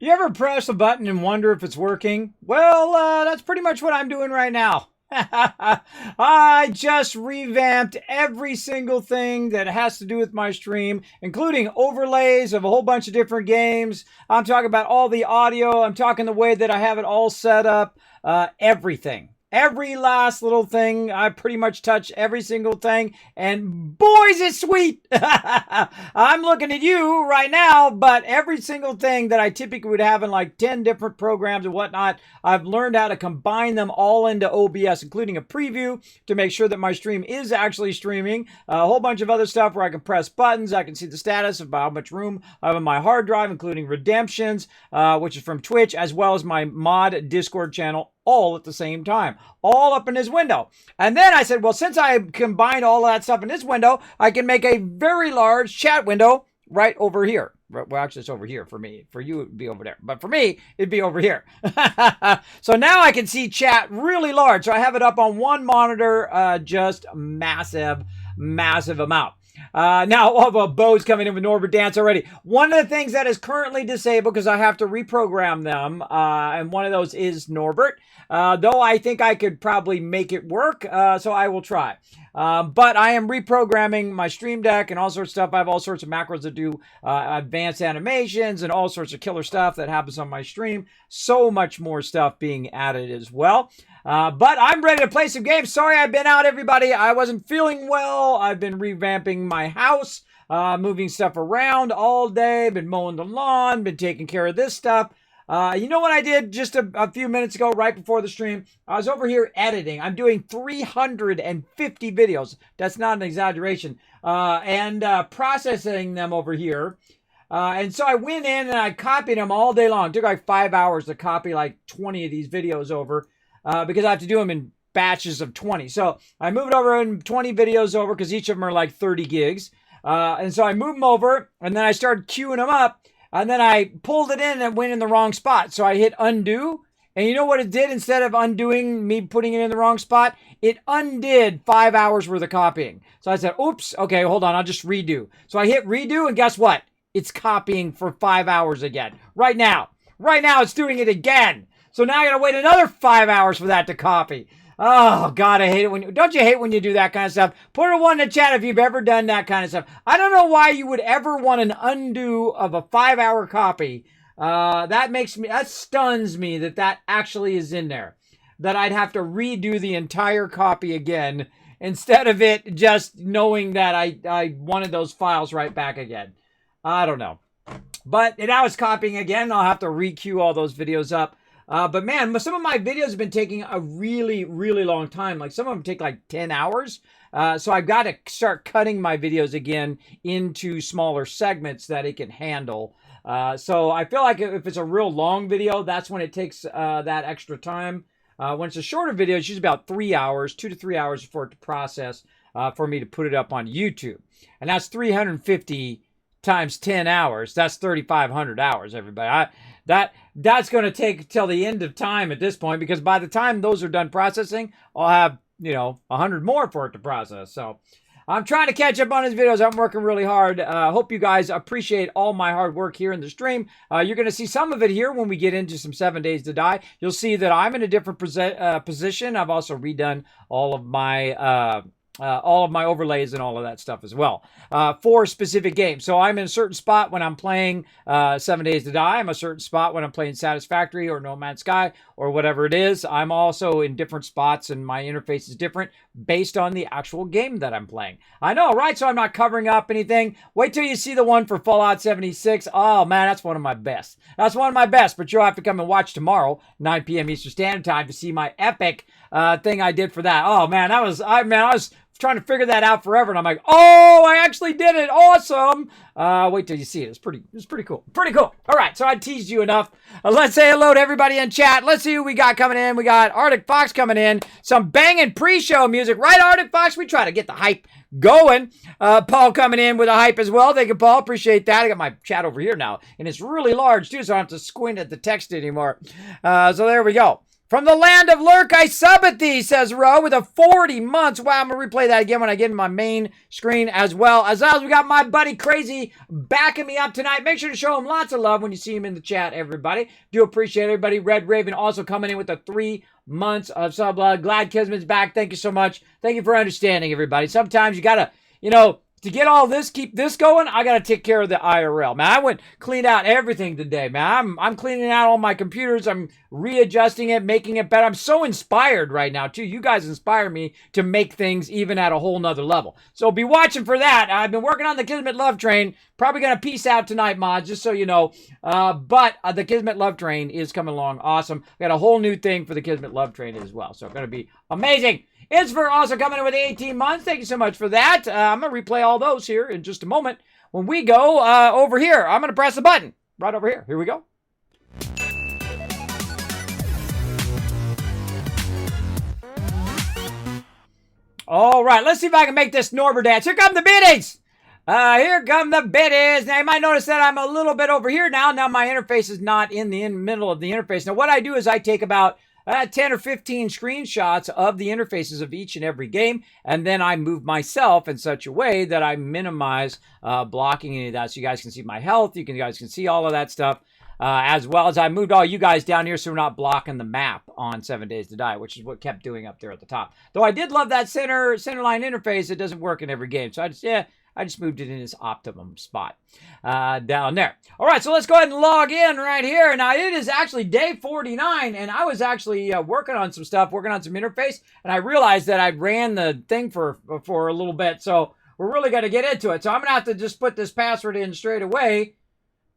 You ever press a button and wonder if it's working? Well, that's pretty much what I'm doing right now. I just revamped every single thing that has to do with my stream, including overlays of a whole bunch of different games. I'm talking about all the audio. I'm talking the way that I have it all set up. Everything. Every last little thing, I pretty much touch every single thing, and boys, it's sweet. I'm looking at you right now, but every single thing that I typically would have in like 10 different programs and whatnot, I've learned how to combine them all into OBS, including a preview to make sure that my stream is actually streaming. A whole bunch of other stuff where I can press buttons. I can see the status of how much room I have on my hard drive, including redemptions, which is from Twitch, as well as my mod Discord channel, all at the same time, all up in this window. And then I said, well, since I combined all of that stuff in this window, I can make a very large chat window right over here. Well, actually, it's over here for me. For you, it would be over there. But for me, it'd be over here. So now I can see chat really large. So I have it up on one monitor, just massive, massive amount. Now, all the bows coming in with Norbert Dance already. One of the things that is currently disabled because I have to reprogram them, and one of those is Norbert. Though I think I could probably make it work, so I will try. But I am reprogramming my Stream Deck and all sorts of stuff. I have all sorts of macros that do advanced animations and all sorts of killer stuff that happens on my stream. So much more stuff being added as well. But I'm ready to play some games. Sorry I've been out, everybody. I wasn't feeling well. I've been revamping my house, moving stuff around all day, been mowing the lawn, been taking care of this stuff. You know what I did just a few minutes ago, right before the stream? I was over here editing. I'm doing 350 videos. That's not an exaggeration. And processing them over here. And so I went in and I copied them all day long. It took like 5 hours to copy like 20 of these videos over. Because I have to do them in batches of 20. So I moved over in 20 videos over because each of them are like 30 gigs. And so I moved them over and then I started queuing them up and then I pulled it in and it went in the wrong spot. So I hit undo. And you know what it did? Instead of undoing me putting it in the wrong spot, it undid 5 hours worth of copying. So I said, oops, okay, hold on, I'll just redo. So I hit redo and guess what? It's copying for 5 hours again. Right now it's doing it again. So now I gotta wait another 5 hours for that to copy. Oh, God, I hate it when you... Don't you hate when you do that kind of stuff? Put a one in the chat if you've ever done that kind of stuff. I don't know why you would ever want an undo of a 5 hour copy. That stuns me that actually is in there. That I'd have to redo the entire copy again instead of it just knowing that I wanted those files right back again. I don't know. But now it's copying again. I'll have to re-queue all those videos up. But man, some of my videos have been taking a really, really long time. Like some of them take like 10 hours. So I've got to start cutting my videos again into smaller segments that it can handle. So I feel like if it's a real long video, that's when it takes that extra time. When it's a shorter video, it's usually about 3 hours, 2 to 3 hours for it to process for me to put it up on YouTube. And that's 350 times 10 hours. That's 3,500 hours, everybody. That's going to take till the end of time at this point, because by the time those are done processing, I'll have, 100 more for it to process. So I'm trying to catch up on his videos. I'm working really hard. Hope you guys appreciate all my hard work here in the stream. You're going to see some of it here when we get into some 7 Days to Die. You'll see that I'm in a different position. I've also redone all of my overlays and all of that stuff as well for specific games. So I'm in a certain spot when I'm playing 7 Days to Die. I'm a certain spot when I'm playing Satisfactory or No Man's Sky or whatever it is. I'm also in different spots and my interface is different based on the actual game that I'm playing. I know, right? So I'm not covering up anything. Wait till you see the one for Fallout 76. Oh man, that's one of my best. That's one of my best, but you'll have to come and watch tomorrow, 9 p.m. Eastern Standard Time, to see my epic thing I did for that. Oh man, I was trying to figure that out forever, and I'm like, oh, I actually did it. Awesome. Wait till you see it. It's pretty cool. Pretty cool. All right, so I teased you enough. Let's say hello to everybody in chat. Let's see who we got coming in. We got Arctic Fox coming in. Some banging pre-show music. Right, Arctic Fox? We try to get the hype going. Paul coming in with a hype as well. Thank you, Paul. Appreciate that. I got my chat over here now, and it's really large, too, so I don't have to squint at the text anymore. So there we go. From the land of Lurk, I sub at thee, says Ro, with a 40 months. Wow, I'm going to replay that again when I get in my main screen as well. As well as we got my buddy Crazy backing me up tonight. Make sure to show him lots of love when you see him in the chat, everybody. Do appreciate everybody. Red Raven also coming in with the 3 months of sub. Glad Kismet's back. Thank you so much. Thank you for understanding, everybody. Sometimes you got to, to get all this, keep this going, I got to take care of the IRL. Man, I went cleaned out everything today, man. I'm cleaning out all my computers. I'm readjusting it, making it better. I'm so inspired right now, too. You guys inspire me to make things even at a whole nother level. So be watching for that. I've been working on the Kismet Love Train. Probably going to peace out tonight, mods, just so you know. But the Kismet Love Train is coming along awesome. Got a whole new thing for the Kismet Love Train as well. So it's going to be amazing. Isver also coming in with 18 months. Thank you so much for that. I'm going to replay all those here in just a moment. When we go over here, I'm going to press the button right over here. Here we go. All right, let's see if I can make this Norbert dance. Here come the biddies. Here come the biddies. Now, you might notice that I'm a little bit over here now. Now, my interface is not in the middle of the interface. Now, what I do is I take about 10 or 15 screenshots of the interfaces of each and every game, and then I move myself in such a way that I minimize blocking any of that, so you guys can see my health, you guys can see all of that stuff, as well as I moved all you guys down here so we're not blocking the map on 7 Days to Die, which is what kept doing up there at the top. Though I did love that centerline interface, it doesn't work in every game, so I just moved it in its optimum spot down there. All right, so let's go ahead and log in right here. Now, it is actually day 49, and I was actually working on some stuff, working on some interface, and I realized that I ran the thing for a little bit, so we're really going to get into it. So I'm going to have to just put this password in straight away.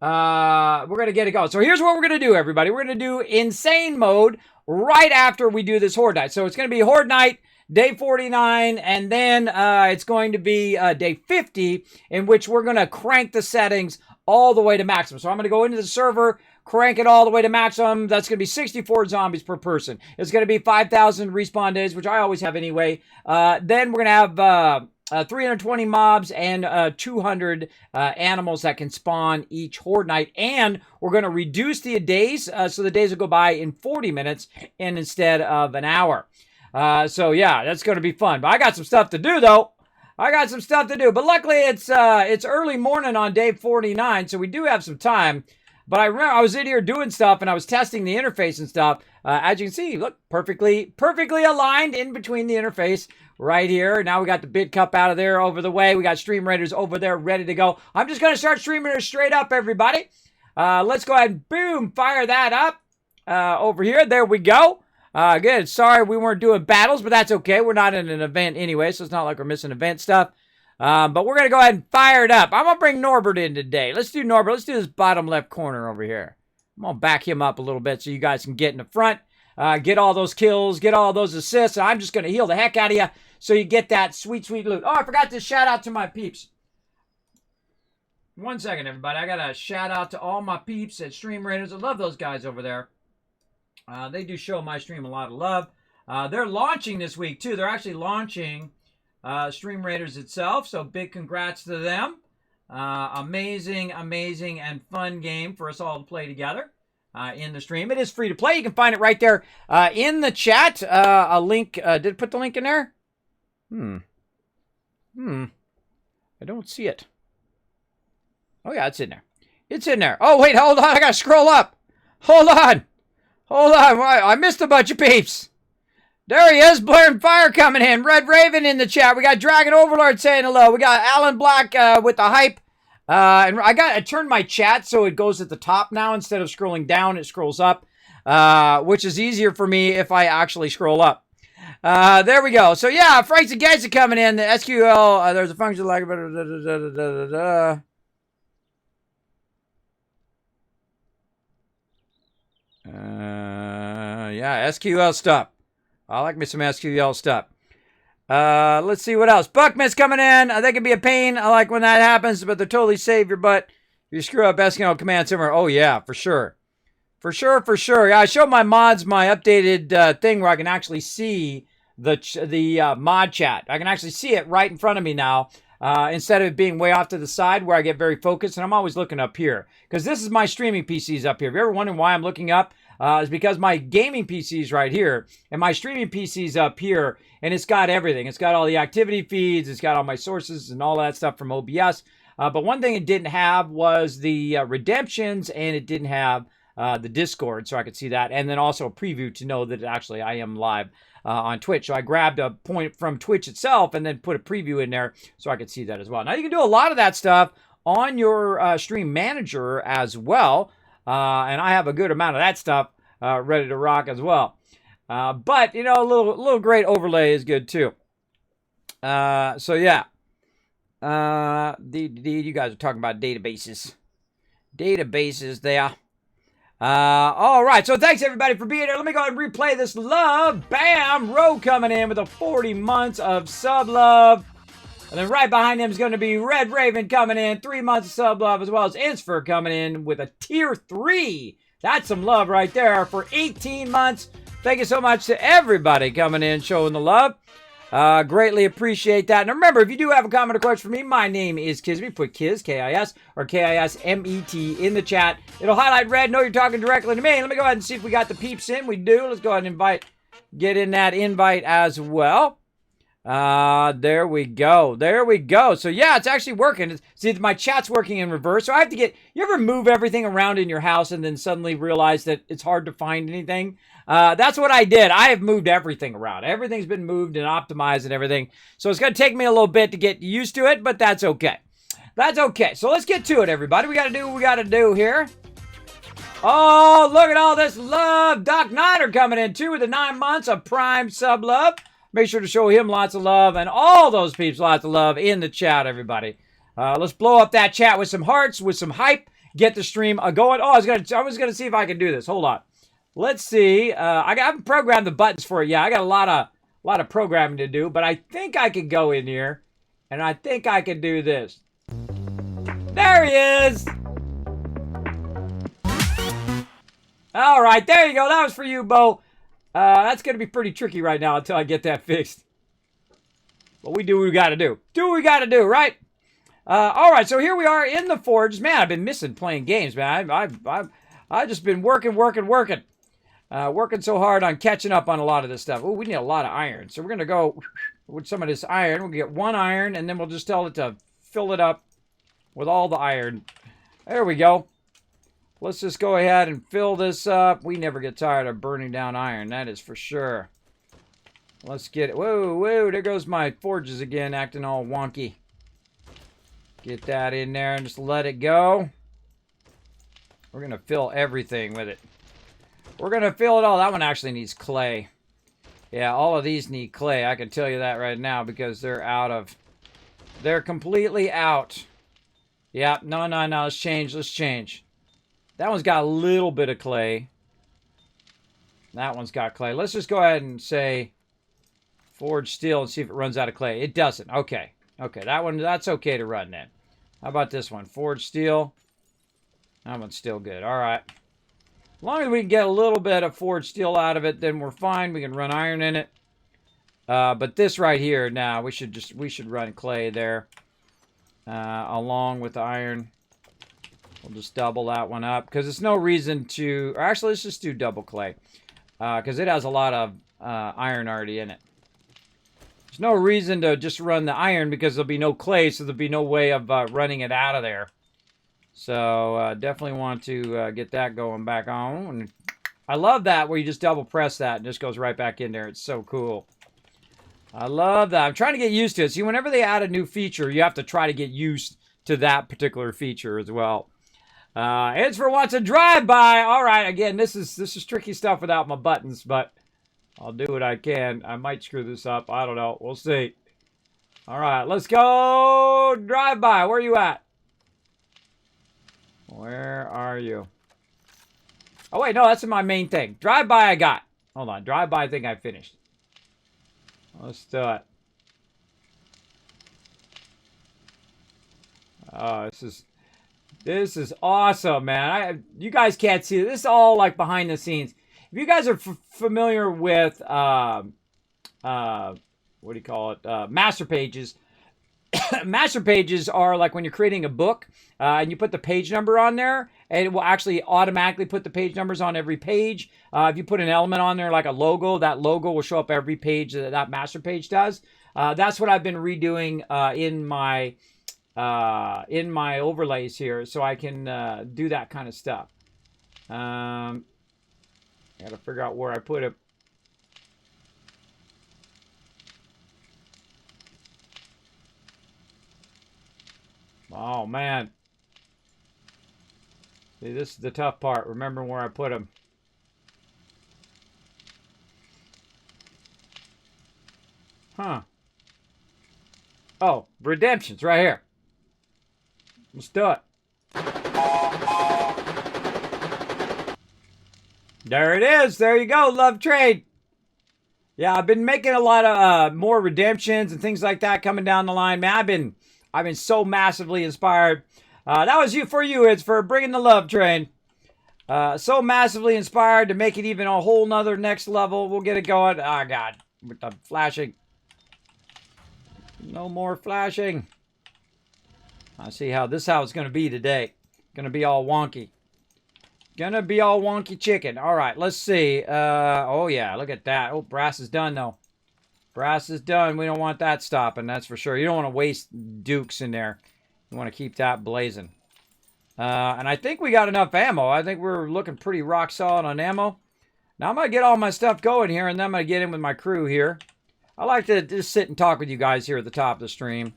We're going to get it going. So here's what we're going to do, everybody. We're going to do insane mode right after we do this Horde night. So it's going to be Horde night, day 49, and then it's going to be day 50, in which we're going to crank the settings all the way to maximum. So I'm going to go into the server, crank it all the way to maximum. That's going to be 64 zombies per person. It's going to be 5,000 respawn days, which I always have anyway. Then we're going to have 320 mobs and 200 animals that can spawn each Horde night. And we're going to reduce the days, so the days will go by in 40 minutes and instead of an hour. So yeah, that's going to be fun. But I got some stuff to do, though. I got some stuff to do. But luckily, it's early morning on day 49, so we do have some time. But I remember I was in here doing stuff, and I was testing the interface and stuff. As you can see, look, perfectly aligned in between the interface right here. Now we got the bid cup out of there over the way. We got Stream Raiders over there ready to go. I'm just going to start Stream Raiders straight up, everybody. Let's go ahead and, boom, fire that up over here. There we go. Good. Sorry we weren't doing battles, but that's okay. We're not in an event anyway, so it's not like we're missing event stuff. But we're going to go ahead and fire it up. I'm going to bring Norbert in today. Let's do Norbert. Let's do this bottom left corner over here. I'm going to back him up a little bit so you guys can get in the front, get all those kills, get all those assists. And I'm just going to heal the heck out of you so you get that sweet, sweet loot. Oh, I forgot to shout out to my peeps. 1 second, everybody. I got to shout out to all my peeps at Stream Raiders. I love those guys over there. They do show my stream a lot of love. They're launching this week, too. They're actually launching Stream Raiders itself, so big congrats to them. Amazing and fun game for us all to play together in the stream. It is free to play. You can find it right there in the chat. A link. Did it put the link in there? I don't see it. Oh, yeah, it's in there. It's in there. Oh, wait, hold on. I got to scroll up. Hold on. I missed a bunch of peeps. There he is, blaring fire coming in. Red Raven in the chat. We got Dragon Overlord saying hello. We got Alan Black with the hype. And I turned my chat so it goes at the top now. Instead of scrolling down, it scrolls up, which is easier for me if I actually scroll up. There we go. So yeah, Franks and Gates are coming in. The SQL, there's a function like... yeah, SQL stuff. I like me some SQL stuff. Let's see what else. Buckman's coming in. They can be a pain. I like when that happens, but they're totally save your butt. If you screw up SQL command somewhere. Oh, yeah, for sure. For sure. Yeah, I showed my mods my updated thing where I can actually see the mod chat. I can actually see it right in front of me now. Instead of it being way off to the side where I get very focused. And I'm always looking up here. Because this is my streaming PCs up here. If you're ever wondering why I'm looking up, is because my gaming PC is right here and my streaming PC is up here, and it's got everything. It's got all the activity feeds, it's got all my sources and all that stuff from OBS. But one thing it didn't have was the redemptions, and it didn't have the Discord, so I could see that, and then also a preview to know that actually I am live on Twitch. So I grabbed a point from Twitch itself and then put a preview in there so I could see that as well. Now you can do a lot of that stuff on your stream manager as well, and I have a good amount of that stuff ready to rock as well. But you know, a little great overlay is good too. So yeah, you guys are talking about databases there. All right, so thanks everybody for being here. Let me go ahead and replay this love. Bam! Ro coming in with a 40 months of sub love. And then right behind him is going to be Red Raven coming in, 3 months of sub love, as well as Insfer coming in with a tier 3. That's some love right there for 18 months. Thank you so much to everybody coming in, showing the love. Greatly appreciate that. And remember, if you do have a comment or question for me, my name is Kismet. Put Kiz, K-I-S, or K-I-S-M-E-T in the chat. It'll highlight red. Know you're talking directly to me. Let me go ahead and see if we got the peeps in. We do. Let's go ahead and get in that invite as well. There we go. There we go. So yeah, it's actually working. See, my chat's working in reverse. So I have to you ever move everything around in your house and then suddenly realize that it's hard to find anything? That's what I did. I have moved everything around. Everything's been moved and optimized and everything. So it's going to take me a little bit to get used to it, but that's okay. That's okay. So let's get to it, everybody. We got to do what we got to do here. Oh, look at all this love. Doc Niner coming in too with the 9 months of Prime sub love. Make sure to show him lots of love and all those peeps lots of love in the chat, everybody. Let's blow up that chat with some hearts, with some hype. Get the stream going. Oh, I was gonna see if I could do this. Hold on. Let's see. I haven't programmed the buttons for it yet. I got a lot of programming to do, but I think I could go in here, and I think I could do this. There he is. All right, there you go. That was for you, Bo. That's going to be pretty tricky right now until I get that fixed. But we do what we got to do. Do what we got to do, right? All right, so here we are in the Forge. Man, I've been missing playing games, man. I've just been working. Working so hard on catching up on a lot of this stuff. Oh, we need a lot of iron. So we're going to go with some of this iron. We'll get 1 iron, and then we'll just tell it to fill it up with all the iron. There we go. Let's just go ahead and fill this up. We never get tired of burning down iron, that is for sure. Let's get it. Whoa, there goes my forges again, acting all wonky. Get that in there and just let it go. We're going to fill everything with it. We're going to fill it all. That one actually needs clay. Yeah, all of these need clay. I can tell you that right now because they're completely out. Yeah, no, let's change. That one's got a little bit of clay. That one's got clay. Let's just go ahead and say forge steel and see if it runs out of clay. It doesn't. Okay, that's okay to run then. How about this one? Forge steel. That one's still good. All right. As long as we can get a little bit of forged steel out of it, then we're fine. We can run iron in it. But this right here, now we should run clay there along with the iron. We'll just double that one up because there's no reason to. Or actually, let's just do double clay because it has a lot of iron already in it. There's no reason to just run the iron because there'll be no clay, so there'll be no way of running it out of there. So definitely want to get that going back on. And I love that where you just double press that and it just goes right back in there. It's so cool. I love that. I'm trying to get used to it. See, whenever they add a new feature, you have to try to get used to that particular feature as well. It's for what's a drive-by. All right, again, this is tricky stuff without my buttons, but I'll do what I can. I might screw this up. I don't know. We'll see. All right, let's go drive-by. Where are you at? Where are you? Oh, wait, no, that's in my main thing. Drive-by I got. Hold on. Drive-by I think I finished. Let's do it. Oh, this is awesome, man. You guys can't see it. This is all like behind the scenes. If you guys are familiar with what do you call it? Master pages. master pages are like when you're creating a book and you put the page number on there, and it will actually automatically put the page numbers on every page. If you put an element on there like a logo, that logo will show up every page that that master page does. That's what I've been redoing in my overlays here, so I can do that kind of stuff. I gotta figure out where I put it. Oh, man. See, this is the tough part. Remembering where I put them. Huh. Oh, redemption's right here. Let's do it. There it is. There you go. Love trade. Yeah, I've been making a lot of more redemptions and things like that coming down the line. Man, I've been so massively inspired. That was for you. It's for bringing the love train. So massively inspired to make it even a whole nother next level. We'll get it going. Oh, God. With the flashing. No more flashing. I see how it's going to be today. Going to be all wonky. Gonna be all wonky chicken. All right, let's see. Oh, yeah, look at that. Oh, brass is done, though. Brass is done. We don't want that stopping, that's for sure. You don't want to waste dukes in there. You want to keep that blazing. And I think we got enough ammo. I think we're looking pretty rock solid on ammo. Now, I'm going to get all my stuff going here, and then I'm going to get in with my crew here. I like to just sit and talk with you guys here at the top of the stream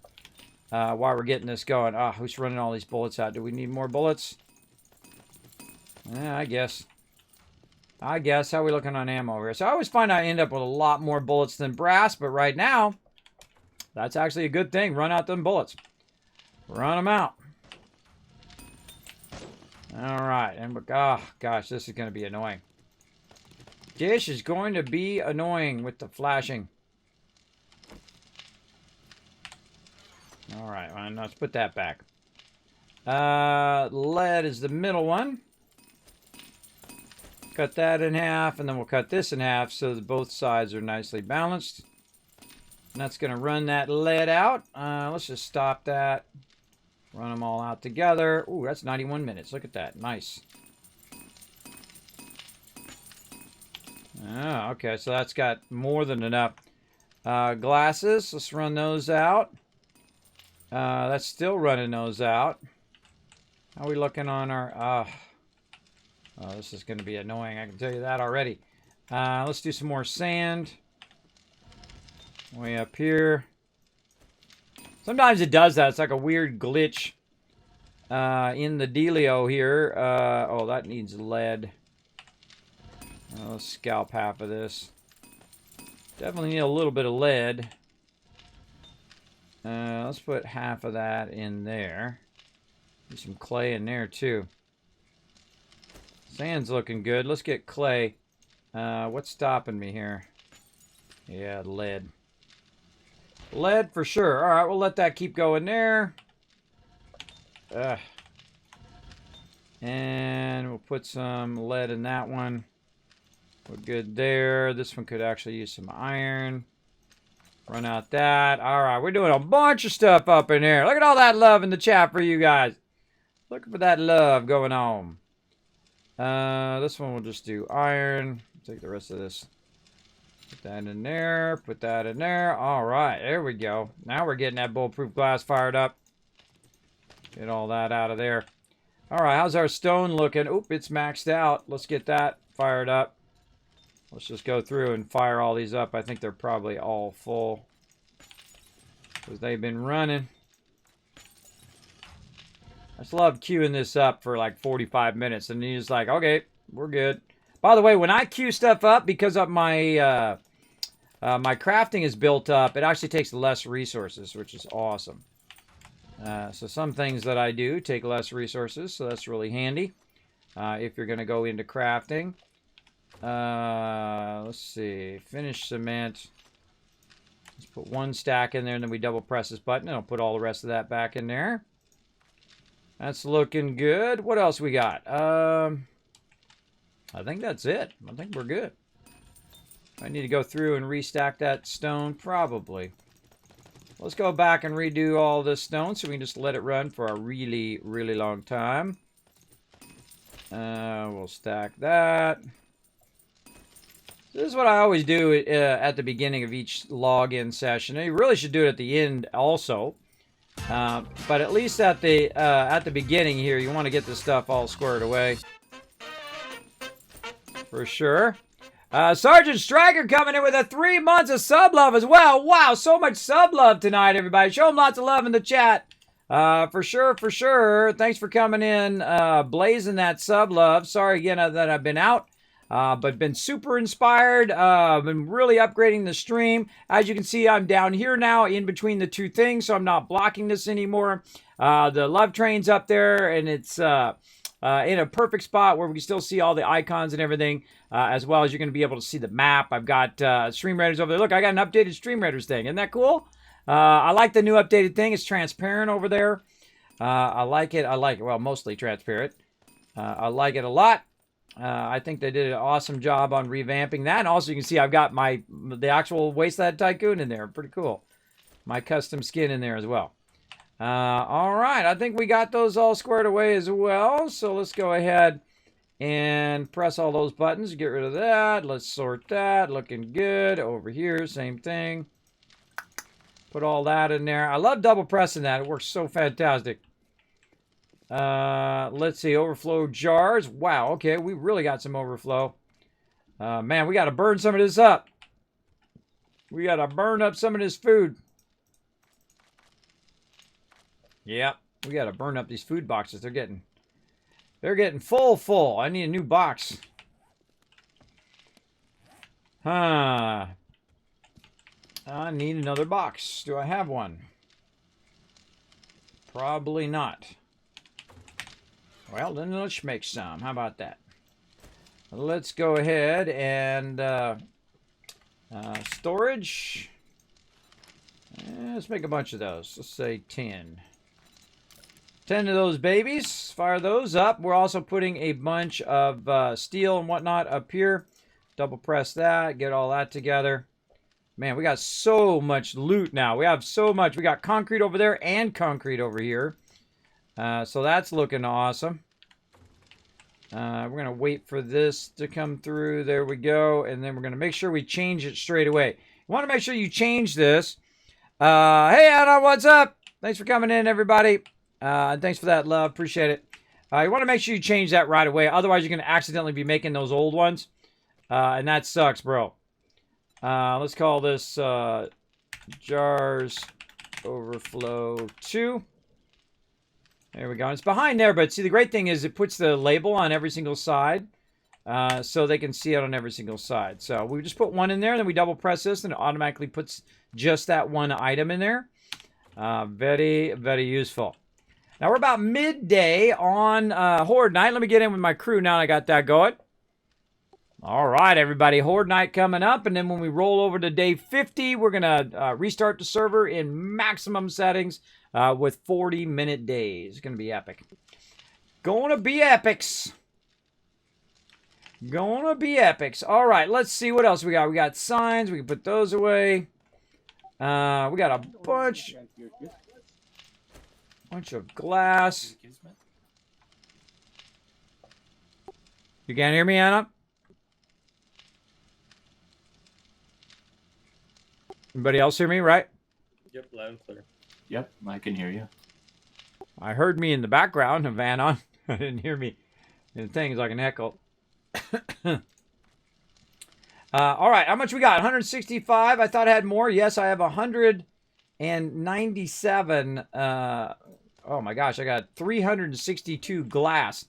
while we're getting this going. Ah, who's running all these bullets out? Do we need more bullets? Yeah, I guess. How are we looking on ammo here? So I always find I end up with a lot more bullets than brass, but right now, that's actually a good thing. Run out them bullets. Run them out. All right. And, oh, gosh, this is going to be annoying. This is going to be annoying with the flashing. All right. Well, let's put that back. Lead is the middle one. Cut that in half, and then we'll cut this in half so that both sides are nicely balanced. And that's going to run that lead out. Let's just stop that. Run them all out together. Ooh, that's 91 minutes. Look at that. Nice. Oh, okay, so that's got more than enough. Glasses, let's run those out. That's still running those out. How are we looking on our... Oh, this is going to be annoying. I can tell you that already. Let's do some more sand. Way up here. Sometimes it does that. It's like a weird glitch in the dealio here. Oh, that needs lead. Let's scalp half of this. Definitely need a little bit of lead. Let's put half of that in there. Do some clay in there, too. Sand's looking good. Let's get clay. What's stopping me here? Yeah, lead. Lead for sure. All right, we'll let that keep going there. And we'll put some lead in that one. We're good there. This one could actually use some iron. Run out that. All right, we're doing a bunch of stuff up in here. Look at all that love in the chat for you guys. Looking for that love going on. This one we'll just do iron. Take the rest of this. Put that in there. Put that in there. All right, there we go. Now we're getting that bulletproof glass fired up. Get all that out of there. All right, how's our stone looking? Oop, it's maxed out. Let's get that fired up. Let's just go through and fire all these up. I think they're probably all full because they've been running. I just love queuing this up for like 45 minutes, and you're just like, okay, we're good. By the way, when I queue stuff up, because of my my crafting is built up, it actually takes less resources, which is awesome. So some things that I do take less resources, so that's really handy if you're going to go into crafting. Let's see, finish cement. Let's put one stack in there, and then we double press this button, and I'll put all the rest of that back in there. That's looking good. What else we got? I think that's it. I think we're good. I need to go through and restack that stone, probably. Let's go back and redo all this stone so we can just let it run for a really, really long time. We'll stack that. This is what I always do at the beginning of each login session. You really should do it at the end also. But at least at the beginning here, you want to get this stuff all squared away. For sure. Sergeant Striker coming in with a 3 months of sub love as well. Wow, so much sub love tonight, everybody. Show them lots of love in the chat. For sure, for sure. Thanks for coming in, blazing that sub love. Sorry again that I've been out, but been super inspired. Been really upgrading the stream. As you can see, I'm down here now in between the two things, so I'm not blocking this anymore. The love train's up there, and it's in a perfect spot where we can still see all the icons and everything, as well as you're going to be able to see the map. I've got Stream Raiders over there. Look, I got an updated Stream Raiders thing. Isn't that cool? I like the new updated thing. It's transparent over there. I like it. Well, mostly transparent. I like it a lot. I think they did an awesome job on revamping that. And also, you can see I've got the actual Wasteland Tycoon in there. Pretty cool. My custom skin in there as well. All right. I think we got those all squared away as well. So let's go ahead and press all those buttons. Get rid of that. Let's sort that. Looking good. Over here, same thing. Put all that in there. I love double pressing that. It works so fantastic. Let's see. Overflow jars. Wow. Okay. We really got some overflow. Man, we got to burn some of this up. We got to burn up some of this food. Yep. We got to burn up these food boxes. They're getting full. I need a new box. Huh. I need another box. Do I have one? Probably not. Well, then let's make some. How about that? Let's go ahead and storage. Let's make a bunch of those. Let's say 10. 10 of those babies. Fire those up. We're also putting a bunch of steel and whatnot up here. Double press that. Get all that together. Man, we got so much loot now. We have so much. We got concrete over there and concrete over here. So that's looking awesome. We're going to wait for this to come through. There we go. And then we're going to make sure we change it straight away. You want to make sure you change this. Hey, Anna, what's up? Thanks for coming in, everybody. Thanks for that love. Appreciate it. You want to make sure you change that right away. Otherwise, you're going to accidentally be making those old ones. And that sucks, bro. Let's call this jars overflow 2. There we go. It's behind there, but see, the great thing is it puts the label on every single side, so they can see it on every single side. So we just put one in there, and then we double press this, and it automatically puts just that one item in there. Very, very useful. Now we're about midday on Horde Night. Let me get in with my crew now. I got that going. All right, everybody. Horde Night coming up, and then when we roll over to day 50, we're going to restart the server in maximum settings with 40-minute days. It's going to be epic. Gonna be epics. Gonna be epics. All right, let's see what else we got. We got signs. We can put those away. We got a bunch of glass. You can't hear me, Anna? Anybody else hear me, right? Yep, loud and clear. Yep, I can hear you. I heard me in the background of Van on. I didn't hear me in things like an echo. All right, how much we got? 165. I thought I had more. Yes, I have 197. Oh my gosh, I got 362 glass.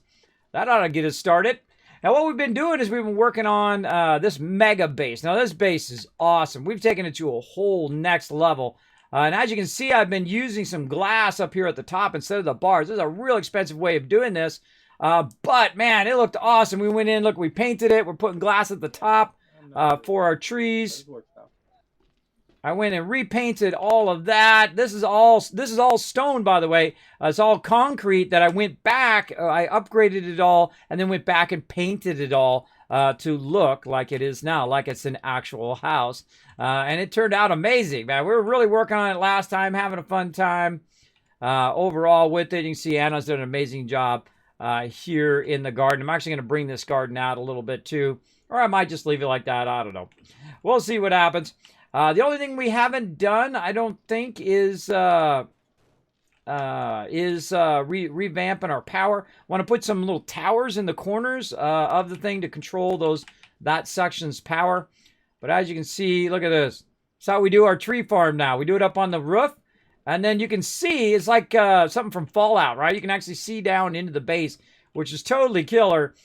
That ought to get us started. Now, what we've been doing is we've been working on this mega base. Now, this base is awesome. We've taken it to a whole next level. And as you can see, I've been using some glass up here at the top instead of the bars. This is a real expensive way of doing this. But, man, it looked awesome. We went in, look, we painted it. We're putting glass at the top for our trees. I went and repainted all of that. This is all stone, by the way. It's all concrete that I went back. I upgraded it all and then went back and painted it all to look like it is now, like it's an actual house. And it turned out amazing, man. We were really working on it last time, having a fun time overall with it. You can see Anna's done an amazing job here in the garden. I'm actually going to bring this garden out a little bit too, or I might just leave it like that. I don't know. We'll see what happens. The only thing we haven't done, I don't think, is revamping our power. Want to put some little towers in the corners of the thing to control that section's power. But as you can see, look at this. That's how we do our tree farm now. We do it up on the roof. And then you can see, it's like something from Fallout, right? You can actually see down into the base, which is totally killer.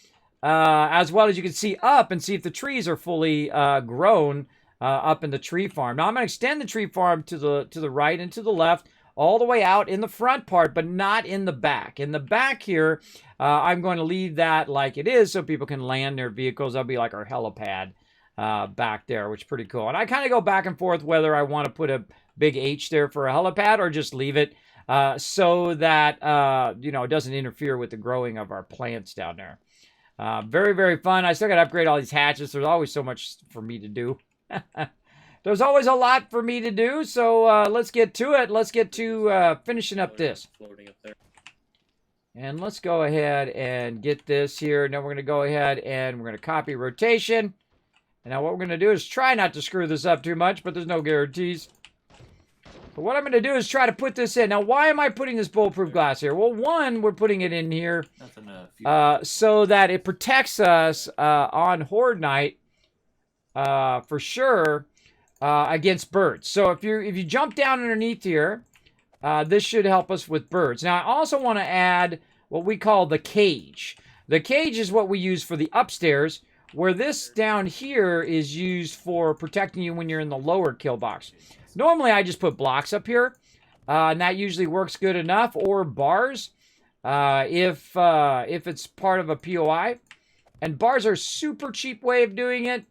As well as you can see up and see if the trees are fully grown up in the tree farm. Now I'm going to extend the tree farm to the right and to the left, all the way out in the front part, but not in the back. In the back here, I'm going to leave that like it is so people can land their vehicles. That'll be like our helipad back there, which is pretty cool. And I kind of go back and forth whether I want to put a big H there for a helipad or just leave it so that, it doesn't interfere with the growing of our plants down there. Very, very fun. I still got to upgrade all these hatches. There's always so much for me to do. There's always a lot for me to do, so let's get to it. Let's get to finishing up this. And let's go ahead and get this here. Now we're going to go ahead and we're going to copy rotation. And now what we're going to do is try not to screw this up too much, but there's no guarantees. But what I'm going to do is try to put this in. Now, why am I putting this bulletproof glass here? Well, one, we're putting it in here so that it protects us on Horde night for sure against birds. So if you jump down underneath here, this should help us with birds. Now, I also want to add what we call the cage. The cage is what we use for the upstairs, where this down here is used for protecting you when you're in the lower kill box. Normally, I just put blocks up here, and that usually works good enough, or bars if it's part of a POI. And bars are a super cheap way of doing it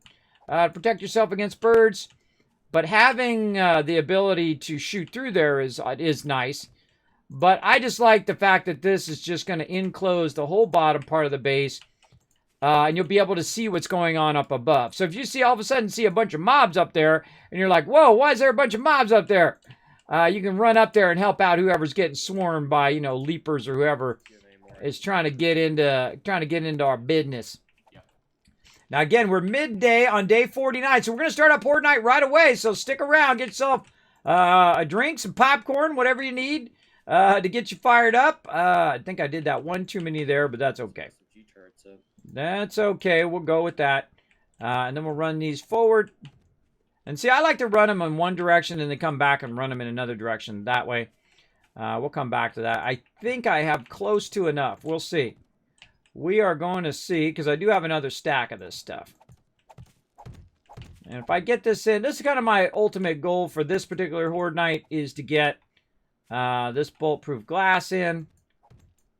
to protect yourself against birds. But having the ability to shoot through there is nice. But I just like the fact that this is just going to enclose the whole bottom part of the base. And you'll be able to see what's going on up above. So if you see all of a sudden see a bunch of mobs up there, and you're like, whoa, why is there a bunch of mobs up there? You can run up there and help out whoever's getting swarmed by, leapers or whoever is trying to get into our business. Now, again, we're midday on day 49, so we're going to start up Horde Night right away, so stick around. Get yourself a drink, some popcorn, whatever you need to get you fired up. I think I did that one too many there, but that's okay. That's okay. We'll go with that. And then we'll run these forward. And see, I like to run them in one direction and then come back and run them in another direction that way. We'll come back to that. I think I have close to enough. We'll see. We are going to see, because I do have another stack of this stuff. And if I get this in, this is kind of my ultimate goal for this particular Horde Night, is to get this bulletproof glass in.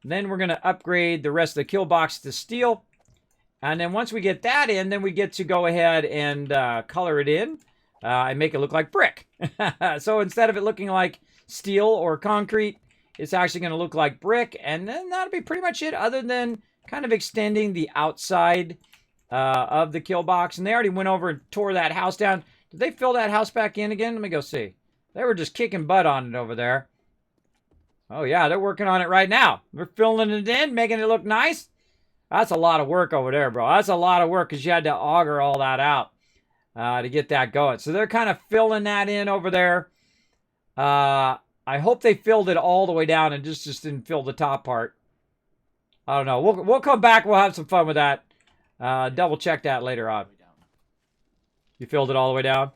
Then we're going to upgrade the rest of the kill box to steel. And then once we get that in, then we get to go ahead and color it in and make it look like brick. So instead of it looking like steel or concrete, it's actually going to look like brick. And then that'll be pretty much it, other than kind of extending the outside of the kill box. And they already went over and tore that house down. Did they fill that house back in again? Let me go see. They were just kicking butt on it over there. Oh, yeah, they're working on it right now. They're filling it in, making it look nice. That's a lot of work over there, bro. That's a lot of work because you had to auger all that out to get that going. So they're kind of filling that in over there. I hope they filled it all the way down and just didn't fill the top part. I don't know. We'll come back. We'll have some fun with that. Double check that later on. You filled it all the way down?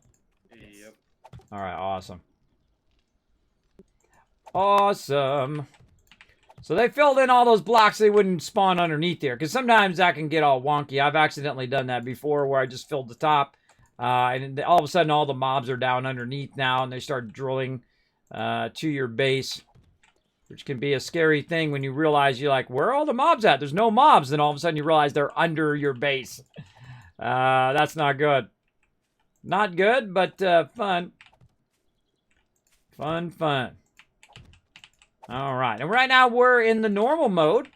Yep. All right, awesome. Awesome. So they filled in all those blocks so they wouldn't spawn underneath there, because sometimes that can get all wonky. I've accidentally done that before where I just filled the top. And all of a sudden all the mobs are down underneath now and they start drilling to your base, which can be a scary thing when you realize you're like, where are all the mobs at? There's no mobs. Then all of a sudden you realize they're under your base. That's not good. Not good, but fun. Fun. All right. And right now we're in the normal mode.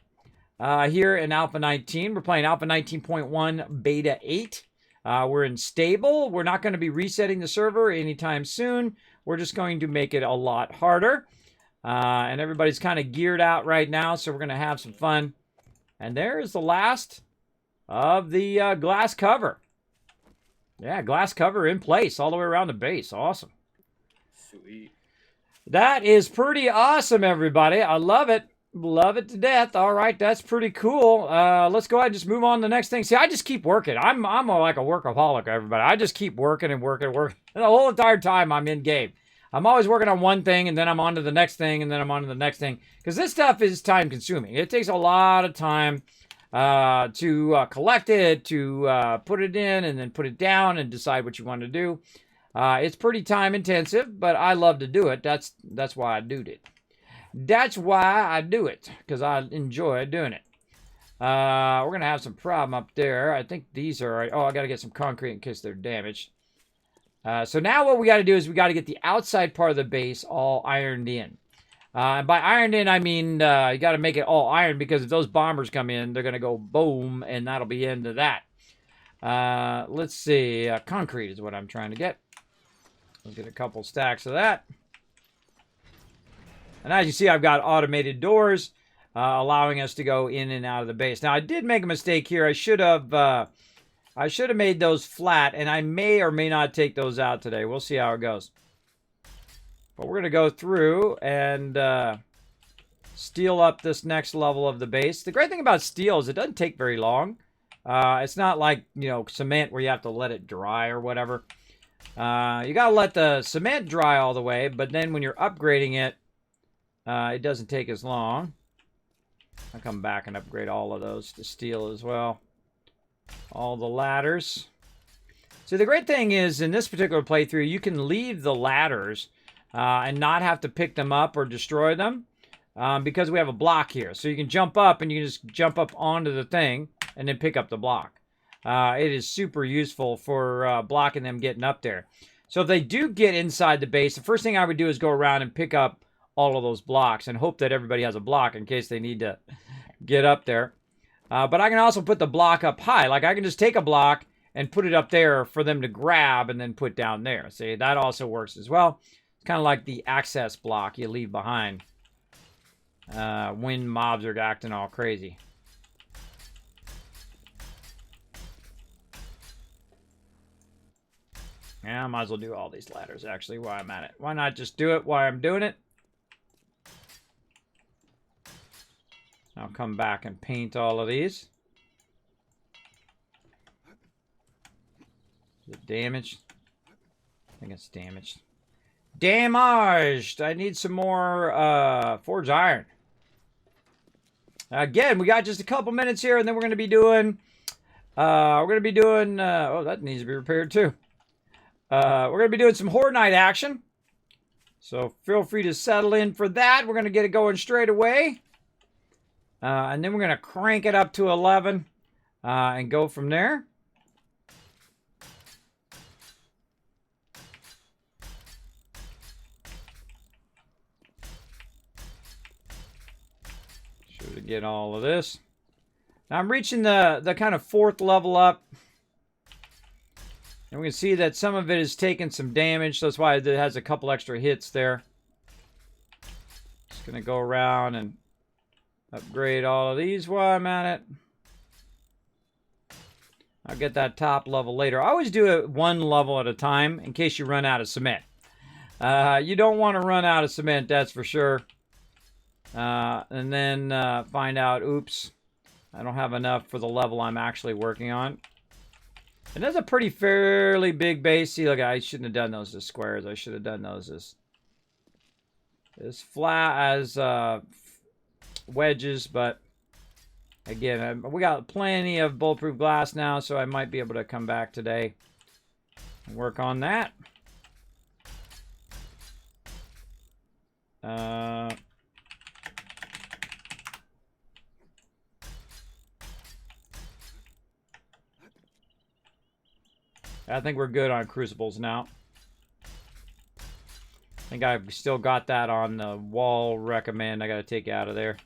here in Alpha 19. We're playing Alpha 19.1 Beta 8. We're in stable. We're not going to be resetting the server anytime soon. We're just going to make it a lot harder. And everybody's kind of geared out right now, so we're going to have some fun. And there is the last of the glass cover. Yeah, glass cover in place all the way around the base. Awesome. Sweet. That is pretty awesome, everybody. I love it. Love it to death. All right, that's pretty cool. Let's go ahead and just move on to the next thing. See, I just keep working. I'm like a workaholic, everybody. I just keep working and working and working. The whole entire time I'm in game. I'm always working on one thing, and then I'm on to the next thing, and then I'm on to the next thing. Because this stuff is time-consuming. It takes a lot of time to collect it, to put it in, and then put it down, and decide what you want to do. It's pretty time-intensive, but I love to do it. That's why I do it. That's why I do it, because I enjoy doing it. We're going to have some problem up there. I think these are... Oh, I got to get some concrete in case they're damaged. So now what we got to do is we got to get the outside part of the base all ironed in. And by ironed in, I mean you got to make it all iron, because if those bombers come in, they're going to go boom, and that'll be into that. Let's see. Concrete is what I'm trying to get. Let's get a couple stacks of that. And as you see, I've got automated doors allowing us to go in and out of the base. Now, I did make a mistake here. I should have made those flat, and I may or may not take those out today. We'll see how it goes. But we're going to go through and steel up this next level of the base. The great thing about steel is it doesn't take very long. It's not like, cement where you have to let it dry or whatever. You got to let the cement dry all the way, but then when you're upgrading it, it doesn't take as long. I'll come back and upgrade all of those to steel as well. All the ladders. So the great thing is, in this particular playthrough, you can leave the ladders and not have to pick them up or destroy them because we have a block here. So you can jump up and you can just jump up onto the thing and then pick up the block. It is super useful for blocking them getting up there. So if they do get inside the base, the first thing I would do is go around and pick up all of those blocks and hope that everybody has a block in case they need to get up there. But I can also put the block up high. Like I can just take a block and put it up there for them to grab and then put down there. See, that also works as well. It's kind of like the access block you leave behind when mobs are acting all crazy. Yeah, I might as well do all these ladders actually while I'm at it. Why not just do it while I'm doing it? I'll come back and paint all of these. Is it damaged? I think it's damaged. Damaged! I need some more forged iron. Again, we got just a couple minutes here, and then we're going to be doing... oh, that needs to be repaired too. We're going to be doing some Horde Night action. So feel free to settle in for that. We're going to get it going straight away. And then we're going to crank it up to 11 and go from there. Should get all of this. Now I'm reaching the kind of 4th level up. And we can see that some of it is taking some damage. So that's why it has a couple extra hits there. Just going to go around and upgrade all of these while I'm at it. I'll get that top level later. I always do it one level at a time in case you run out of cement. You don't want to run out of cement, that's for sure. And then find out, oops, I don't have enough for the level I'm actually working on. And that's a pretty fairly big base. See, look, I shouldn't have done those as squares. I should have done those as flat as wedges, but again, we got plenty of bulletproof glass now, so I might be able to come back today and work on that. I think we're good on crucibles now. I think I've still got that on the wall recommend. I got to take it out of there.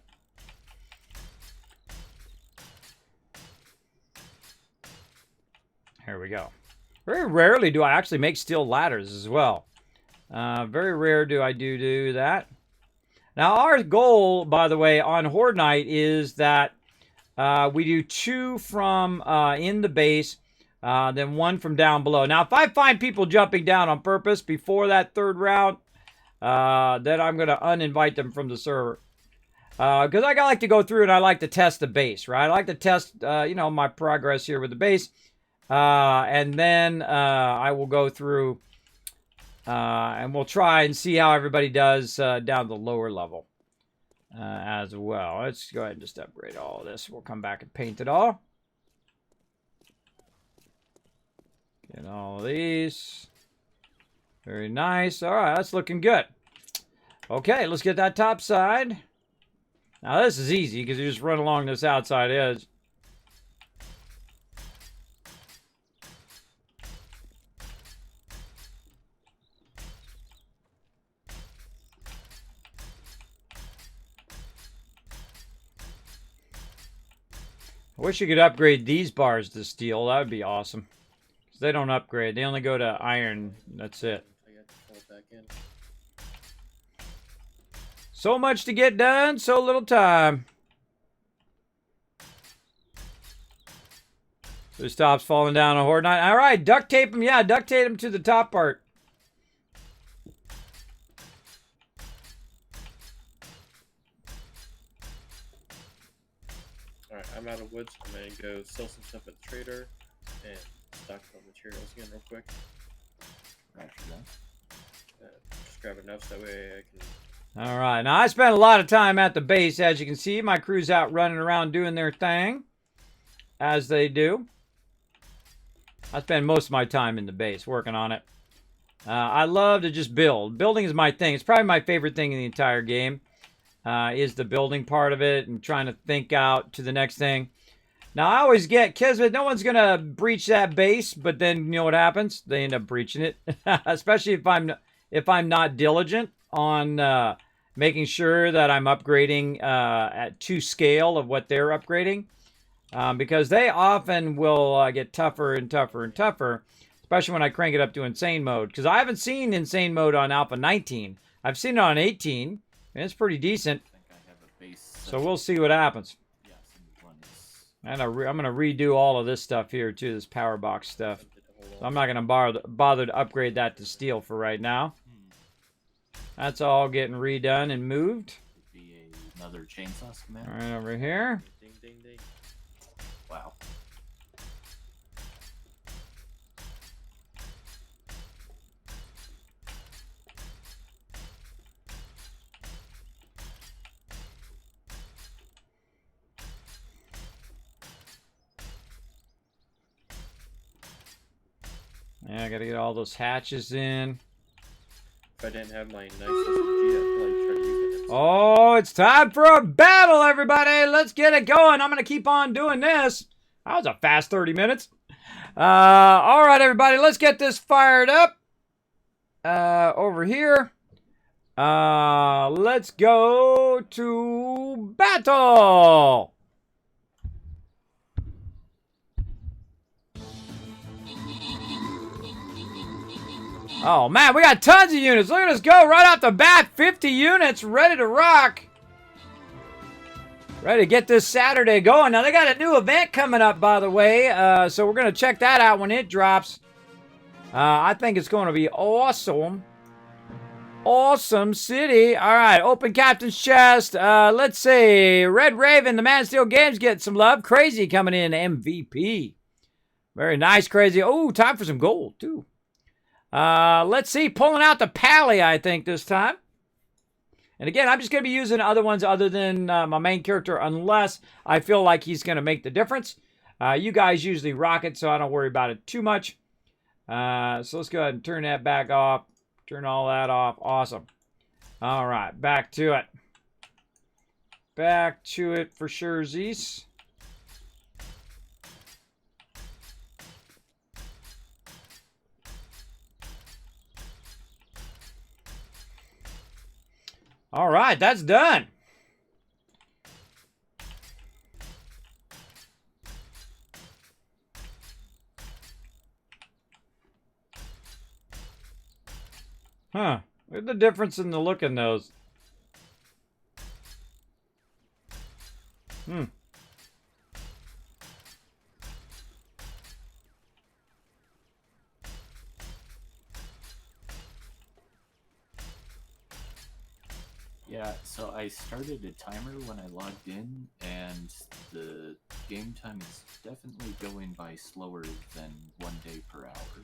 Here we go. Very rarely do I actually make steel ladders as well. Very rare do I do that. Now, our goal, by the way, on Horde Night is that we do 2 from in the base, then 1 from down below. Now, if I find people jumping down on purpose before that 3rd round, then I'm going to uninvite them from the server. Because I like to go through and I like to test the base, right? I like to test, you know, my progress here with the base. And then I will go through and we'll try and see how everybody does down the lower level as well. Let's go ahead and just upgrade all of this. We'll come back and paint it all. Get all of these. Very nice. All right, that's looking good. Okay, let's get that top side. Now this is easy because you just run along this outside edge. I wish you could upgrade these bars to steel. That would be awesome. 'Cause they don't upgrade. They only go to iron. That's it. So much to get done, so little time. So it stops falling down a Horde Night. All right, duct tape them. Yeah, duct tape them to the top part. Alright, I'm out of wood, so I'm gonna go sell some stuff at the trader and stock some materials again real quick. After that. Just grab enough so that way I can... All right, now I spent a lot of time at the base. As you can see, my crew's out running around doing their thing, as they do. I spend most of my time in the base working on it. I love to just build. Building is my thing. It's probably my favorite thing in the entire game, is the building part of it and trying to think out to the next thing. Now, I always get, Kismet, no one's going to breach that base, but then you know what happens? They end up breaching it, especially if I'm not diligent on making sure that I'm upgrading at to scale of what they're upgrading. Because they often will get tougher and tougher and tougher, especially when I crank it up to insane mode. Because I haven't seen insane mode on Alpha 19. I've seen it on 18, and it's pretty decent. I think I have a base. So we'll see what happens. Yeah, some ones. And I'm going to redo all of this stuff here, too, this power box stuff. So I'm not going to bother to upgrade that to steel for right now. That's all getting redone and moved. Would be another chainsaw schematic. All right, over here. Ding, ding, ding. Wow. Yeah, I got to get all those hatches in. If I didn't have my nice SMG, I'd probably try to use it. Oh, it's time for a battle, everybody. Let's get it going. I'm going to keep on doing this. That was a fast 30 minutes. All right, everybody. Let's get this fired up. Over here. Let's go to battle. Oh, man, we got tons of units. Look at us go right off the bat. 50 units ready to rock. Ready to get this Saturday going. Now, they got a new event coming up, by the way. So we're going to check that out when it drops. I think it's going to be awesome. Awesome city. All right, open captain's chest. Let's see. Red Raven, the Man of Steel Games, getting some love. Crazy coming in MVP. Very nice, Crazy. Oh, time for some gold, too. Let's see, pulling out the Pally, I think, this time. And again, I'm just going to be using other ones other than my main character, unless I feel like he's going to make the difference. You guys usually rock it, so I don't worry about it too much. So let's go ahead and turn that back off. Turn all that off. Awesome. All right, back to it. Back to it for sure, Zeus. All right, that's done. Huh. What's the difference in the look in those? Hmm. Yeah, so I started a timer when I logged in, and the game time is definitely going by slower than 1 day per hour.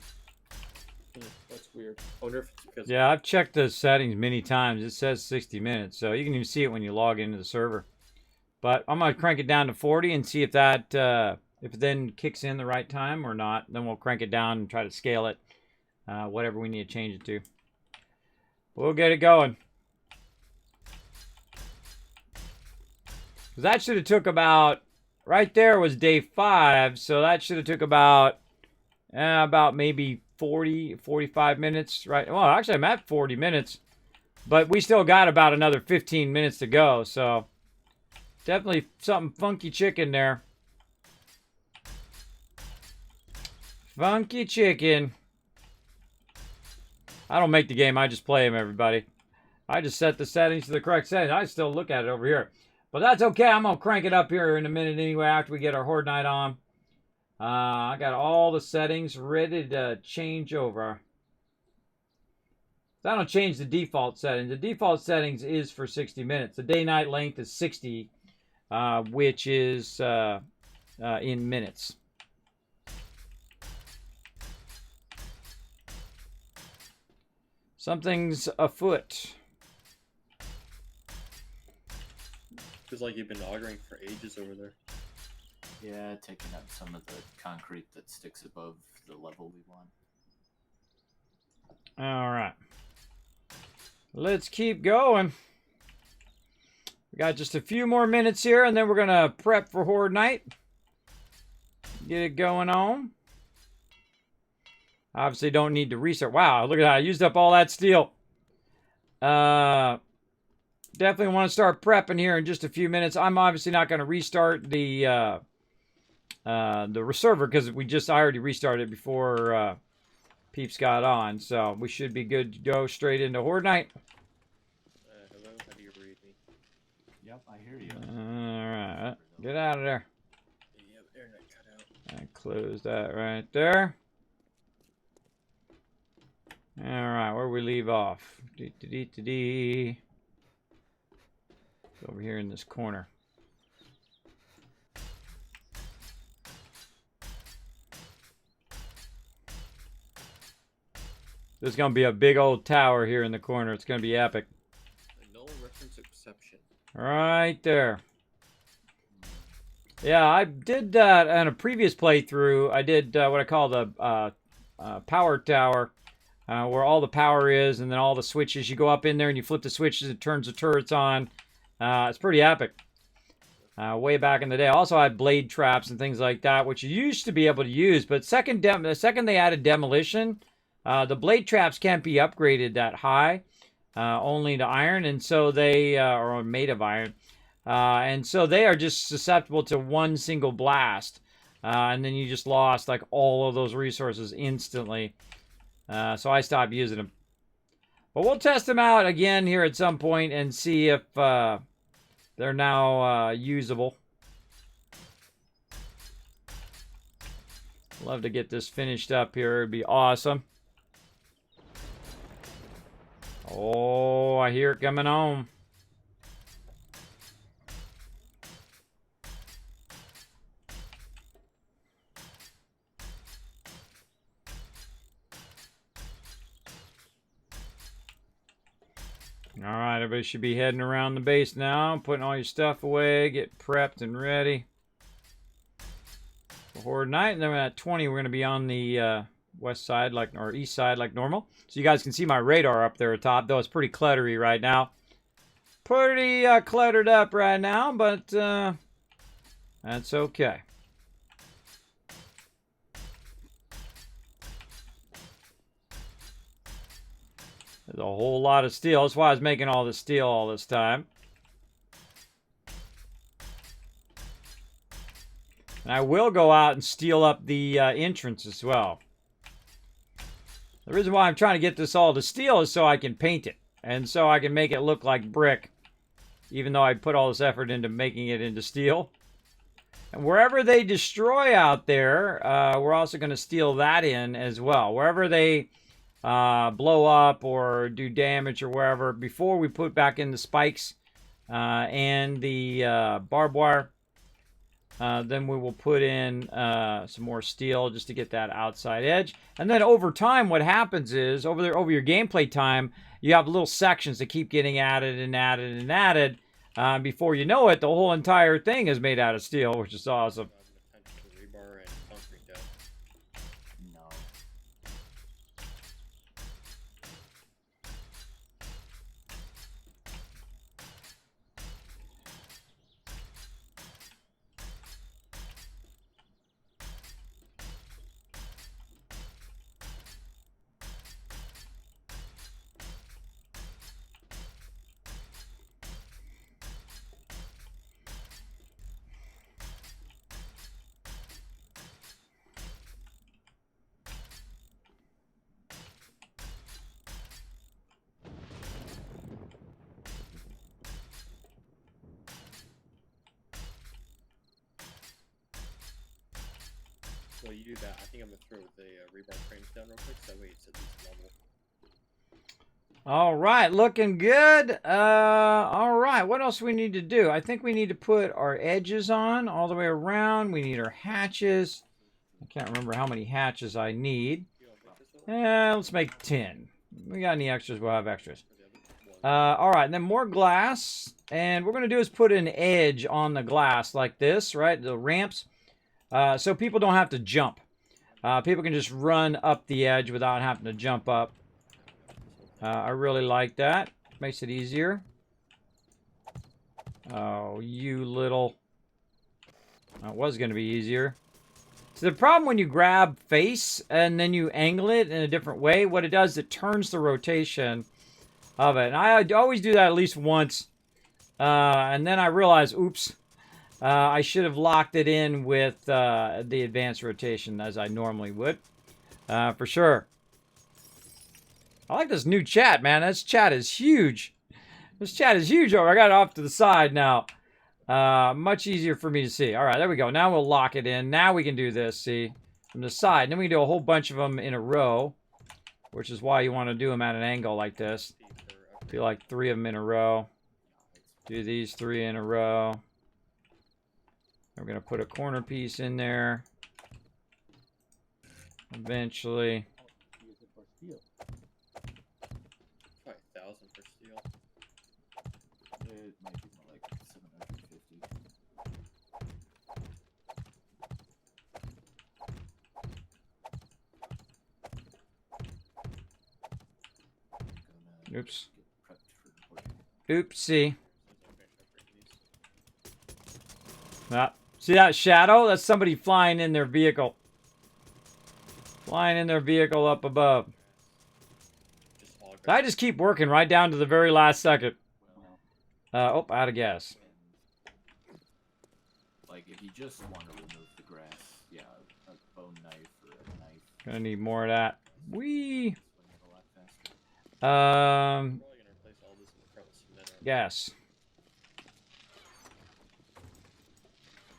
That's weird. I wonder if it's because. Yeah, I've checked the settings many times. It says 60 minutes, so you can even see it when you log into the server. But I'm gonna crank it down to 40 and see if that if it then kicks in the right time or not. Then we'll crank it down and try to scale it, whatever we need to change it to. We'll get it going. Because that should have took about, right there was day 5, so that should have took about maybe 40, 45 minutes, right? Well, actually I'm at 40 minutes, but we still got about another 15 minutes to go, so definitely something funky chicken there. Funky chicken. I don't make the game, I just play them, everybody. I just set the settings to the correct settings. I still look at it over here. But that's okay. I'm going to crank it up here in a minute anyway after we get our Horde Night on. I got all the settings ready to change over. I don't change the default settings. The default settings is for 60 minutes. The day-night length is 60, which is in minutes. Something's afoot. Feels like you've been augering for ages over there. Yeah, taking up some of the concrete that sticks above the level we want. All right. Let's keep going. We got just a few more minutes here, and then we're going to prep for Horde Night. Get it going on. Obviously don't need to restart. Wow, look at that. I used up all that steel. Definitely want to start prepping here in just a few minutes. I'm obviously not going to restart the server because I already restarted it before Peeps got on. So we should be good to go straight into Horde Night. Hello, how do you read me? Yep, I hear you. Alright, get out of there. Yep, internet cut out. And close that right there. Alright, where we leave off? Over here in this corner. There's going to be a big old tower here in the corner. It's going to be epic. No reference exception. Right there. Yeah, I did that on a previous playthrough. I did what I call the power tower, where all the power is, and then all the switches. You go up in there and you flip the switches, it turns the turrets on. It's pretty epic. Way back in the day. Also, I had blade traps and things like that, which you used to be able to use. But the second they added demolition, the blade traps can't be upgraded that high, only to iron, and so they are made of iron. And so they are just susceptible to one single blast. And then you just lost like all of those resources instantly. So I stopped using them. But we'll test them out again here at some point and see if they're now usable. Love to get this finished up here. It'd be awesome. Oh, I hear it coming on. Alright, everybody should be heading around the base now, putting all your stuff away, get prepped and ready for Horde Night. And then at 20, we're going to be on the west side, or east side, like normal. So you guys can see my radar up there atop, though it's pretty cluttery right now. Pretty cluttered up right now, but that's okay. There's a whole lot of steel. That's why I was making all the steel all this time. And I will go out and steel up the entrance as well. The reason why I'm trying to get this all to steel is so I can paint it. And so I can make it look like brick. Even though I put all this effort into making it into steel. And wherever they destroy out there, we're also going to steal that in as well. Wherever they blow up or do damage or wherever, before we put back in the spikes and the barbed wire, then we will put in some more steel just to get that outside edge. And then over time, what happens is, over your gameplay time, you have little sections that keep getting added and added and added. Before you know it, the whole entire thing is made out of steel, which is awesome. Rebar and concrete down. No. While you do that, I think I'm gonna throw the rebar frames down real quick, so that way it's at least level. All right, looking good. All right, what else do we need to do? I think we need to put our edges on all the way around. We need our hatches. I can't remember how many hatches I need. You don't think this will? Let's make 10. We got any extras, we'll have extras. All right, and then more glass. And what we're going to do is put an edge on the glass like this, right? The ramps. So people don't have to jump. People can just run up the edge without having to jump up. I really like that. Makes it easier. Oh, you little... That was going to be easier. So the problem when you grab face and then you angle it in a different way, what it does, it turns the rotation of it. And I always do that at least once. And then I realize, oops, I should have locked it in with the advanced rotation as I normally would. For sure. I like this new chat, man. This chat is huge. This chat is huge over. I got it off to the side now. Much easier for me to see. All right, there we go. Now we'll lock it in. Now we can do this, see, from the side. And then we can do a whole bunch of them in a row, which is why you want to do them at an angle like this. Do like 3 of them in a row. Do these 3 in a row. We're going to put a corner piece in there. Eventually. Probably 1,000 for steel. It might be more like 750. Oops. Get prepped for recording. Oopsie. See that shadow? That's somebody flying in their vehicle. Flying in their vehicle up above. I just keep working right down to the very last second. Oh, out of gas. Like, if you just want to remove the grass, yeah, a bone knife or a knife. Gonna need more of that. Whee! Swing it a lot faster. Probably gonna replace all this in the front with cement. Gas.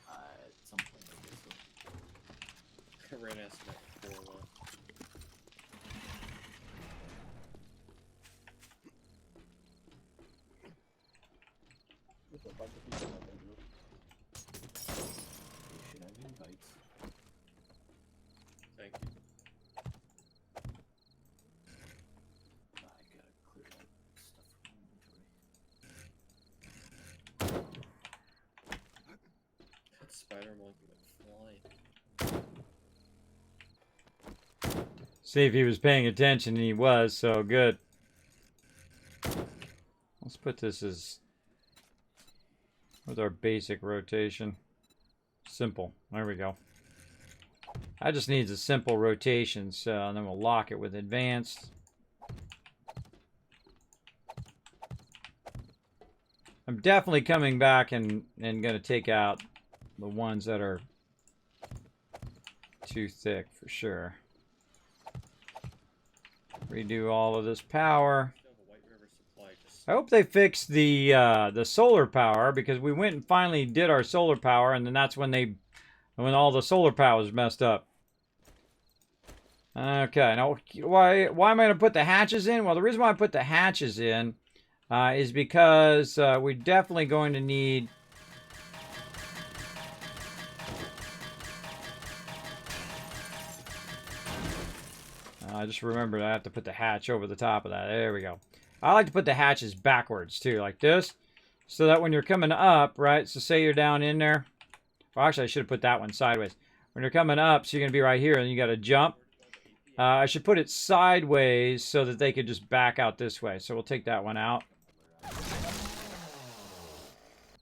At some point, I guess so. I ran out of cement before left. You should have invites. Thank you. I gotta clear out stuff from inventory. That spider monkey went flying. See if he was paying attention, and he was, so good. Let's put this as with our basic rotation. Simple. There we go. I just needs a simple rotation, so and then we'll lock it with advanced. I'm definitely coming back and gonna take out the ones that are too thick for sure. Redo all of this power. Still have a White River supply just I hope they fixed the solar power, because we went and finally did our solar power, and then that's when all the solar power was messed up. Okay, now why am I going to put the hatches in? Well, the reason why I put the hatches in is because we're definitely going to need... I just remembered I have to put the hatch over the top of that. There we go. I like to put the hatches backwards, too, like this. So that when you're coming up, right, so say you're down in there. Well, actually, I should have put that one sideways. When you're coming up, so you're going to be right here, and you got to jump. I should put it sideways so that they could just back out this way. So we'll take that one out.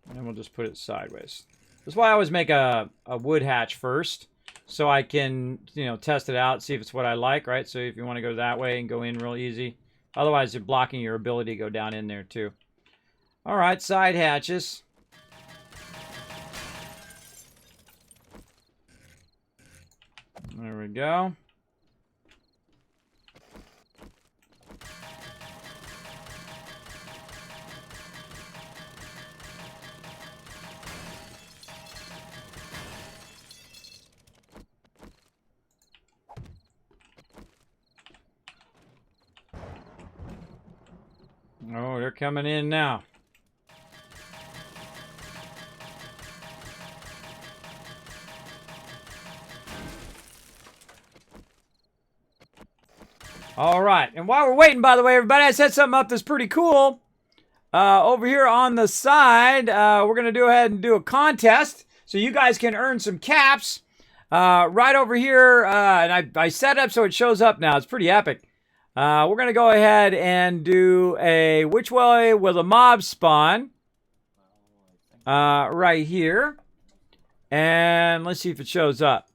And we'll just put it sideways. That's why I always make a wood hatch first. So I can, test it out, see if it's what I like, right? So if you want to go that way and go in real easy. Otherwise, you're blocking your ability to go down in there, too. All right, side hatches. There we go. Oh, they're coming in now. All right, and while we're waiting, by the way, everybody, I set something up that's pretty cool. Over here on the side, we're going to go ahead and do a contest so you guys can earn some caps. Right over here, and I set up so it shows up now. It's pretty epic. We're going to go ahead and do a which way will the mob spawn right here. And let's see if it shows up.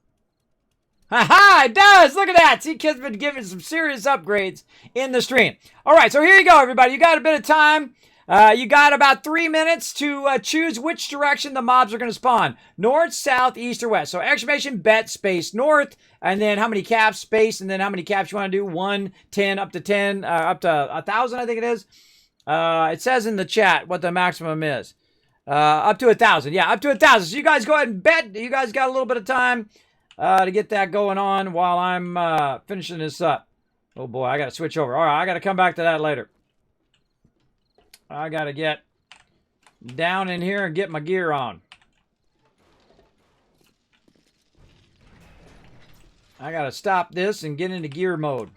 Ha-ha! It does! Look at that! See, Kismet been giving some serious upgrades in the stream. All right, so here you go, everybody. You got a bit of time. You got about 3 minutes to choose which direction the mobs are going to spawn. North, south, east, or west. So exclamation, bet, space, north, and then how many caps, space, and then how many caps you want to do. 1, 10, up to 10, up to 1,000, I think it is. It says in the chat what the maximum is. Up to 1,000. Yeah, up to 1,000. So you guys go ahead and bet. You guys got a little bit of time to get that going on while I'm finishing this up. Oh, boy, I got to switch over. All right, I got to come back to that later. I got to get down in here and get my gear on. I got to stop this and get into gear mode.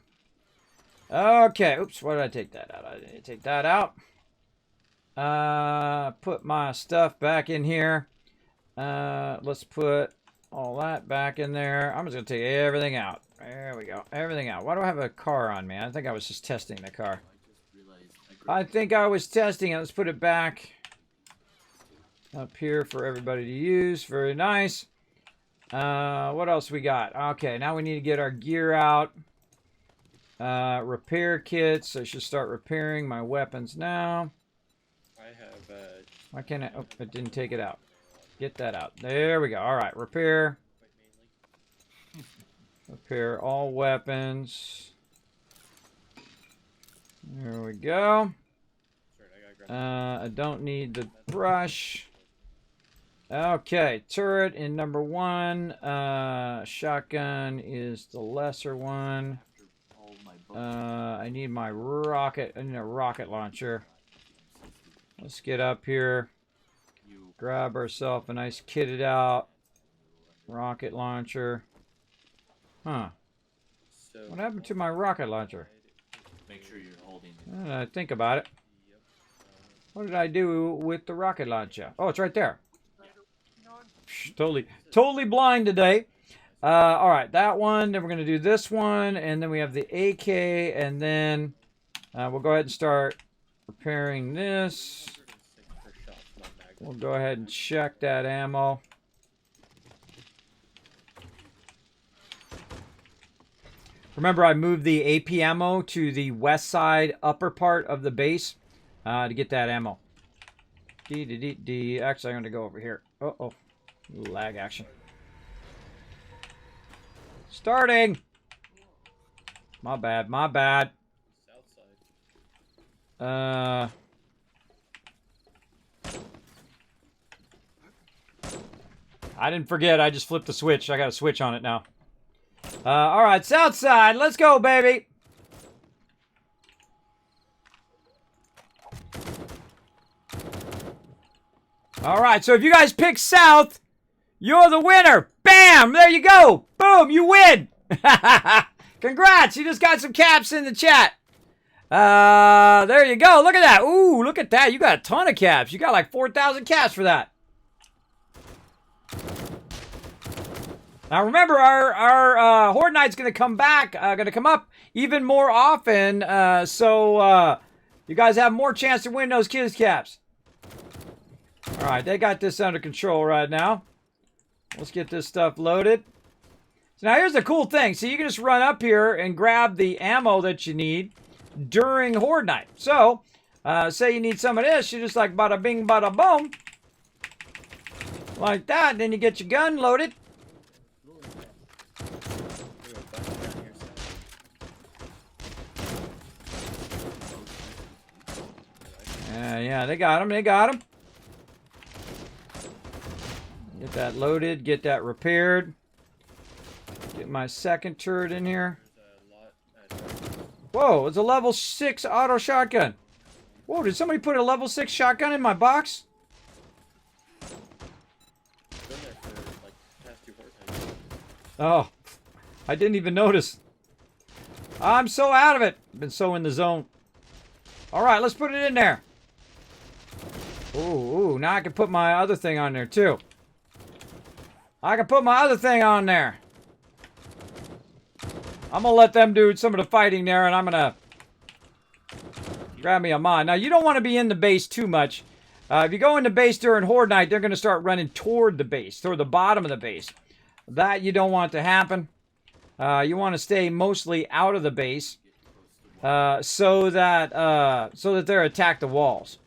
Okay. Oops, why did I take that out? I didn't take that out. Put my stuff back in here. Let's put all that back in there. I'm just going to take everything out. There we go. Everything out. Why do I have a car on me? I think I was just testing the car. I think I was testing it. Let's put it back up here for everybody to use. Very nice. What else we got? Okay, now we need to get our gear out. Repair kits. I should start repairing my weapons now. I have Why can't I? Oh, it didn't take it out. Get that out. There we go. All right, repair. quite mainly. Repair all weapons. There we go. Sorry, I gotta grab I don't need the brush. Okay, turret in number 1. Shotgun is the lesser one. I need my rocket. I need a rocket launcher. Let's get up here. Grab ourselves a nice kitted out rocket launcher. Huh. So, What happened to my rocket launcher? Make sure you're holding it. Think about it. yep. What did I do with the rocket launcher? Oh, it's right there. Psh, totally blind today. All right, that one. Then we're going to do this one. And then we have the AK. And then we'll go ahead and start repairing this. 106 per shot, not mag. We'll go ahead and check that ammo. Remember, I moved the AP ammo to the west side upper part of the base to get that ammo. Actually, I'm going to go over here. Uh-oh. Lag action. Starting! My bad, my bad. I didn't forget. I just flipped the switch. I got a switch on it now. All right, south side. Let's go, baby. All right, so if you guys pick south, you're the winner. Bam! There you go. Boom, you win. Congrats, you just got some caps in the chat. There you go. Look at that. Ooh, look at that. You got a ton of caps. You got like 4,000 caps for that. Now remember, our Horde Knight's going to come back, going to come up even more often, so you guys have more chance to win those kids caps. All right, they got this under control right now. Let's get this stuff loaded. So now here's the cool thing. So you can just run up here and grab the ammo that you need during Horde Night. So, say you need some of this, you just like bada bing, bada boom. Like that, then you get your gun loaded. Yeah, they got him. They got him. Get that loaded. Get that repaired. Get my second turret in here. Whoa, it's a level 6 auto shotgun. Whoa, did somebody put a level 6 shotgun in my box? Oh, I didn't even notice. I'm so out of it. Been so in the zone. All right, let's put it in there. Ooh, now I can put my other thing on there too. I can put my other thing on there. I'm gonna let them do some of the fighting there, and I'm gonna grab me a mod. Now, you don't want to be in the base too much. If you go in the base during Horde Night, they're gonna start running toward the base, toward the bottom of the base. That you don't want to happen. You want to stay mostly out of the base, so that they're attack the walls.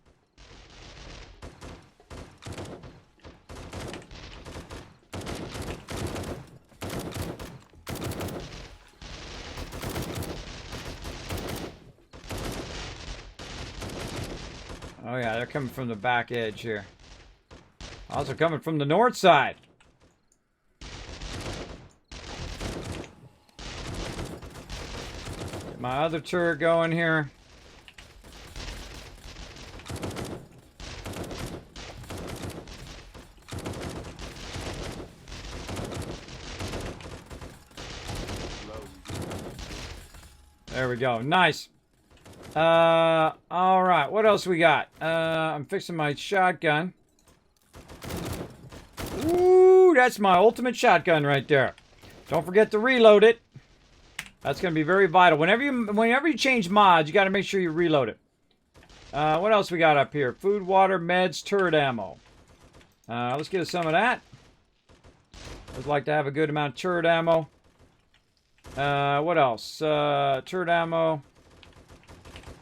Oh yeah, they're coming from the back edge here. Also coming from the north side. Get my other turret going here. There we go. Nice. All right. What else we got? I'm fixing my shotgun. Ooh, that's my ultimate shotgun right there. Don't forget to reload it. That's going to be very vital. Whenever you change mods, you got to make sure you reload it. What else we got up here? Food, water, meds, turret ammo. Let's get some of that. I'd like to have a good amount of turret ammo. What else? Turret ammo.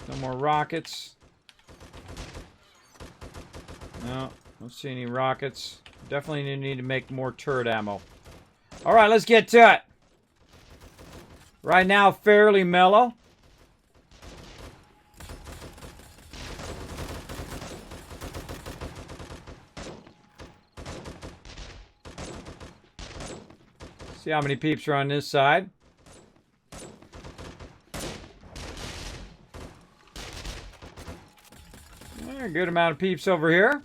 No more rockets. No, don't see any rockets. Definitely need to make more turret ammo. All right, let's get to it. Right now, fairly mellow. See how many peeps are on this side. A good amount of peeps over here.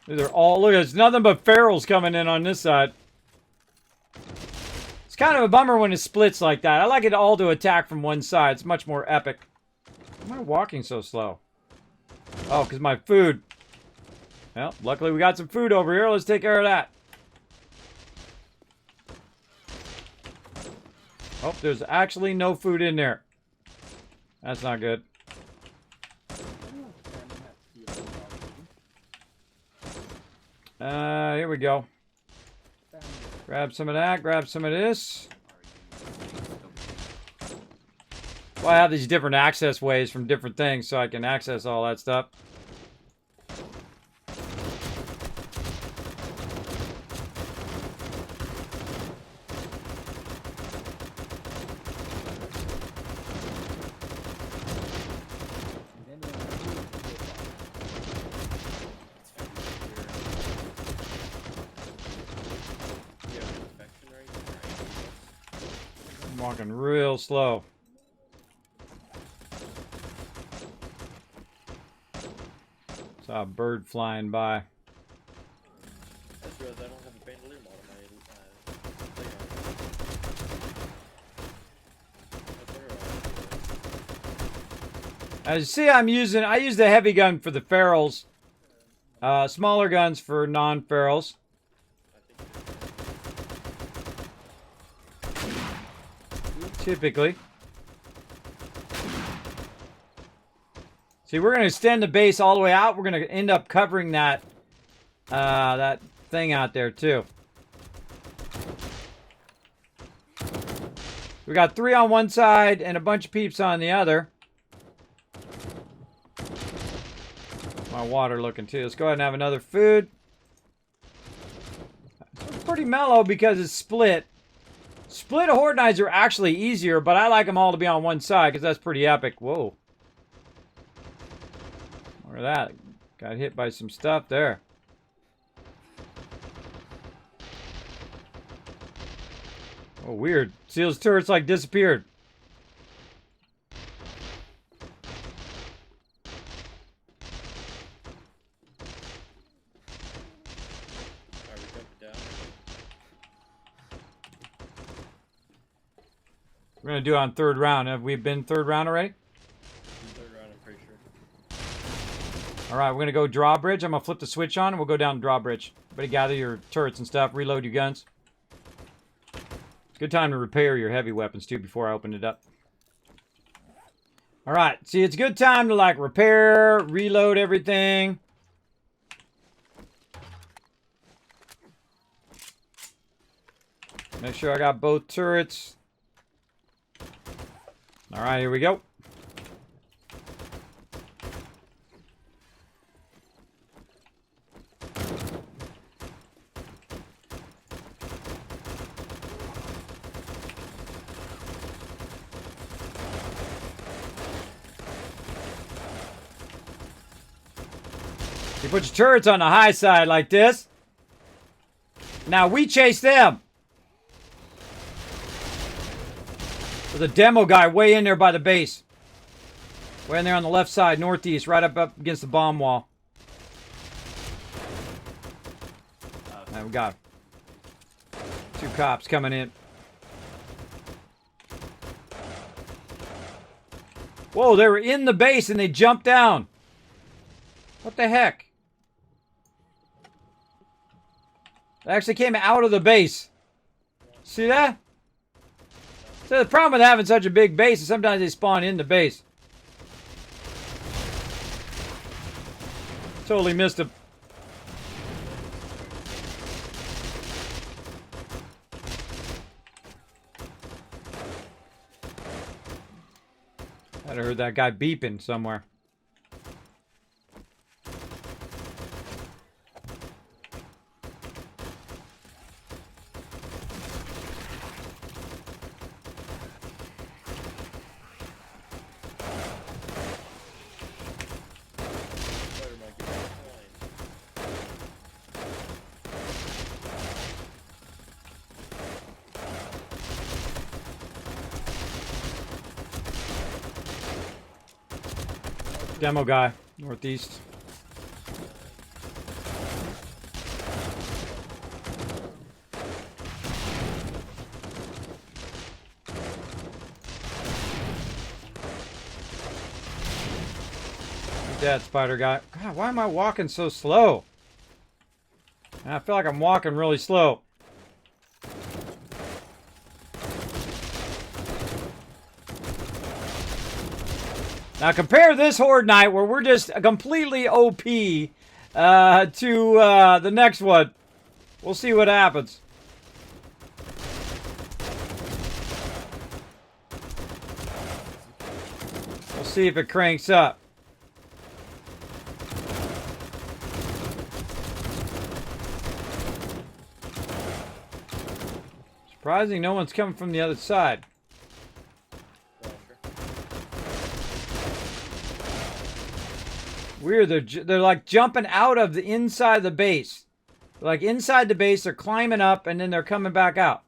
They're all, look, it's nothing but ferals coming in on this side. It's kind of a bummer when it splits like that. I like it all to attack from one side. It's much more epic. Why am I walking so slow? Oh, because my food. Well, luckily we got some food over here. Let's take care of that. Oh, there's actually no food in there. That's not good. Here we go. Grab some of that. Grab some of this. Well, I have these different access ways from different things so I can access all that stuff. Walking real slow. Saw a bird flying by. I just realized I don't have a bandolier mod on my thing. As you see, I use the heavy gun for the ferals. Smaller guns for non-ferals. Typically. See, we're going to extend the base all the way out. We're going to end up covering that that thing out there too. We got 3 on one side and a bunch of peeps on the other. My water looking too. Let's go ahead and have another food. It's pretty mellow because it's split. Split Horde Knights are actually easier, but I like them all to be on one side because that's pretty epic. Whoa. Look at that. Got hit by some stuff there. Oh, weird. Seal's turrets like disappeared. We're going to do it on third round. Have we been third round already? Third round, I'm pretty sure. Alright, we're going to go drawbridge. I'm going to flip the switch on and we'll go down drawbridge. Everybody gather your turrets and stuff. Reload your guns. Good time to repair your heavy weapons too before I open it up. Alright, see, it's a good time to like repair, reload everything. Make sure I got both turrets. Alright, here we go. You put your turrets on the high side like this. Now we chase them. There's a demo guy way in there by the base. Way in there on the left side, northeast, right up against the bomb wall. And we got 2 cops coming in. Whoa, they were in the base and they jumped down. What the heck? They actually came out of the base. See that? So the problem with having such a big base is sometimes they spawn in the base. Totally missed him. I'd heard that guy beeping somewhere. Demo guy, northeast. Dead spider guy. God, why am I walking so slow? I feel like I'm walking really slow. Now compare this Horde Knight where we're just completely OP to the next one. We'll see what happens. We'll see if it cranks up. Surprising no one's coming from the other side. Weird, they're like jumping out of the inside of the base. They're like inside the base, they're climbing up, and then they're coming back out.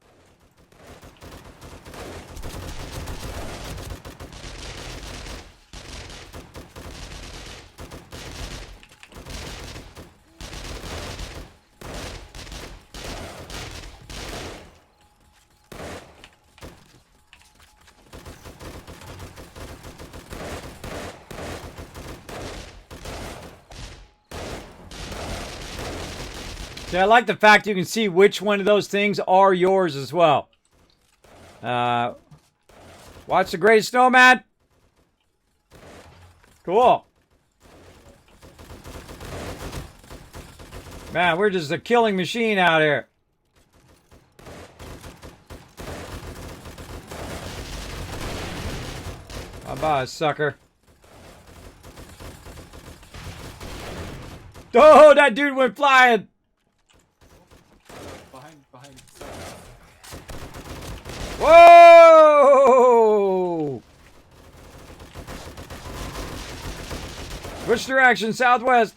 See, I like the fact you can see which one of those things are yours as well. Watch the Great Snowman. Cool. Man, we're just a killing machine out here. Bye-bye, sucker. Oh, that dude went flying. Behind. Whoa! Which direction? Southwest.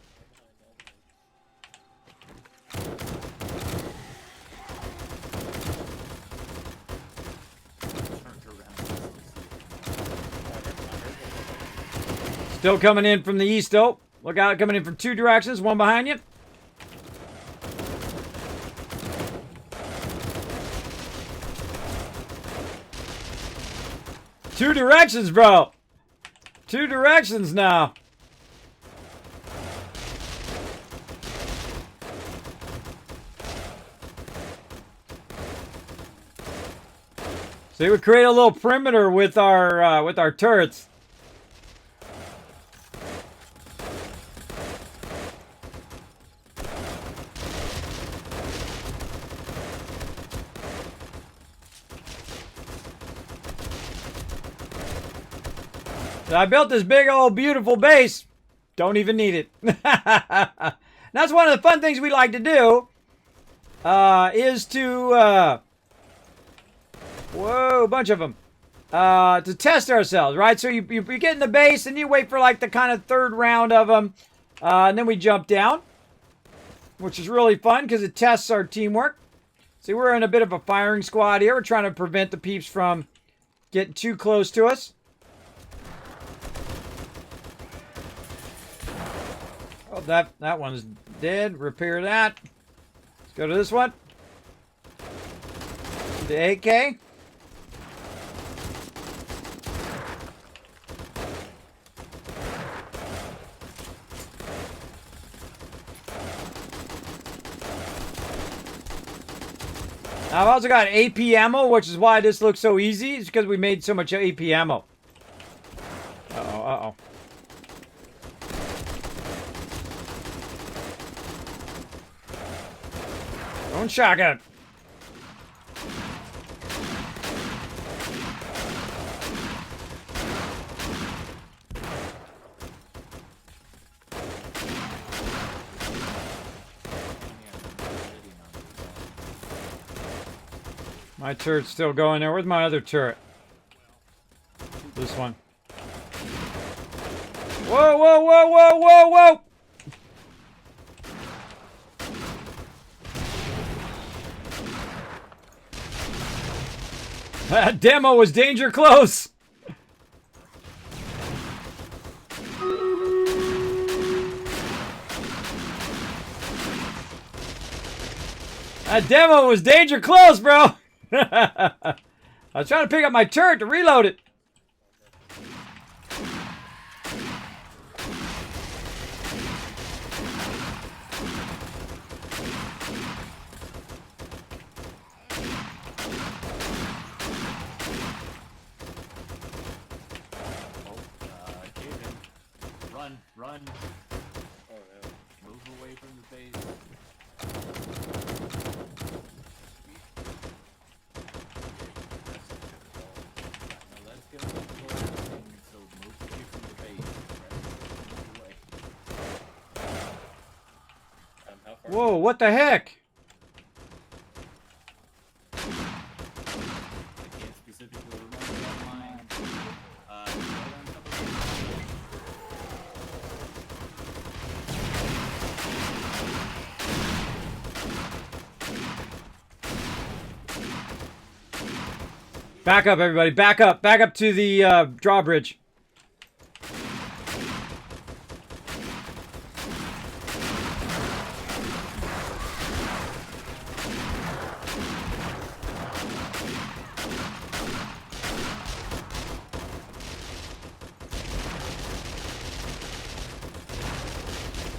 Still coming in from the east, though. Look out, coming in from two directions. One behind you. Two directions, bro. Two directions now. See, we create a little perimeter with our turrets. So I built this big old beautiful base. Don't even need it. That's one of the fun things we like to do. Is to whoa, a bunch of them. To test ourselves, right? So you get in the base and you wait for like the kind of third round of them, and then we jump down, which is really fun because it tests our teamwork. See, we're in a bit of a firing squad here. We're trying to prevent the peeps from getting too close to us. Oh, that one's dead. Repair that. Let's go to this one. The AK. Now, I've also got AP ammo, which is why this looks so easy. It's because we made so much AP ammo. Uh-oh, uh-oh. Don't shotgun. My turret's still going there. Where's my other turret? This one. Whoa, whoa, whoa, whoa, whoa, whoa! That demo was danger close! That demo was danger close, bro! I was trying to pick up my turret to reload it. Run. Oh no. Move away from the base. Now let's get a little closer, so move away from the base. Move away. How far? Whoa, what the heck? I can't specifically remember that line. Right on top of the Back up, everybody. Back up. Back up to the drawbridge.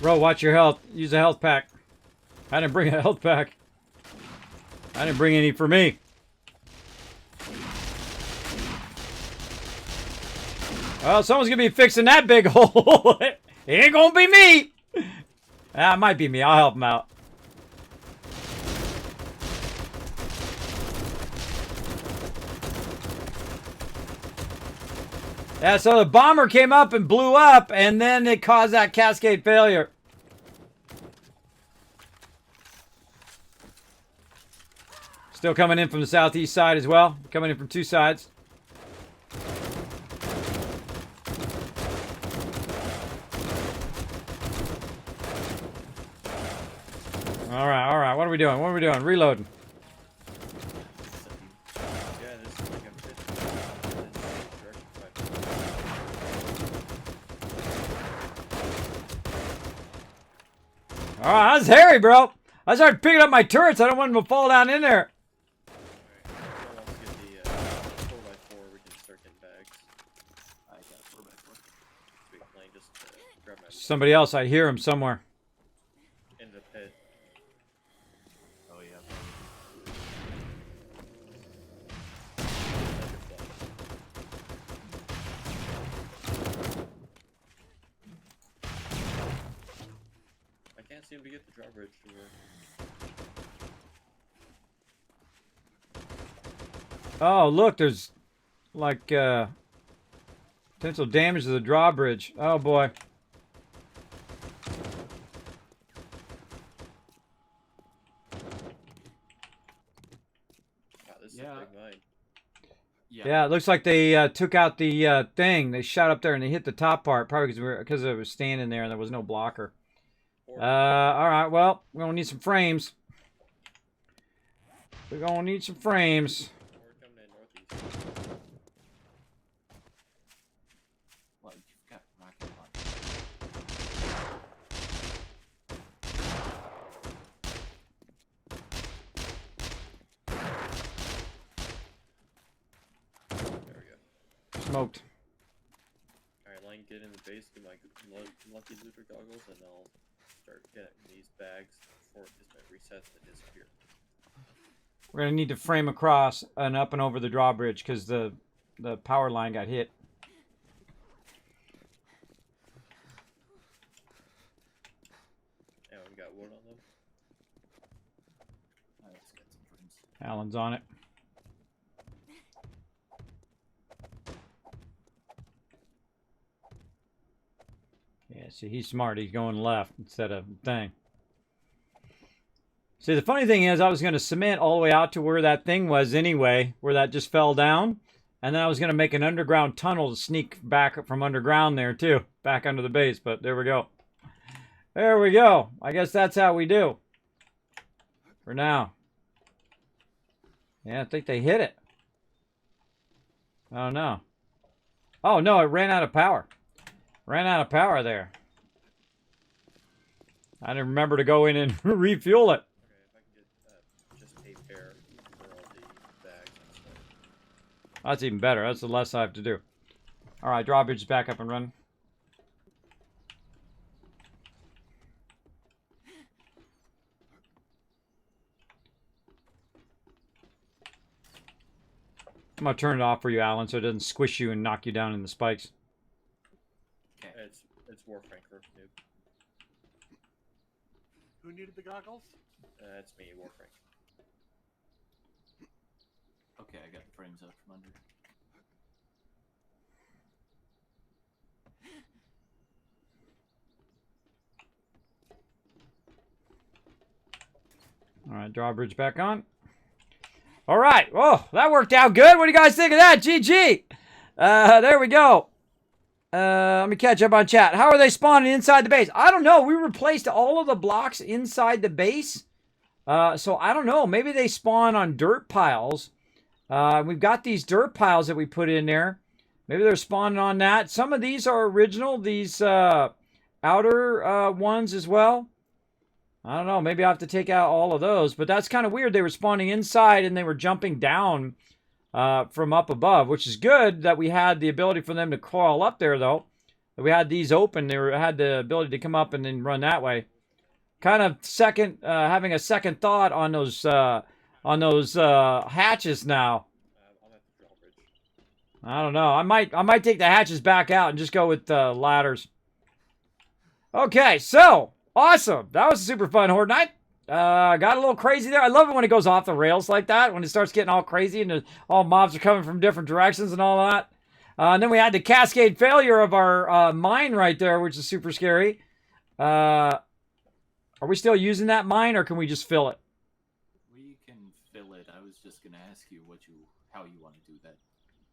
Bro, watch your health. Use a health pack. I didn't bring a health pack. I didn't bring any for me. Well, someone's gonna be fixing that big hole. It ain't gonna be me. Ah, it might be me. I'll help him out. Yeah, so the bomber came up and blew up, and then it caused that cascade failure. Still coming in from the southeast side as well. Coming in from two sides. All right. What are we doing? What are we doing? Reloading. Yeah, this is like a fit. All right, that's hairy, bro. I started picking up my turrets. I don't want them to fall down in there. Alright, let's get the 4x4. We can start getting bags. I got a 4x4. Sweet, Lane, just grab my Somebody else. I hear him somewhere. in the pit. Oh yeah. I can't seem to get the drawbridge to work. Oh, look, there's like potential damage to the drawbridge. Oh boy. Wow, this is Yeah. a big mine. Yeah, it looks like they took out the thing. They shot up there and they hit the top part, probably because it was standing there and there was no blocker. All right, well, we're gonna need some frames. We're gonna need some frames. We're coming in northeast. Well, you've got rocket launch. There we go. Smoked. Alright, Lane, get in the base, get my lucky looter goggles, and I'll start getting these bags before Kismet resets and disappear. We're gonna need to frame across and up and over the drawbridge because the power line got hit. And we got wood on them. Let's get some frames. Alan's on it. Yeah, see, he's smart. He's going left instead of thing. See, the funny thing is, I was going to cement all the way out to where that thing was anyway, where that just fell down. And then I was going to make an underground tunnel to sneak back from underground there, too. Back under the base, but there we go. There we go. I guess that's how we do. For now. Yeah, I think they hit it. Oh, no. Oh, no, it ran out of power. Ran out of power there. I didn't remember to go in and refuel it. Okay, if I can get just a pair for all the bags and stuff. That's even better. That's the less I have to do. All right, drawbridge is back up and running. I'm going to turn it off for you, Alan, so it doesn't squish you and knock you down in the spikes. Okay. It's Warfranker, noob. Who needed the goggles? It's me, Warfrank. Okay, I got the frames out from under. All right, drawbridge back on. All right. Oh, that worked out good. What do you guys think of that? GG. There we go. Let me catch up on chat. How are they spawning inside the base? I don't know. We replaced all of the blocks inside the base. So I don't know. Maybe they spawn on dirt piles. We've got these dirt piles that we put in there. Maybe they're spawning on that. Some of these are original. These outer ones as well. I don't know. Maybe I have to take out all of those. But that's kind of weird. They were spawning inside and they were jumping down from up above, which is good that we had the ability for them to crawl up there, though. We had these open. They had the ability to come up and then run that way. kind of having a second thought on those hatches now. I'm at the drawbridge. I don't know. I might take the hatches back out and just go with ladders. Okay, so awesome. That was a super fun Horde night. Got a little crazy there. I love it when it goes off the rails like that, when it starts getting all crazy and all mobs are coming from different directions and all that. And then we had the cascade failure of our mine right there, which is super scary. Are we still using that mine, or can we just fill it? We can fill it. I was just gonna ask you how you want to do that.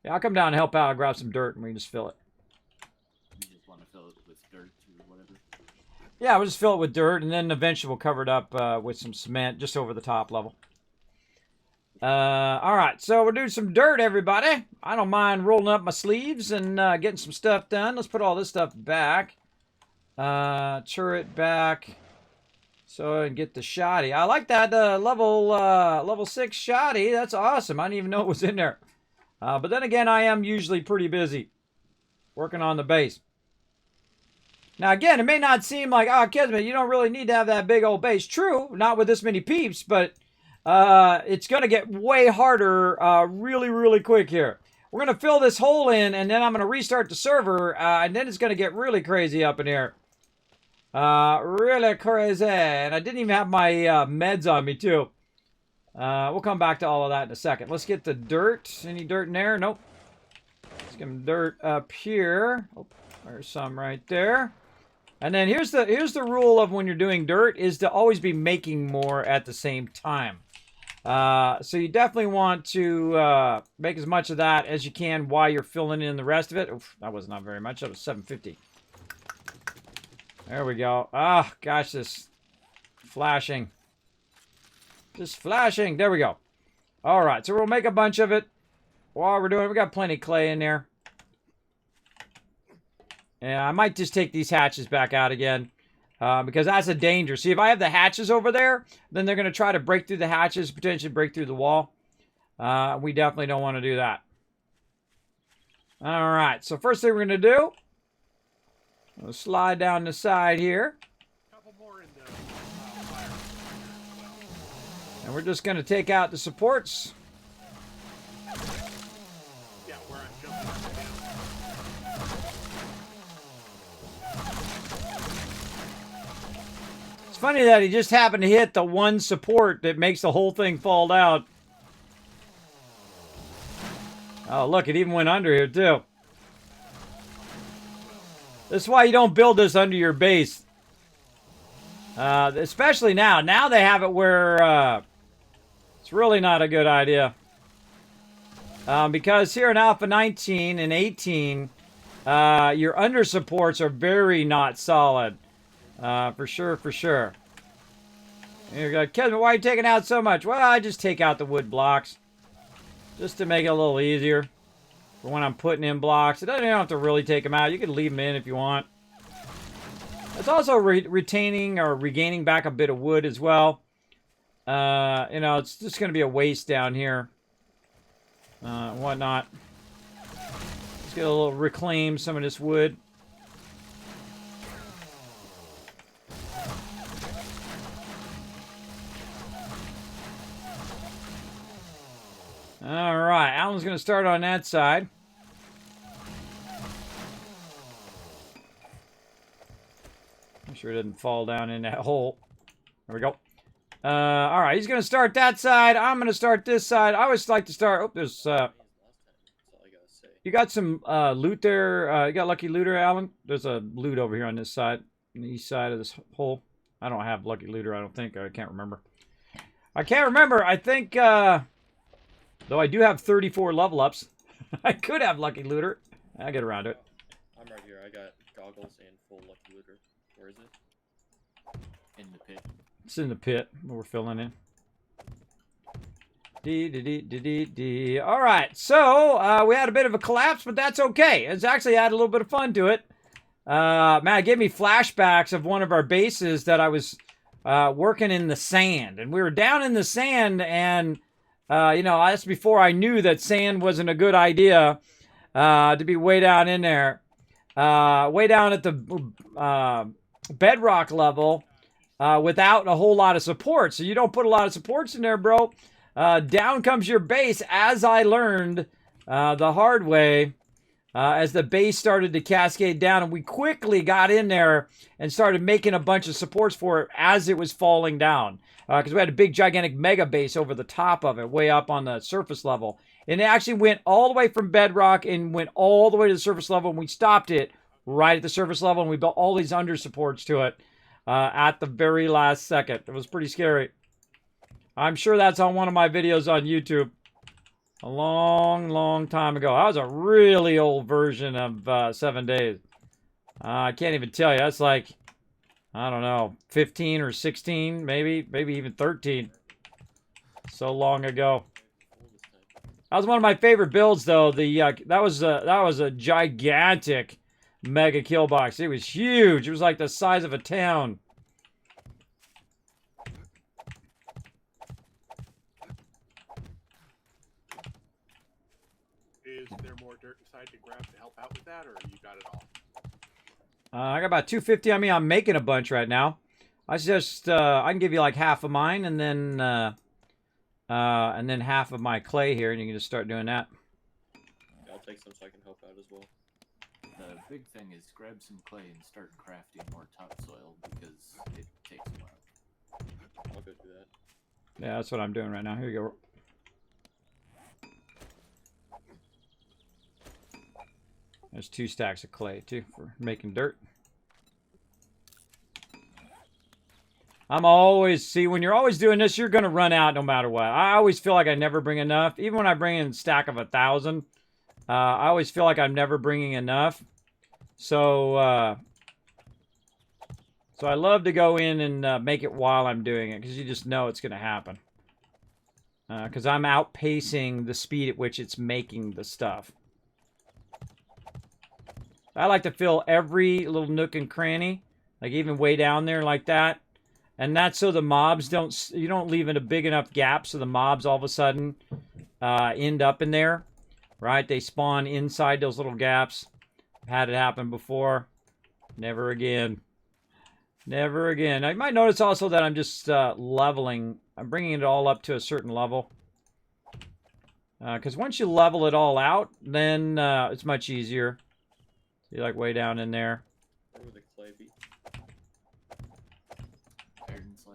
Yeah, I'll come down and help out. I'll grab some dirt and we can just fill it. You just want to fill it with dirt or whatever? Yeah, we'll just fill it with dirt, and then eventually we'll cover it up with some cement just over the top level. All right, so we're doing some dirt, everybody. I don't mind rolling up my sleeves and getting some stuff done. Let's put all this stuff back. Turret back. So I can get the shoddy. I like that level 6 shoddy. That's awesome. I didn't even know it was in there. But then again, I am usually pretty busy working on the base. Now again, it may not seem like, oh, Kismet, you don't really need to have that big old base. True, not with this many peeps, but it's going to get way harder really, really quick here. We're going to fill this hole in, and then I'm going to restart the server, and then it's going to get really crazy up in here. Really crazy. And I didn't even have my meds on me, too. We'll come back to all of that in a second. Let's get the dirt. Any dirt in there? Nope. Let's get some dirt up here. Oh, there's some right there. And then here's the rule of when you're doing dirt is to always be making more at the same time. So you definitely want to make as much of that as you can while you're filling in the rest of it. Oof, that was not very much. That was 750. There we go. Ah, oh, gosh, this flashing. Just flashing. There we go. All right, so we'll make a bunch of it while we're doing it. We got plenty of clay in there. And I might just take these hatches back out again. Because that's a danger. See, if I have the hatches over there, then they're going to try to break through the hatches, potentially break through the wall. We definitely don't want to do that. All right, so first thing we're going to do, we'll slide down the side here. And we're just going to take out the supports. It's funny that he just happened to hit the one support that makes the whole thing fall down. Oh, look, it even went under here, too. This is why you don't build this under your base. Especially now. Now they have it where it's really not a good idea. Because here in Alpha 19 and 18, your under supports are very not solid. For sure, for sure. Here we go. Kismet, why are you taking out so much? Well, I just take out the wood blocks. Just to make it a little easier. For when I'm putting in blocks. You don't have to really take them out. You can leave them in if you want. It's also retaining or regaining back a bit of wood as well. You know, it's just going to be a waste down here. Whatnot. Let's get a little reclaim some of this wood. All right, Alan's going to start on that side. Make sure it doesn't fall down in that hole. There we go. All right, he's going to start that side. I'm going to start this side. I always like to start... Oh, there's... You got some loot there. You got lucky looter, Alan? There's a loot over here on this side. On the east side of this hole. I don't have lucky looter, I don't think. I can't remember. I can't remember. I think... Though I do have 34 level ups. I could have lucky looter. I'll get around to it. I'm right here. I got goggles and full lucky looter. Where is it? In the pit. It's in the pit where we're filling in. D. All right, so we had a bit of a collapse, but that's okay. It's actually had a little bit of fun to it. Man, it gave me flashbacks of one of our bases that I was working in the sand. And we were down in the sand, and, you know, that's before I knew that sand wasn't a good idea to be way down in there. Way down at the bedrock level. without a whole lot of support. So you don't put a lot of supports in there, bro. Down comes your base, as I learned the hard way. As the base started to cascade down, and we quickly got in there and started making a bunch of supports for it as it was falling down. Because we had a big, gigantic mega base over the top of it, way up on the surface level. And it actually went all the way from bedrock and went all the way to the surface level, and we stopped it right at the surface level, and we built all these under supports to it at the very last second. It was pretty scary. I'm sure that's on one of my videos on YouTube. A long, long time ago. That was a really old version of 7 days. I can't even tell you. That's like, I don't know, 15 or 16, maybe even 13. So long ago. That was one of my favorite builds, though. That was a gigantic mega kill box. It was huge. It was like the size of a town. Is there more dirt inside to grab to help out with that, or you got it all? I got about 250 on me. I'm making a bunch right now. I suggest I can give you like half of mine, and then half of my clay here, and you can just start doing that. Yeah, I'll take some so I can help out as well. The big thing is grab some clay and start crafting more topsoil because it takes a while. I'll go do that. Yeah, that's what I'm doing right now. Here you go. There's 2 stacks of clay, too, for making dirt. See, when you're always doing this, you're going to run out no matter what. I always feel like I never bring enough. Even when I bring in a stack of 1,000, I always feel like I'm never bringing enough. So I love to go in and make it while I'm doing it, because you just know it's going to happen. Because I'm outpacing the speed at which it's making the stuff. I like to fill every little nook and cranny, like even way down there like that. And that's so the mobs you don't leave in a big enough gap so the mobs all of a sudden end up in there, right? They spawn inside those little gaps. Had it happen before. Never again. Never again. Now, you might notice also that I'm just leveling. I'm bringing it all up to a certain level. Because once you level it all out, then it's much easier. See, like way down in there. Where would the clay be?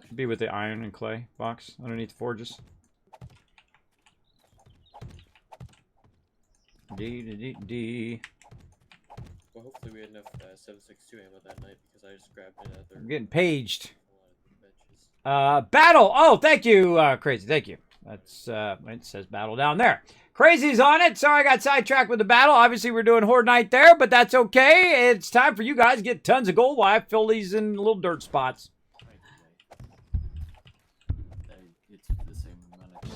Should be with the iron and clay box underneath the forges. D. Well, hopefully we had enough 7.62 ammo that night because I just grabbed another. I'm getting paged. Benches. Battle. Oh, thank you, Crazy. Thank you. That's it says battle down there. Crazy's on it. Sorry I got sidetracked with the battle. Obviously, we're doing Horde Night there, but that's okay. It's time for you guys to get tons of gold while I fill these in little dirt spots. It's the same amount of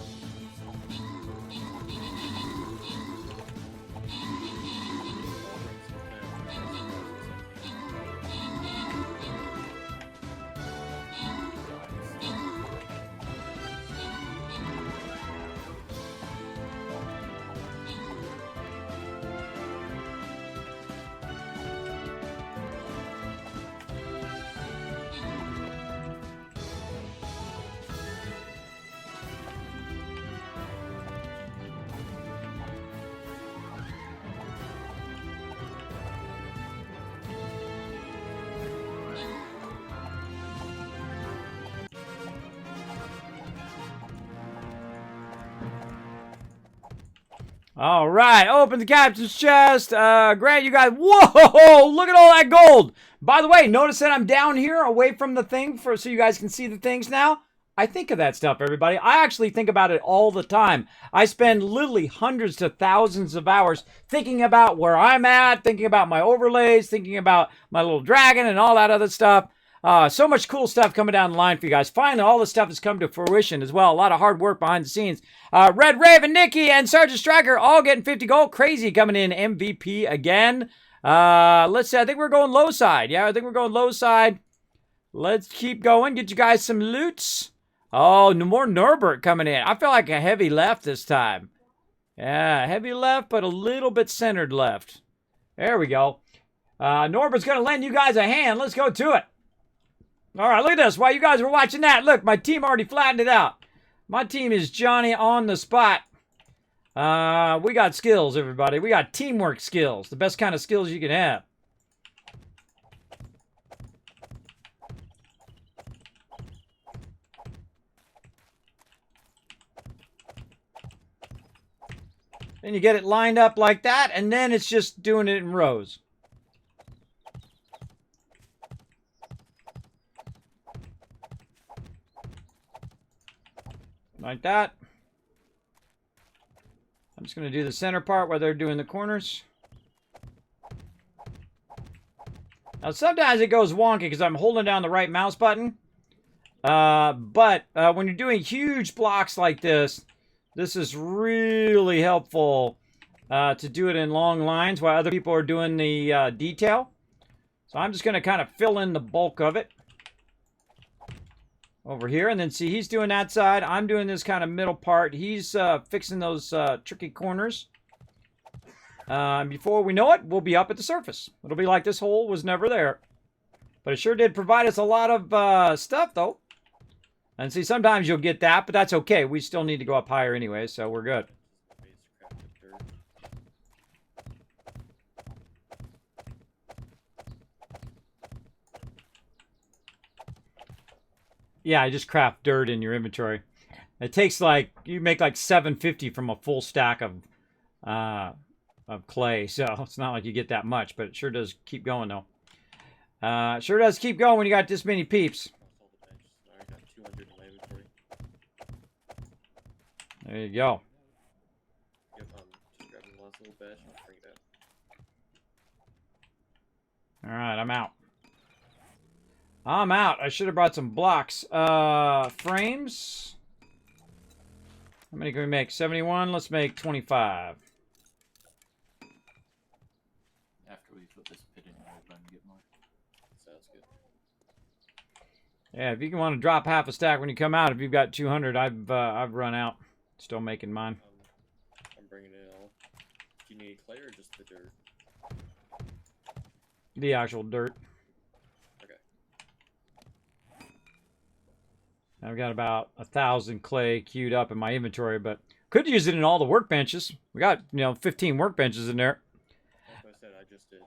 All right, open the captain's chest. Grant, you guys, whoa, look at all that gold. By the way, notice that I'm down here away from the thing so you guys can see the things now. I think of that stuff, everybody. I actually think about it all the time. I spend literally hundreds to thousands of hours thinking about where I'm at, thinking about my overlays, thinking about my little dragon and all that other stuff. So much cool stuff coming down the line for you guys. Finally, all this stuff has come to fruition as well. A lot of hard work behind the scenes. Red Raven, Nikki, and Sergeant Striker all getting 50 gold. Crazy coming in MVP again. Let's see. I think we're going low side. Yeah, I think we're going low side. Let's keep going. Get you guys some loots. Oh, no more Norbert coming in. I feel like a heavy left this time. Yeah, heavy left, but a little bit centered left. There we go. Norbert's going to lend you guys a hand. Let's go to it. All right, look at this. While you guys were watching that, look, my team already flattened it out. My team is Johnny on the spot. We got skills, everybody. We got teamwork skills. The best kind of skills you can have. Then you get it lined up like that, and then it's just doing it in rows. Like that. I'm just going to do the center part while they're doing the corners. Now, sometimes it goes wonky because I'm holding down the right mouse button. But when you're doing huge blocks like this, this is really helpful to do it in long lines while other people are doing the detail. So I'm just going to kind of fill in the bulk of it over here. And then see, he's doing that side. I'm doing this kind of middle part. He's fixing those tricky corners. Before we know it, we'll be up at the surface. It'll be like this hole was never there. But it sure did provide us a lot of stuff, though. And see, sometimes you'll get that, but that's okay. We still need to go up higher anyway, so we're good. Yeah, I just craft dirt in your inventory. It takes like, you make like 750 from a full stack of clay, so it's not like you get that much, but it sure does keep going, though. Sure does keep going when you got this many peeps. There you go. Yep, just grabbing the last little batch and bring it out. Alright, I'm out. I'm out. I should have brought some blocks. Frames. How many can we make? 71? Let's make 25. After we put this pit in, we'll run and get more. Sounds good. Yeah, if you want to drop half a stack when you come out, if you've got 200, I've run out. Still making mine. I'm bringing it all. Do you need clay or just the dirt? The actual dirt. Okay. I've got about 1,000 clay queued up in my inventory, but could use it in all the workbenches. We got, 15 workbenches in there. That's what I said, I just did.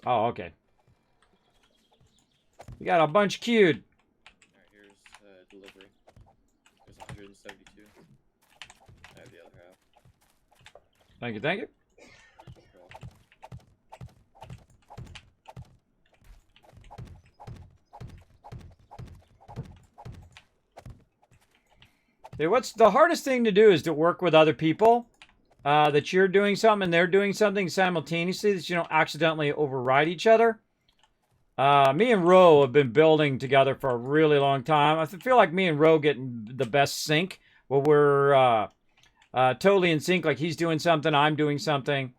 Oh, okay. We got a bunch queued. Alright, here's delivery. There's 172. I have the other half. Thank you, thank you. Cool. Hey, what's the hardest thing to do is to work with other people. That you're doing something and they're doing something simultaneously, that you don't accidentally override each other. Me and Ro have been building together for a really long time. I feel like me and Ro getting the best sync, where we're totally in sync, like he's doing something, I'm doing something,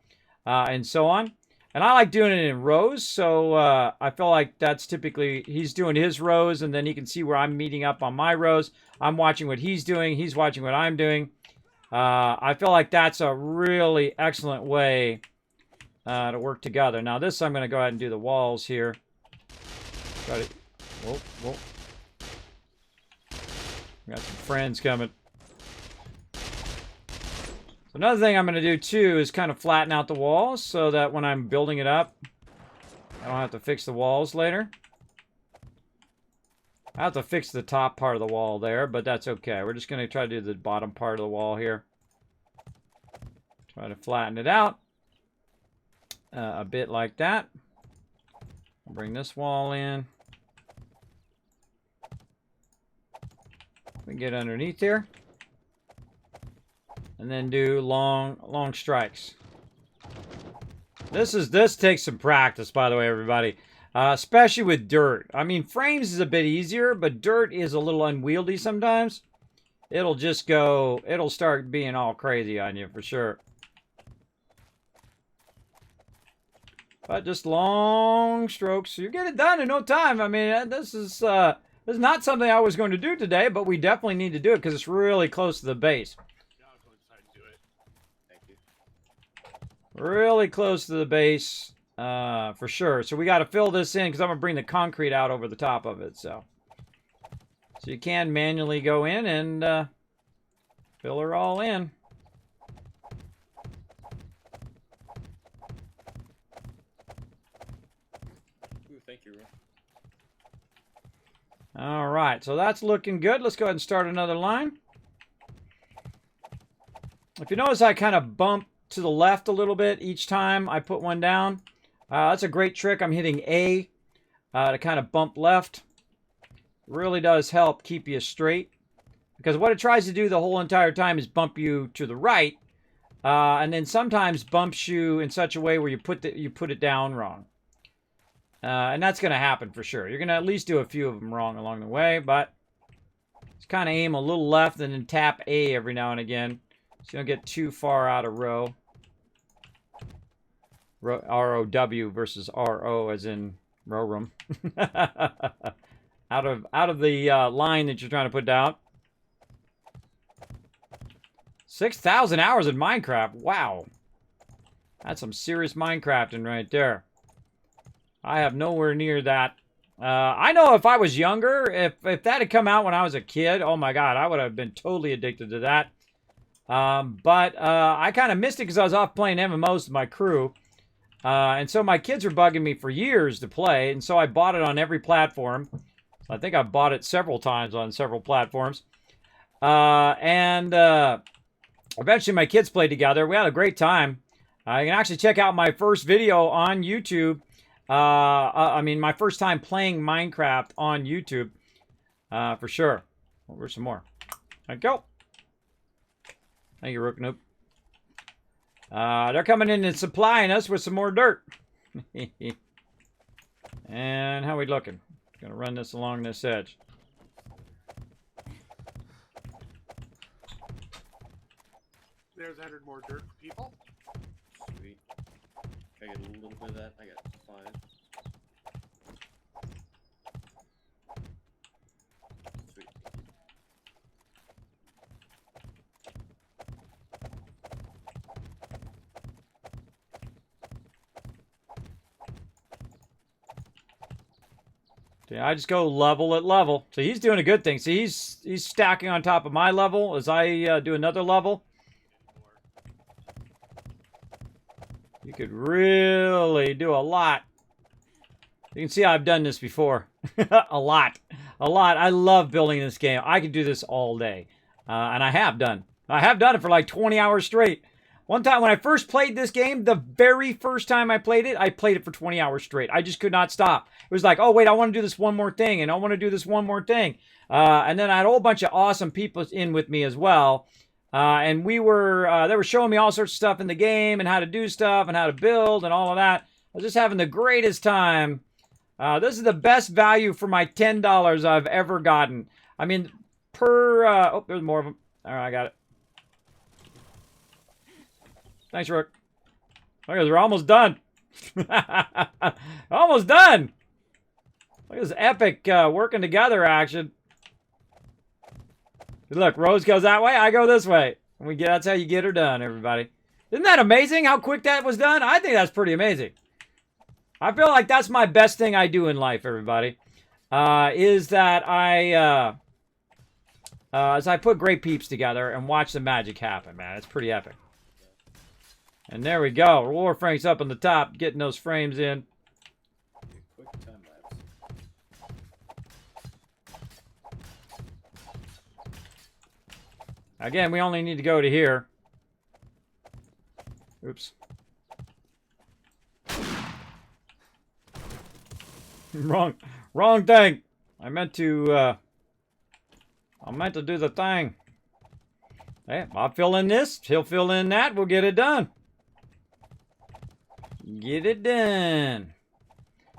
and so on. And I like doing it in rows, so I feel like that's typically, he's doing his rows, and then he can see where I'm meeting up on my rows. I'm watching what he's doing, he's watching what I'm doing. I feel like that's a really excellent way to work together. Now this, I'm going to go ahead and do the walls here. Got it. Whoa, whoa. Got some friends coming. So another thing I'm going to do too is kind of flatten out the walls so that when I'm building it up, I don't have to fix the walls later. I have to fix the top part of the wall there, but that's okay. We're just going to try to do the bottom part of the wall here. Try to flatten it out a bit like that. Bring this wall in. We can get underneath here. And then do long strikes. This takes some practice, by the way, everybody. Especially with dirt. I mean, frames is a bit easier, but dirt is a little unwieldy sometimes. It'll just go, it'll start being all crazy on you for sure. But just long strokes. You get it done in no time. I mean, this is not something I was going to do today, but we definitely need to do it because it's really close to the base. Yeah, I'll go inside and do it. Thank you. Really close to the base. for sure. So we got to fill this in because I'm going to bring the concrete out over the top of it. So you can manually go in and fill her all in. Ooh, thank you, Ron. All right, so that's looking good. Let's go ahead and start another line. If you notice, I kind of bump to the left a little bit each time I put one down. That's a great trick. I'm hitting A to kind of bump left. Really does help keep you straight. Because what it tries to do the whole entire time is bump you to the right. And then sometimes bumps you in such a way where you put it down wrong. And that's going to happen for sure. You're going to at least do a few of them wrong along the way. But just kind of aim a little left and then tap A every now and again. So you don't get too far out of row. R-O-W versus R-O as in row room. out of the line that you're trying to put down. 6,000 hours in Minecraft. Wow. That's some serious Minecrafting right there. I have nowhere near that. I know if I was younger, if that had come out when I was a kid, oh my god, I would have been totally addicted to that. But I kind of missed it because I was off playing MMOs with my crew. And so my kids were bugging me for years to play, and so I bought it on every platform. I think I've bought it several times on several platforms. Eventually my kids played together. We had a great time. You can actually check out my first video on YouTube. I mean, my first time playing Minecraft on YouTube. For sure. Oh, where's some more? There you go. Thank you, Rook Noob. They're coming in and supplying us with some more dirt. And how we looking? Gonna run this along this edge. There's 100 more dirt for people. Sweet. Can I get a little bit of that? I got 5. Sweet. See, I just go level at level. So he's doing a good thing. See, he's stacking on top of my level as I do another level. You could really do a lot. You can see I've done this before. A lot. A lot. I love building this game. I could do this all day. And I have done. I have done it for like 20 hours straight. One time when I first played this game, the very first time I played it for 20 hours straight. I just could not stop. It was like, oh, wait, I want to do this one more thing, and I want to do this one more thing. And then I had a whole bunch of awesome people in with me as well. And they were showing me all sorts of stuff in the game and how to do stuff and how to build and all of that. I was just having the greatest time. This is the best value for my $10 I've ever gotten. I mean, oh, there's more of them. All right, I got it. Thanks, Rook. Look, we're almost done. Almost done. Look at this epic working together action. Look, Rose goes that way, I go this way. That's how you get her done, everybody. Isn't that amazing how quick that was done? I think that's pretty amazing. I feel like that's my best thing I do in life, everybody. Is that as I put great peeps together and watch the magic happen, man. It's pretty epic. And there we go. War Frank's up on the top, getting those frames in. Quick time lapse. Again, we only need to go to here. Oops. Wrong thing. I meant to do the thing. Hey, I'll fill in this. He'll fill in that. We'll get it done. Get it done.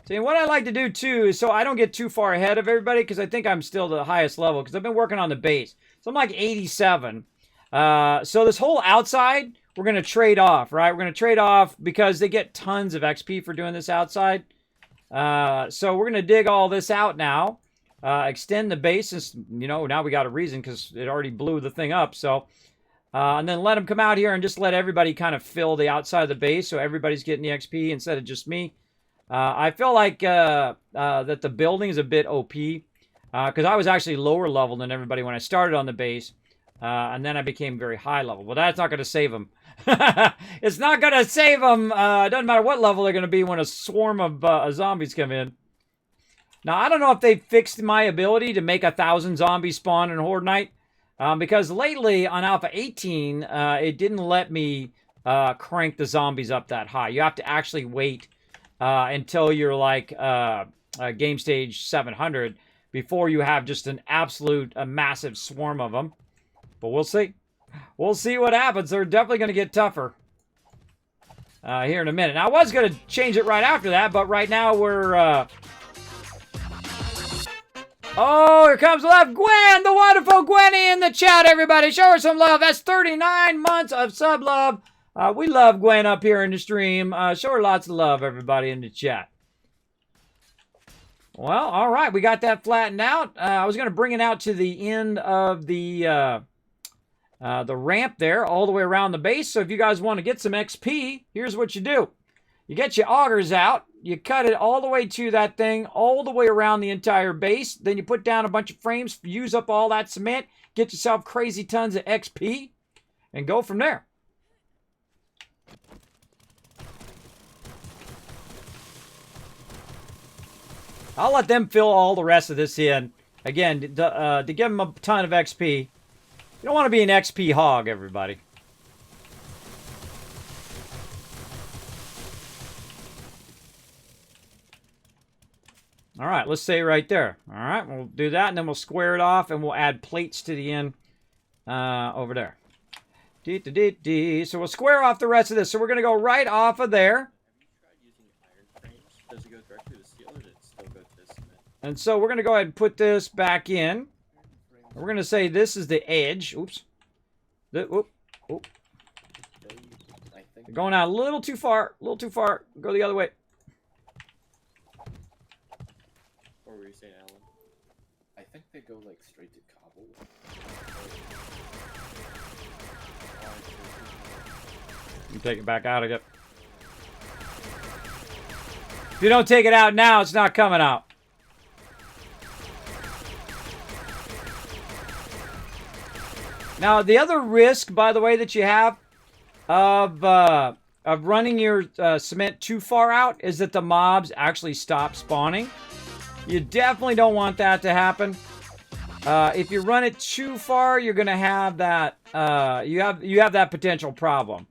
See, what I like to do too is so I don't get too far ahead of everybody because I think I'm still the highest level because I've been working on the base. So I'm like 87. So this whole outside, we're going to trade off, right? We're going to trade off because they get tons of XP for doing this outside. So we're going to dig all this out now. Extend the base. Since, now we got a reason because it already blew the thing up. So And then let them come out here and just let everybody kind of fill the outside of the base so everybody's getting the XP instead of just me. I feel like that the building is a bit OP because I was actually lower level than everybody when I started on the base. And then I became very high level. Well, that's not going to save them. It's not going to save them. It doesn't matter what level they're going to be when a swarm of zombies come in. Now, I don't know if they fixed my ability to make 1,000 zombies spawn in Horde Night. Because lately on Alpha 18, it didn't let me crank the zombies up that high. You have to actually wait until you're like game stage 700 before you have just an absolute massive swarm of them. But we'll see. We'll see what happens. They're definitely going to get tougher here in a minute. Now, I was going to change it right after that, but right now we're... Oh, here comes love Gwen, the wonderful Gwenny in the chat, everybody. Show her some love. That's 39 months of sub love. We love Gwen up here in the stream. Show her lots of love, everybody in the chat. Well, all right. We got that flattened out. I was going to bring it out to the end of the ramp there, all the way around the base. So if you guys want to get some XP, here's what you do. You get your augers out. You cut it all the way to that thing, all the way around the entire base. Then you put down a bunch of frames, use up all that cement, get yourself crazy tons of XP, and go from there. I'll let them fill all the rest of this in. Again, to give them a ton of XP. You don't want to be an XP hog, everybody. All right, let's stay right there. All right, we'll do that, and then we'll square it off, and we'll add plates to the end over there. So we'll square off the rest of this. So we're going to go right off of there. Have you tried using iron frames? Does it go directly to steel, or does it still go to cement? And so we're going to go ahead and put this back in. We're going to say this is the edge. Oops. Oop. I think They're going out a little too far. A little too far. Go the other way. What were you saying, Alan? I think they go like straight to cobble. You take it back out again. If you don't take it out now, it's not coming out. Now, the other risk, by the way, that you have of running your cement too far out is that the mobs actually stop spawning. You definitely don't want that to happen. If you run it too far, you're going to have that. You have that potential problem.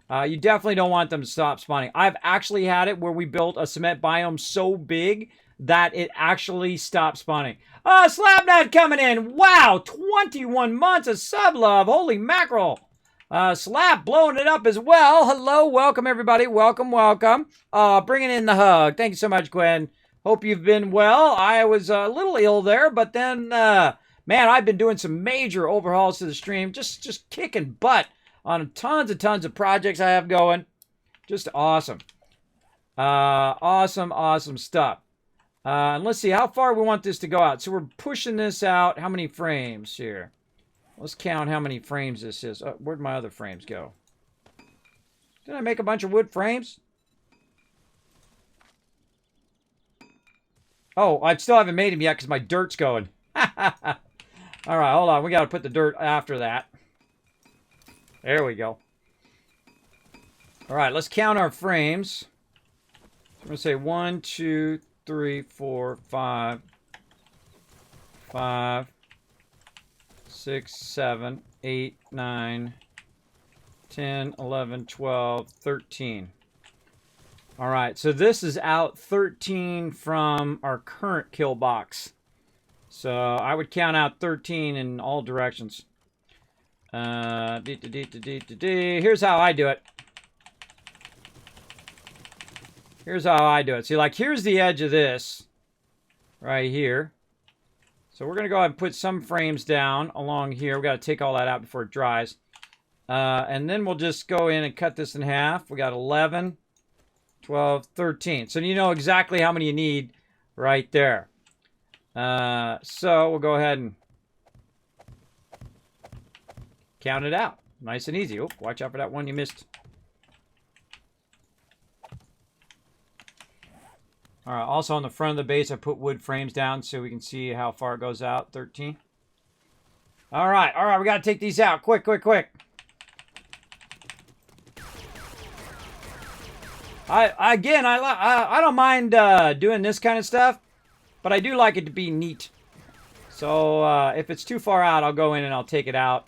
You definitely don't want them to stop spawning. I've actually had it where we built a cement biome so big that it actually stopped spawning. Oh, Slapnut coming in. Wow, 21 months of sub love. Holy mackerel. Slap blowing it up as well. Hello, welcome everybody. Welcome, welcome. Bringing in the hug. Thank you so much, Gwen. Hope you've been well. I was a little ill there, but then, man, I've been doing some major overhauls to the stream. Just kicking butt on tons and tons of projects I have going. Just awesome. Awesome stuff. And let's see how far we want this to go out. So we're pushing this out. How many frames here? Let's count how many frames this is. Where'd my other frames go? Did I make a bunch of wood frames? Oh, I still haven't made them yet because my dirt's going. All right, hold on. We got to put the dirt after that. There we go. All right, let's count our frames. I'm going to say 1, 2, 3, 4, 5, 6, 7, 8, 9, 10, 11, 12, 13. All right, so this is out 13 from our current kill box. So I would count out 13 in all directions. Here's how I do it. Here's how I do it. See, like, here's the edge of this right here. So we're going to go ahead and put some frames down along here. We've got to take all that out before it dries. And then we'll just go in and cut this in half. We got 11, 12, 13. So you know exactly how many you need right there. So we'll go ahead and count it out. Nice and easy. Oh, watch out for that one you missed. All right, also on the front of the base, I put wood frames down so we can see how far it goes out. 13. All right, we got to take these out. Quick, quick, quick. I don't mind doing this kind of stuff, but I do like it to be neat. So if it's too far out, I'll go in and I'll take it out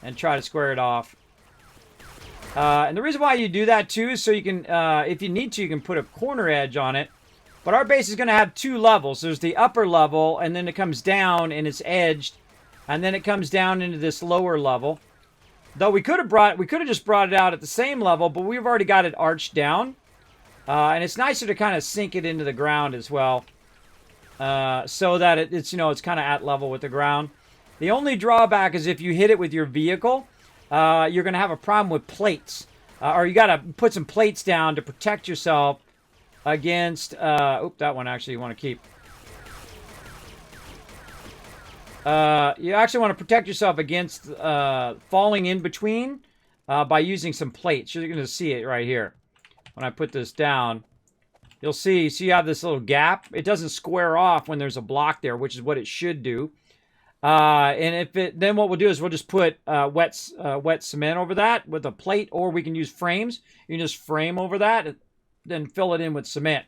and try to square it off. And the reason why you do that too is so you can, if you need to, you can put a corner edge on it. But our base is going to have 2 levels. There's the upper level, and then it comes down and it's edged, and then it comes down into this lower level. Though we could have just brought it out at the same level, but we've already got it arched down. And it's nicer to kind of sink it into the ground as well. So that it's kind of at level with the ground. The only drawback is if you hit it with your vehicle, you're going to have a problem with plates. Or you got to put some plates down to protect yourself against... that one actually you want to keep. You actually want to protect yourself against falling in between by using some plates. You're going to see it right here. When I put this down, you'll see you have this little gap. It doesn't square off when there's a block there, which is what it should do. And then what we'll do is we'll just put wet cement over that with a plate, or we can use frames. You can just frame over that, then fill it in with cement,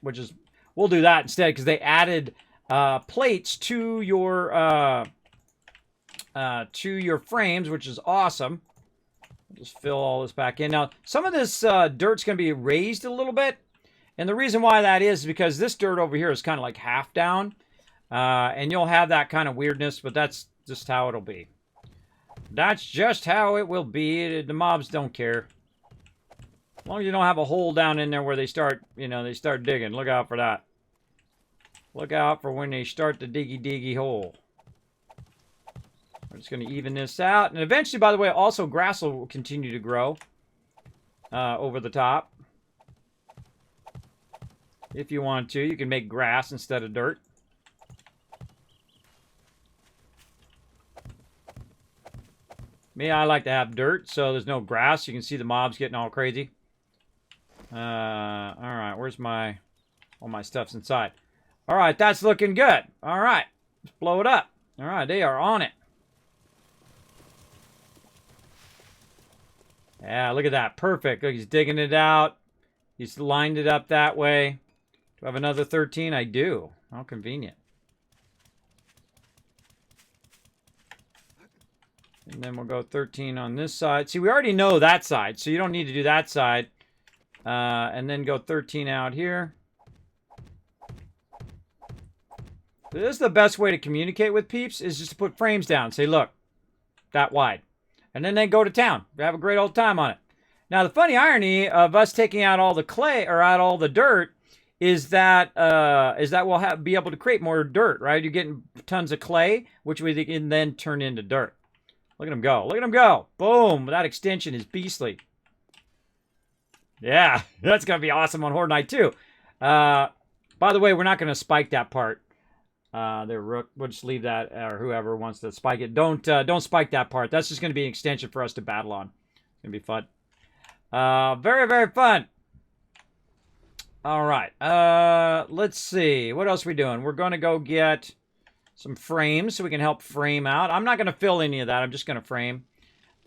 we'll do that instead because they added plates to your frames, which is awesome. Just fill all this back in. Now, some of this dirt's going to be raised a little bit. And the reason why that is because this dirt over here is kind of like half down. And you'll have that kind of weirdness, but that's just how it'll be. That's just how it will be. The mobs don't care. As long as you don't have a hole down in there where they start digging. Look out for that. Look out for when they start the diggy hole. We're just going to even this out. And eventually, by the way, also grass will continue to grow over the top. If you want to, you can make grass instead of dirt. Me, I like to have dirt, so there's no grass. You can see the mobs getting all crazy. All right, where's all my stuff's inside. All right, that's looking good. All right, let's blow it up. All right, they are on it. Yeah, look at that. Perfect. Look, he's digging it out. He's lined it up that way. Do I have another 13? I do. How convenient. And then we'll go 13 on this side. See, we already know that side, so you don't need to do that side. And then go 13 out here. This is the best way to communicate with peeps, is just to put frames down. Say, look, that wide. And then they go to town. We have a great old time on it. Now, the funny irony of us taking out all the clay, or out all the dirt, is that we'll be able to create more dirt, right? You're getting tons of clay, which we can then turn into dirt. Look at him go. Look at him go. Boom. That extension is beastly. Yeah, that's going to be awesome on Horde Night, too. By the way, we're not going to spike that part. Rook, we'll just leave that, or whoever wants to spike it. Don't spike that part. That's just going to be an extension for us to battle on. It's going to be fun. Very, very fun. All right. Let's see. What else are we doing? We're going to go get some frames so we can help frame out. I'm not going to fill any of that. I'm just going to frame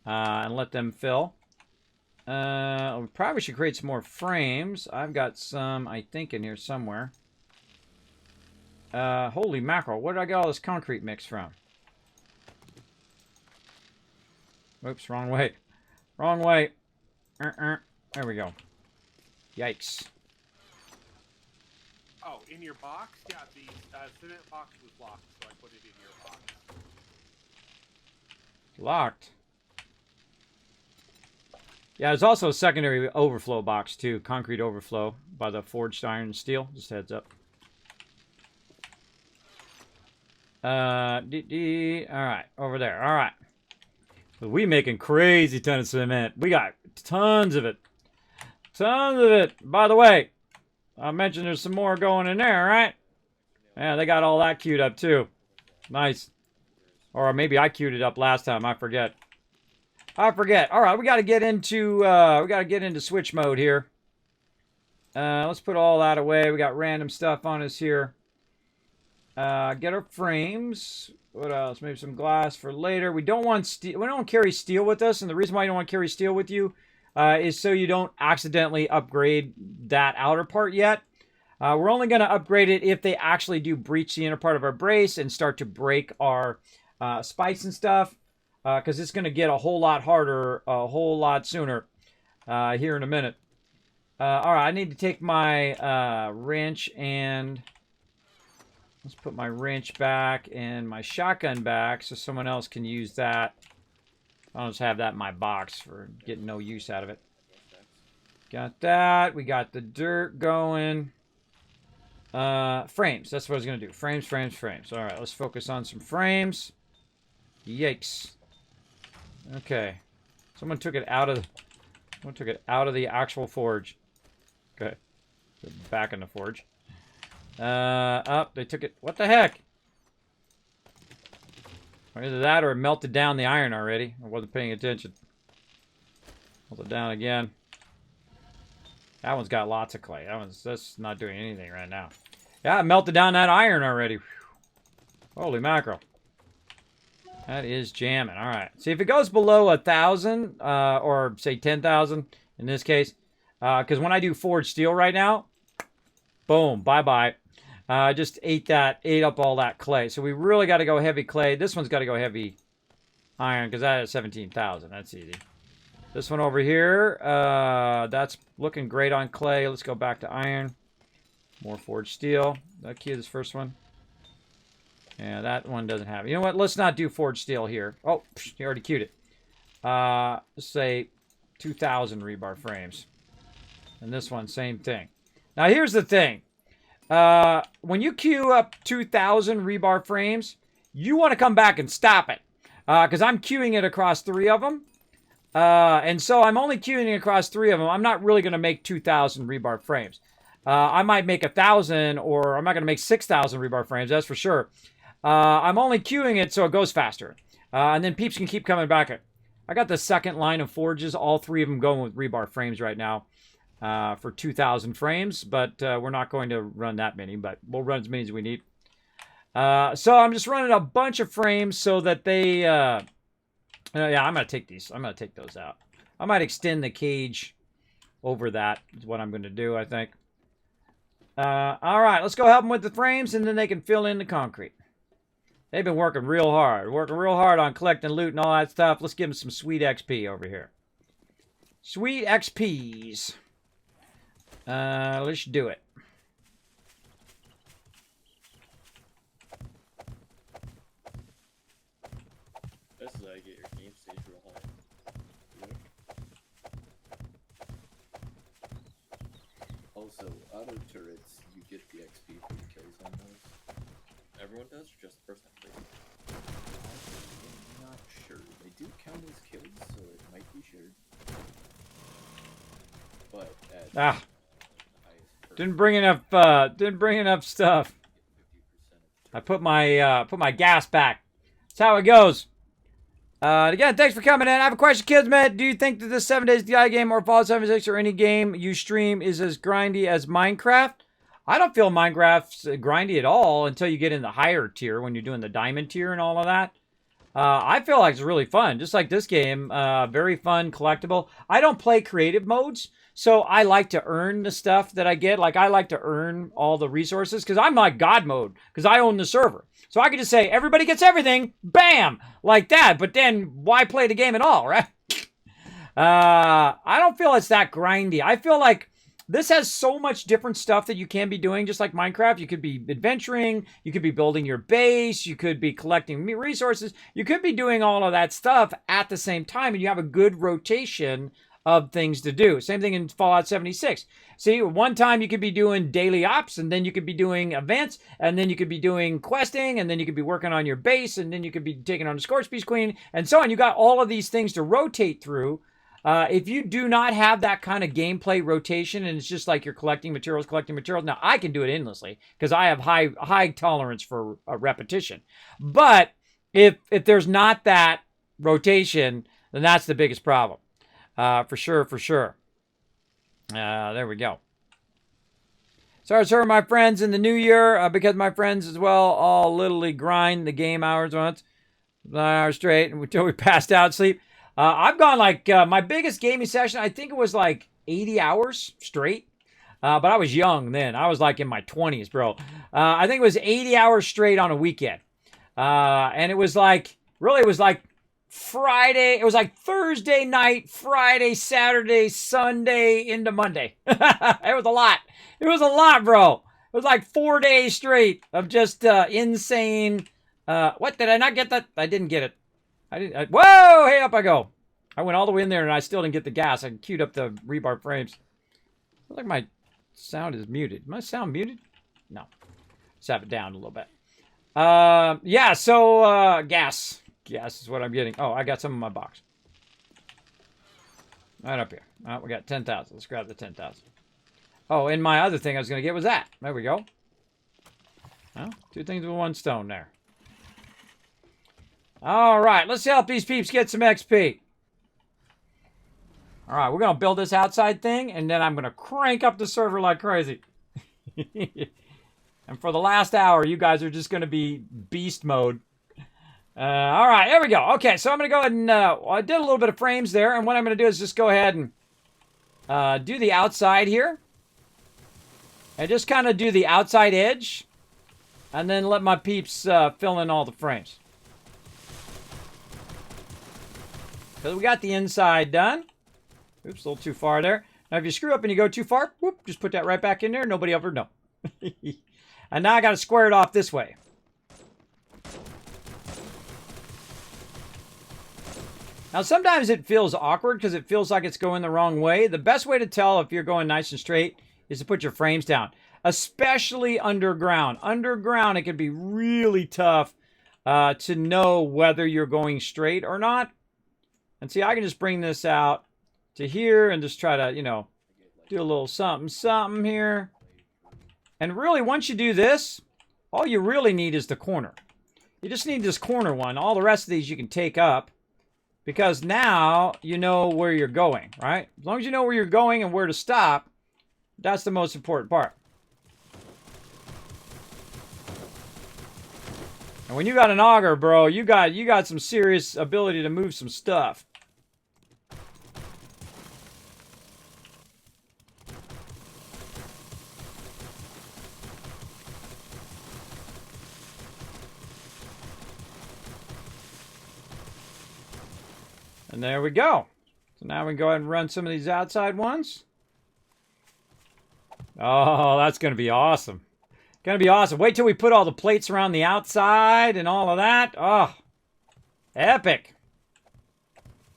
and let them fill. We probably should create some more frames. I've got some, I think, in here somewhere. Holy mackerel. Where did I get all this concrete mix from? Oops, wrong way. Wrong way. There we go. Yikes. Oh, in your box? Yeah, the cement box was locked, so I put it in your box. Locked. Yeah, there's also a secondary overflow box, too. Concrete overflow by the forged iron and steel. Just heads up. Alright, over there. Alright. We making crazy ton of cement. We got tons of it. Tons of it. By the way, I mentioned there's some more going in there, right? Yeah, they got all that queued up too. Nice. Or maybe I queued it up last time, I forget. I forget. All right, we got to get into switch mode here. Let's put all that away. We got random stuff on us here. Get our frames. What else? Maybe some glass for later. We don't want steel. We don't carry steel with us, and the reason why you don't want to carry steel with you is so you don't accidentally upgrade that outer part yet. We're only going to upgrade it if they actually do breach the inner part of our brace and start to break our spikes and stuff, because it's going to get a whole lot harder, a whole lot sooner here in a minute. All right, I need to take my wrench and let's put my wrench back and my shotgun back so someone else can use that. I'll just have that in my box for getting no use out of it. Got that. We got the dirt going. Frames. That's what I was going to do. Frames, frames, frames. All right, let's focus on some frames. Yikes. Okay. Someone took it out of the actual forge. Okay. Back in the forge. They took it. What the heck? Either that or it melted down the iron already. I wasn't paying attention. Hold it down again. That one's got lots of clay. That's not doing anything right now. Yeah, it melted down that iron already. Whew. Holy mackerel. That is jamming. All right. See, if it goes below 1,000, or say 10,000 in this case, because when I do forged steel right now, boom, bye-bye. Just ate up all that clay. So we really got to go heavy clay. This one's got to go heavy iron because that is 17,000. That's easy. This one over here, that's looking great on clay. Let's go back to iron. More forged steel. That key is this first one. Yeah, that one doesn't have it. You know what? Let's not do forged steel here. Oh, he already queued it. Let's say 2,000 rebar frames. And this one, same thing. Now, here's the thing. When you queue up 2,000 rebar frames, you want to come back and stop it. Because I'm queuing it across 3 of them. And so I'm only queuing it across 3 of them. I'm not really going to make 2,000 rebar frames. I might make 1,000, or I'm not going to make 6,000 rebar frames, that's for sure. I'm only queuing it so it goes faster. And then peeps can keep coming back. I got the second line of forges, all 3 of them going with rebar frames right now. For 2,000 frames, but we're not going to run that many, but we'll run as many as we need. So I'm just running a bunch of frames so that they... yeah, I'm going to take these. I'm going to take those out. I might extend the cage over that is what I'm going to do, I think. All right, let's go help them with the frames, and then they can fill in the concrete. They've been working real hard on collecting loot and all that stuff. Let's give them some sweet XP over here. Sweet XPs. Let's do it. This is how you get your game stage real high. Yep. Also, auto turrets, you get the XP for the kills on those. Everyone does, or just the person that plays? I'm not sure. They do count as kills, so it might be shared. But at Didn't bring enough stuff. I put my gas back. That's how it goes. Again, thanks for coming in. I have a question, Kismet. Do you think that this 7 Days DI game or Fallout 76 or any game you stream is as grindy as Minecraft? I don't feel Minecraft's grindy at all until you get in the higher tier when you're doing the diamond tier and all of that. I feel like it's really fun. Just like this game, very fun, collectible. I don't play creative modes, so I like to earn the stuff that I get. Like, I like to earn all the resources because I'm like God mode because I own the server. So I could just say, everybody gets everything, bam, like that. But then why play the game at all, right? I don't feel it's that grindy. I feel like this has so much different stuff that you can be doing, just like Minecraft. You could be adventuring, you could be building your base, you could be collecting resources, you could be doing all of that stuff at the same time, and you have a good rotation of things to do. Same thing in Fallout 76. See, one time you could be doing daily ops, and then you could be doing events, and then you could be doing questing, and then you could be working on your base, and then you could be taking on the Scorch Beast Queen, and so on. You got all of these things to rotate through. If you do not have that kind of gameplay rotation and it's just like you're collecting materials, now I can do it endlessly because I have high tolerance for repetition. But if there's not that rotation, then that's the biggest problem. For sure, for sure. There we go. Sorry, my friends, in the new year, because my friends as well all literally grind the game hours once, 9 hours straight until we passed out sleep. I've gone like, my biggest gaming session, I think it was like 80 hours straight. But I was young then. I was like in my 20s, bro. I think it was 80 hours straight on a weekend. And it was like, really, it was like Friday. It was like Thursday night, Friday, Saturday, Sunday into Monday. It was a lot. It was a lot, bro. It was like 4 days straight of just insane. What, did I not get that? I didn't get it. Whoa, hey, up I go. I went all the way in there and I still didn't get the gas. I queued up the rebar frames. Looks like my sound is muted. My sound muted? No. Let's have it down a little bit. Yeah, so gas. Gas is what I'm getting. Oh, I got some in my box. Right up here. We got 10,000. Let's grab the 10,000. Oh, and my other thing I was going to get was that. There we go. Well, 2 things with 1 stone there. All right, let's help these peeps get some XP. All right, we're going to build this outside thing, and then I'm going to crank up the server like crazy. And for the last hour, you guys are just going to be beast mode. All right, there we go. Okay, so I'm going to go ahead and... I did a little bit of frames there, and what I'm going to do is just go ahead and do the outside here. And just kind of do the outside edge. And then let my peeps fill in all the frames. Because we got the inside done. Oops, a little too far there. Now, if you screw up and you go too far, whoop, just put that right back in there. Nobody ever know. And now I got to square it off this way. Now, sometimes it feels awkward because it feels like it's going the wrong way. The best way to tell if you're going nice and straight is to put your frames down, especially underground. Underground, it can be really tough to know whether you're going straight or not. And see, I can just bring this out to here and just try to, you know, do a little something here. And really, once you do this, all you really need is the corner. You just need this corner one. All the rest of these you can take up because now you know where you're going, right? As long as you know where you're going and where to stop, that's the most important part. And when you got an auger, bro, you got some serious ability to move some stuff. And there we go. So now we can go ahead and run some of these outside ones. Oh, that's going to be awesome. Going to be awesome. Wait till we put all the plates around the outside and all of that. Oh, epic.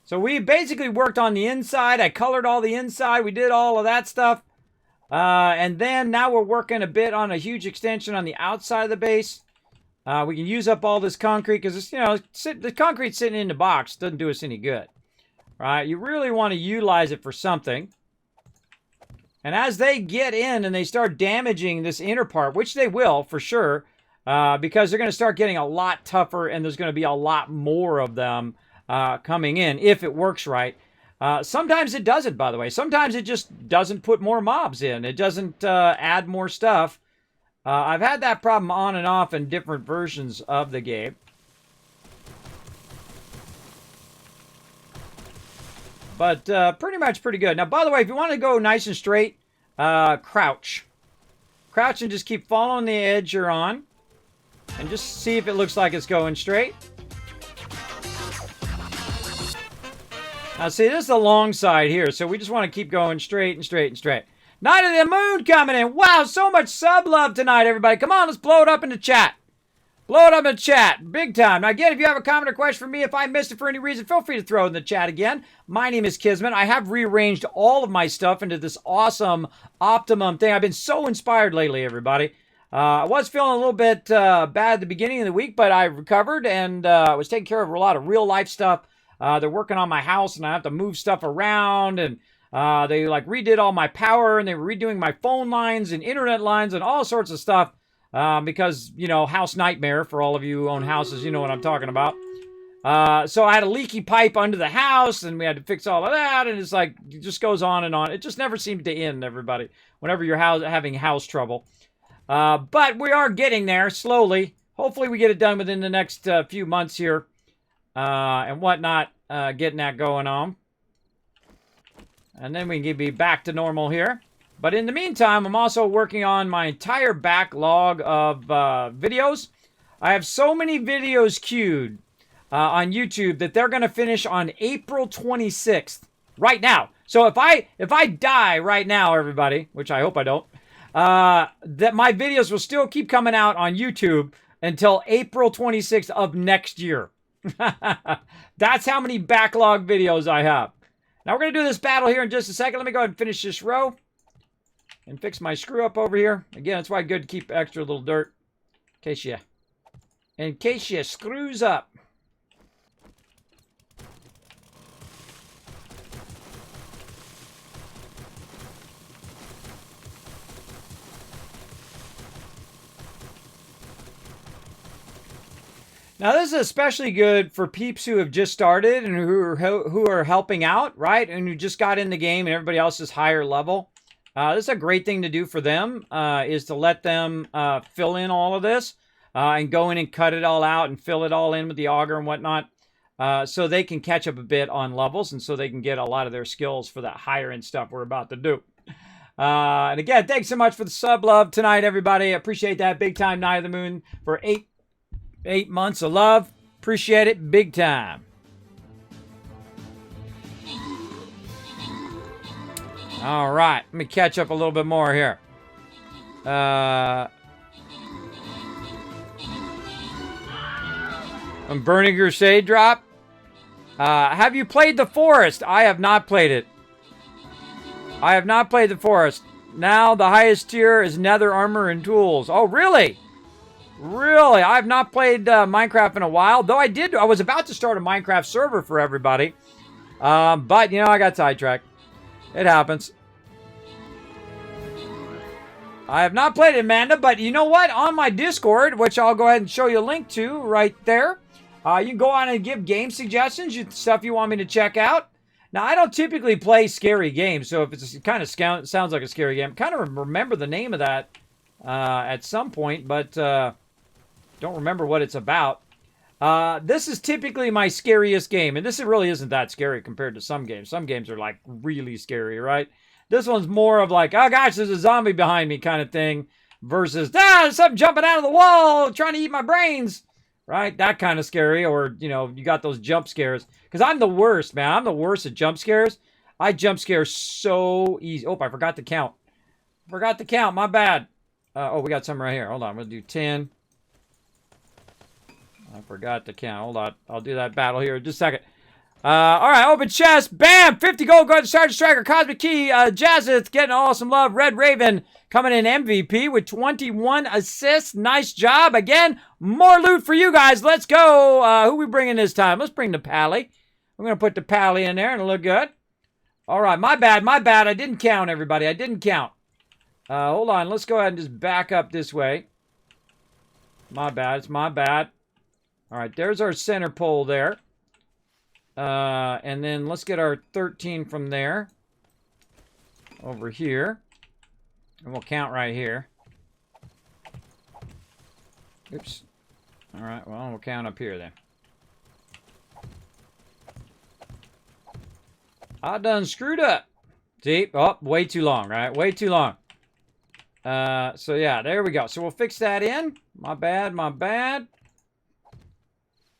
So we basically worked on the inside. I colored all the inside. We did all of that stuff. And then now we're working a bit on a huge extension on the outside of the base. We can use up all this concrete because, you know, the concrete sitting in the box doesn't do us any good. Right? You really want to utilize it for something. And as they get in and they start damaging this inner part, which they will for sure, because they're going to start getting a lot tougher and there's going to be a lot more of them coming in if it works right. Sometimes it doesn't, by the way. Sometimes it just doesn't put more mobs in. It doesn't add more stuff. I've had that problem on and off in different versions of the game. But pretty much pretty good. Now, by the way, if you want to go nice and straight, crouch. Crouch and just keep following the edge you're on. And just see if it looks like it's going straight. Now, see, this is the long side here. So we just want to keep going straight and straight and straight. Night of the Moon coming in. Wow, so much sub love tonight, everybody. Come on, let's blow it up in the chat. Blow it up in the chat. Big time. Now, again, if you have a comment or question for me, if I missed it for any reason, feel free to throw it in the chat again. My name is Kismet. I have rearranged all of my stuff into this awesome optimum thing. I've been so inspired lately, everybody. I was feeling a little bit bad at the beginning of the week, but I recovered and was taking care of a lot of real-life stuff. They're working on my house, and I have to move stuff around, and they like redid all my power, and they were redoing my phone lines and internet lines and all sorts of stuff because, you know, house nightmare for all of you who own houses, you know what I'm talking about. So I had a leaky pipe under the house, and we had to fix all of that, and it's like, it just goes on and on. It just never seemed to end, everybody, whenever you're having house trouble. But we are getting there, slowly. Hopefully we get it done within the next few months here, and whatnot, getting that going on. And then we can be back to normal here. But in the meantime, I'm also working on my entire backlog of videos. I have so many videos queued on YouTube that they're going to finish on April 26th, right now. So if I die right now, everybody, which I hope I don't, that my videos will still keep coming out on YouTube until April 26th of next year. That's how many backlog videos I have. Now we're going to do this battle here in just a second. Let me go ahead and finish this row and fix my screw up over here. Again, that's why it's good to keep extra little dirt in case you screws up. Now, this is especially good for peeps who have just started and who are helping out, right? And who just got in the game and everybody else is higher level. This is a great thing to do for them, is to let them fill in all of this and go in and cut it all out and fill it all in with the auger and whatnot, so they can catch up a bit on levels and so they can get a lot of their skills for that higher end stuff we're about to do. And again, thanks so much for the sub love tonight, everybody. I appreciate that big time. Night of the Moon for 8 months of love. Appreciate it big time. All right. Let me catch up a little bit more here. I'm Burning Crusade drop. Have you played The Forest? I have not played it. I have not played The Forest. Now the highest tier is Nether Armor and Tools. Oh, really? Really? I've not played Minecraft in a while. Though I was about to start a Minecraft server for everybody. But, you know, I got sidetracked. It happens. I have not played it, Amanda, but you know what? On my Discord, which I'll go ahead and show you a link to right there, you can go on and give game suggestions, stuff you want me to check out. Now, I don't typically play scary games, so if it kind of sounds like a scary game, kind of remember the name of that at some point, but don't remember what it's about. This is typically my scariest game, and this really isn't that scary compared to some games. Some games are like really scary, right? This one's more of like, oh gosh, there's a zombie behind me kind of thing, versus, there's something jumping out of the wall trying to eat my brains, right? That kind of scary, or, you know, you got those jump scares. Because I'm the worst, man. I'm the worst at jump scares. I jump scare so easy. Oh, I forgot to count. Forgot to count, my bad. Oh, we got some right here. Hold on, we'll do 10. I forgot to count. Hold on. I'll do that battle here in just a second. All right, open chest. Bam! 50 gold. Go to Sergeant Striker. Cosmic Key. Jazzeth getting awesome love. Red Raven coming in MVP with 21 assists. Nice job. Again, more loot for you guys. Let's go. Who we bringing this time? Let's bring the Pally. I'm going to put the Pally in there and it'll look good. All right, my bad. My bad. I didn't count, everybody. I didn't count. Hold on. Let's go ahead and just back up this way. My bad. It's my bad. All right, there's our center pole there. And then let's get our 13 from there. Over here. And we'll count right here. Oops. All right, well, we'll count up here then. I done screwed up. See? Oh, way too long, right? Way too long. So yeah, there we go. So we'll fix that in. My bad, my bad.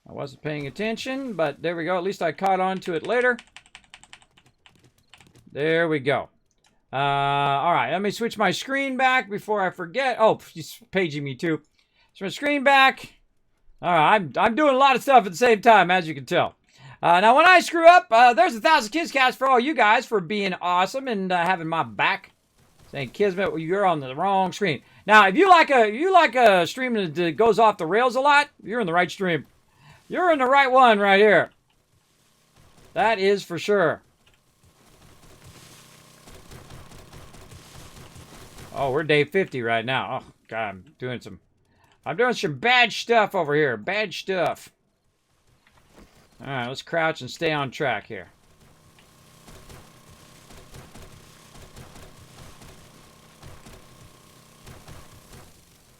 I wasn't paying attention, but there we go. At least I caught on to it later. There we go. All right, let me switch my screen back before I forget. Oh, he's paging me too. Switch my screen back. All right, I'm doing a lot of stuff at the same time, as you can tell. Now, when I screw up, there's 1,000 Kids Cast for all you guys for being awesome and having my back. Saying Kismet, you're on the wrong screen. Now, if you like a stream that goes off the rails a lot, you're in the right stream. You're in the right one right here. That is for sure. Oh, we're day 50 right now. Oh, God, I'm doing some bad stuff over here. Bad stuff. Alright, let's crouch and stay on track here.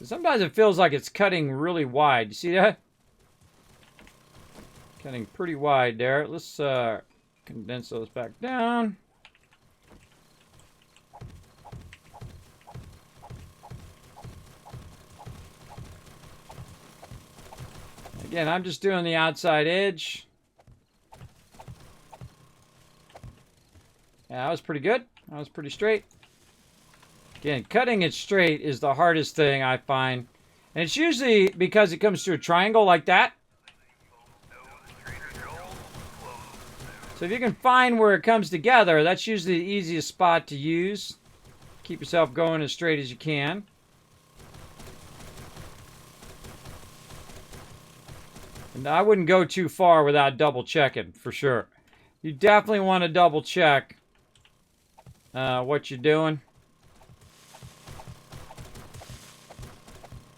Sometimes it feels like it's cutting really wide. You see that? Cutting pretty wide there. Let's condense those back down. Again, I'm just doing the outside edge. Yeah, that was pretty good. That was pretty straight. Again, cutting it straight is the hardest thing I find. And it's usually because it comes to a triangle like that. So if you can find where it comes together, that's usually the easiest spot to use. Keep yourself going as straight as you can. And I wouldn't go too far without double checking, for sure. You definitely want to double check what you're doing.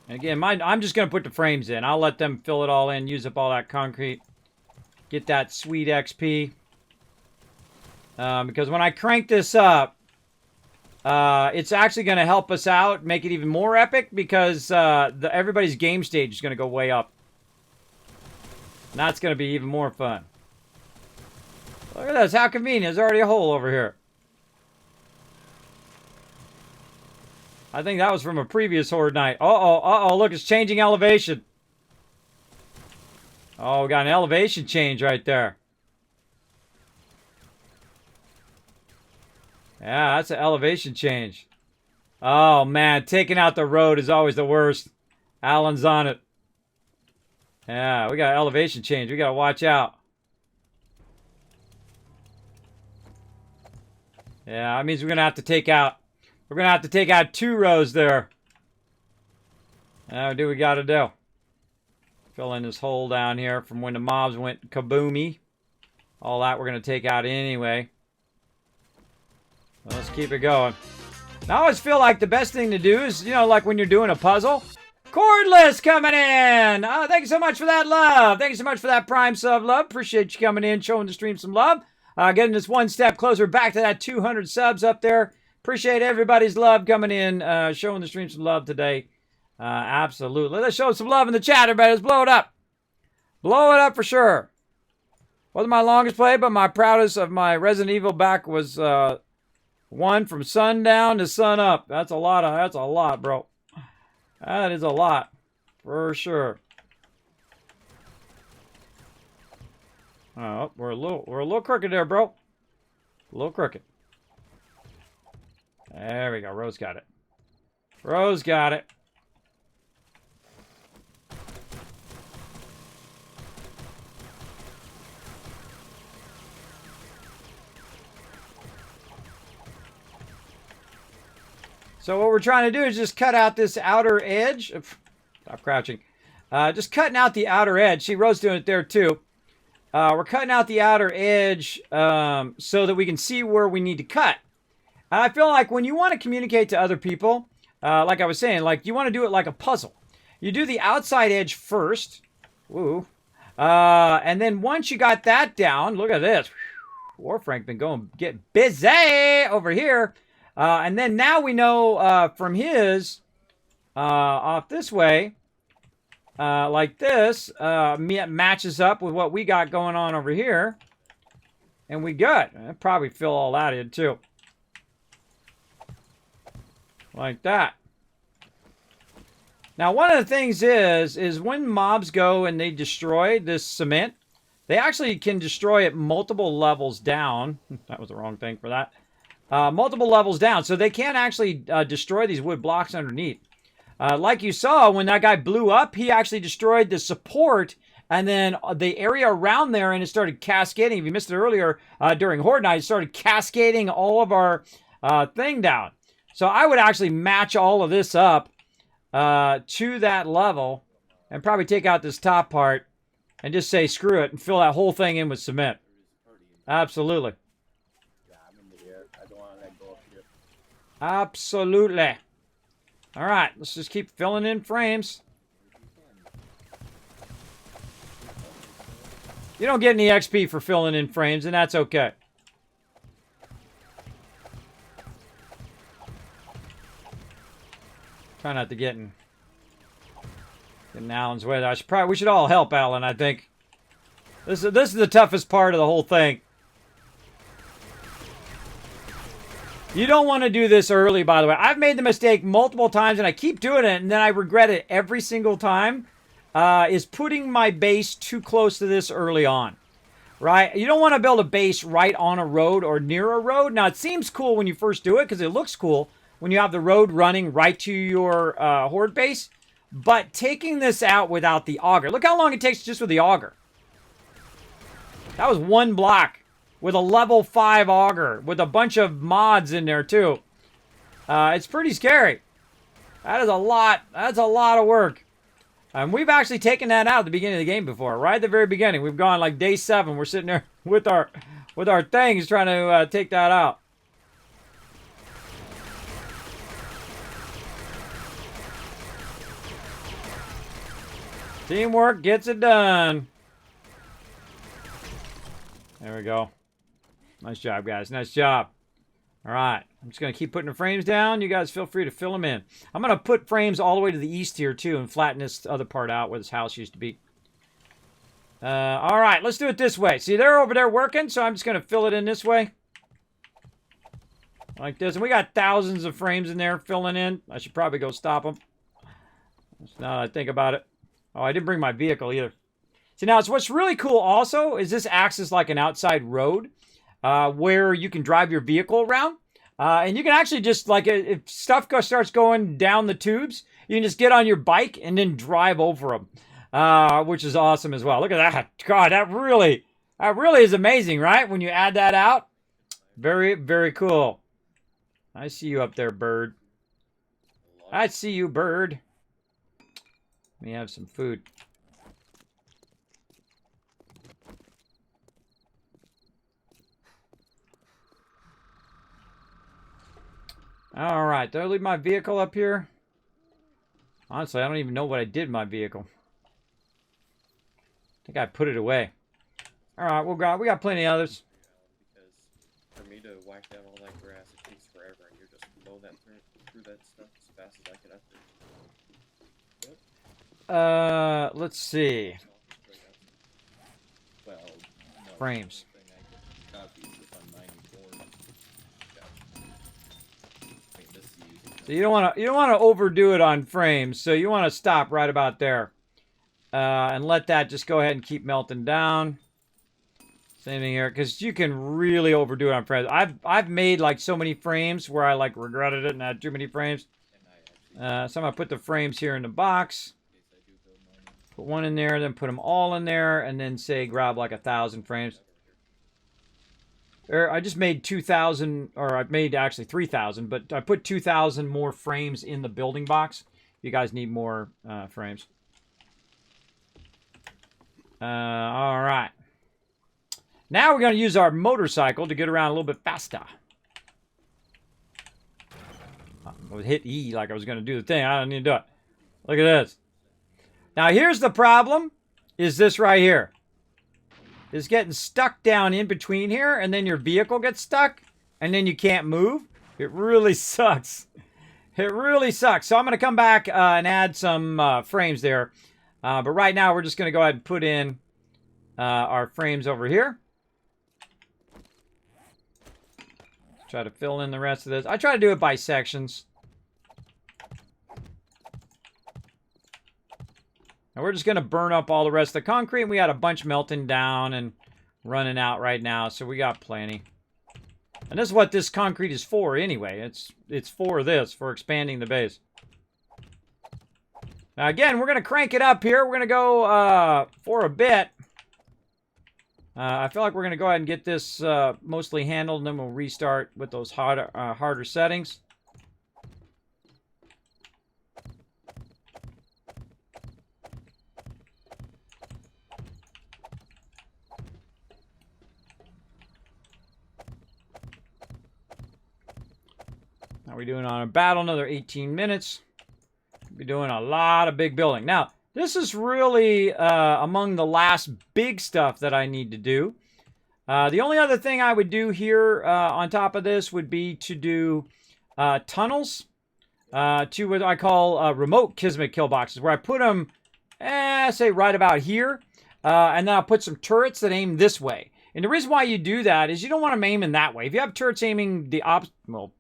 And again, I'm just going to put the frames in. I'll let them fill it all in, use up all that concrete. Get that sweet XP. Because when I crank this up, it's actually going to help us out, make it even more epic, because everybody's game stage is going to go way up. And that's going to be even more fun. Look at this, how convenient. There's already a hole over here. I think that was from a previous Horde night. Uh-oh, look, it's changing elevation. Oh, we got an elevation change right there. Yeah, that's an elevation change. Oh, man, taking out the road is always the worst. Alan's on it. Yeah, we got an elevation change. We got to watch out. Yeah, that means we're going to have to take out... We're going to have to take out 2 rows there. Now, do we got to do? Fill in this hole down here from when the mobs went kaboomy. All that we're going to take out anyway. Let's keep it going. Now I always feel like the best thing to do is, you know, like when you're doing a puzzle. Cordless coming in! Oh, thank you so much for that love. Thank you so much for that Prime sub love. Appreciate you coming in, showing the stream some love. Getting us one step closer back to that 200 subs up there. Appreciate everybody's love coming in, showing the stream some love today. Absolutely. Let's show some love in the chat, everybody. Let's blow it up. Blow it up for sure. Wasn't my longest play, but my proudest of my Resident Evil back was one from sundown to sun up. That's a lot, bro. That is a lot, for sure. Oh, we're a little crooked there, bro. A little crooked. There we go. Rose got it. Rose got it. So what we're trying to do is just cut out this outer edge. Stop crouching. Just cutting out the outer edge. See, Rose doing it there too. We're cutting out the outer edge so that we can see where we need to cut. And I feel like when you want to communicate to other people, like I was saying, like you want to do it like a puzzle. You do the outside edge first. Woo. And then once you got that down, look at this. Warfrank been going get busy over here. And then now we know from his off this way, like this, matches up with what we got going on over here. And we got. I'll probably fill all that in too. Like that. Now, one of the things is when mobs go and they destroy this cement, they actually can destroy it multiple levels down. That was the wrong thing for that. Multiple levels down. So they can't actually destroy these wood blocks underneath. Like you saw, when that guy blew up, he actually destroyed the support and then the area around there, and it started cascading. If you missed it earlier during Horde Night, it started cascading all of our thing down. So I would actually match all of this up to that level and probably take out this top part and just say screw it and fill that whole thing in with cement. Absolutely. Yeah, I'm in the air. I don't want to let go of you. Absolutely. All right, let's just keep filling in frames. You don't get any XP for filling in frames, and that's okay. Try not to get in Alan's way. We should all help Alan, I think. This is the toughest part of the whole thing. You don't want to do this early, by the way. I've made the mistake multiple times, and I keep doing it, and then I regret it every single time, is putting my base too close to this early on, right? You don't want to build a base right on a road or near a road. Now, it seems cool when you first do it, because it looks cool when you have the road running right to your horde base, but taking this out without the auger. Look how long it takes just with the auger. That was 1 block. With a level 5 auger, with a bunch of mods in there too. It's pretty scary. That is a lot. That's a lot of work. And we've actually taken that out at the beginning of the game before. Right at the very beginning. We've gone like day 7. We're sitting there with our things trying to take that out. Teamwork gets it done. There we go. Nice job, guys. Nice job. All right. I'm just going to keep putting the frames down. You guys feel free to fill them in. I'm going to put frames all the way to the east here, too, and flatten this other part out where this house used to be. All right. Let's do it this way. See, they're over there working, so I'm just going to fill it in this way. Like this. And we got thousands of frames in there filling in. I should probably go stop them. Now that I think about it. Oh, I didn't bring my vehicle either. See, now, what's really cool also is this acts as like an outside road. Where you can drive your vehicle around. And you can actually just, like, if stuff starts going down the tubes, you can just get on your bike and then drive over them. Which is awesome as well. Look at that. God, that really is amazing, right? When you add that out. Very, very cool. I see you up there, bird. I see you, bird. Let me have some food. All right, did I leave my vehicle up here? Honestly, I don't even know what I did with my vehicle. I think I put it away. All right, we got plenty of others. Because for me to whack down all that grass, it takes forever, and you're just mowing that through that stuff as fast as I can up there. Let's see. Well, no, Frames. the thing I copied was on 94. I mean, this is using So you don't want to overdo it on frames. So you want to stop right about there, and let that just go ahead and keep melting down. Same thing here, because you can really overdo it on frames. I've made like so many frames where I like regretted it and had too many frames. So I'm gonna put the frames here in the box. Put one in there, then put them all in there, and then say grab like 1,000 frames. I just made 2,000, or I've made actually 3,000, but I put 2,000 more frames in the building box. You guys need more frames. All right. Now we're going to use our motorcycle to get around a little bit faster. I hit E like I was going to do the thing. I don't need to do it. Look at this. Now here's the problem, is this right here. It's getting stuck down in between here, and then your vehicle gets stuck, and then you can't move. It really sucks. It really sucks. So I'm going to come back and add some frames there. But right now, we're just going to go ahead and put in our frames over here. Try to fill in the rest of this. I try to do it by sections. And we're just going to burn up all the rest of the concrete. We got a bunch melting down and running out right now, so we got plenty. And this is what this concrete is for anyway. It's for this, for expanding the base. Now again, we're going to crank it up here. We're going to go for a bit. I feel like we're going to go ahead and get this mostly handled, and then we'll restart with those harder settings. Now we're doing on a battle another 18 minutes. We'll be doing a lot of big building. Now, this is really among the last big stuff that I need to do. The only other thing I would do here on top of this would be to do tunnels to what I call remote Kismet kill boxes, where I put them, say right about here, and then I'll put some turrets that aim this way. And the reason why you do that is you don't want them aiming that way. If you have turrets aiming the well,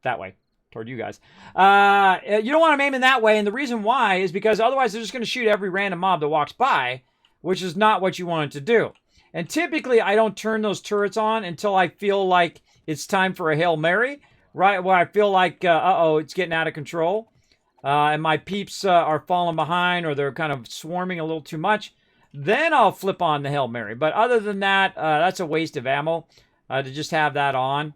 that way, toward you guys, you don't want them aiming that way. And the reason why is because otherwise they're just going to shoot every random mob that walks by, which is not what you want it to do. And typically, I don't turn those turrets on until I feel like it's time for a Hail Mary, right? Where I feel like, uh-oh, it's getting out of control. And my peeps are falling behind or they're kind of swarming a little too much. Then I'll flip on the Hail Mary. But other than that, that's a waste of ammo to just have that on.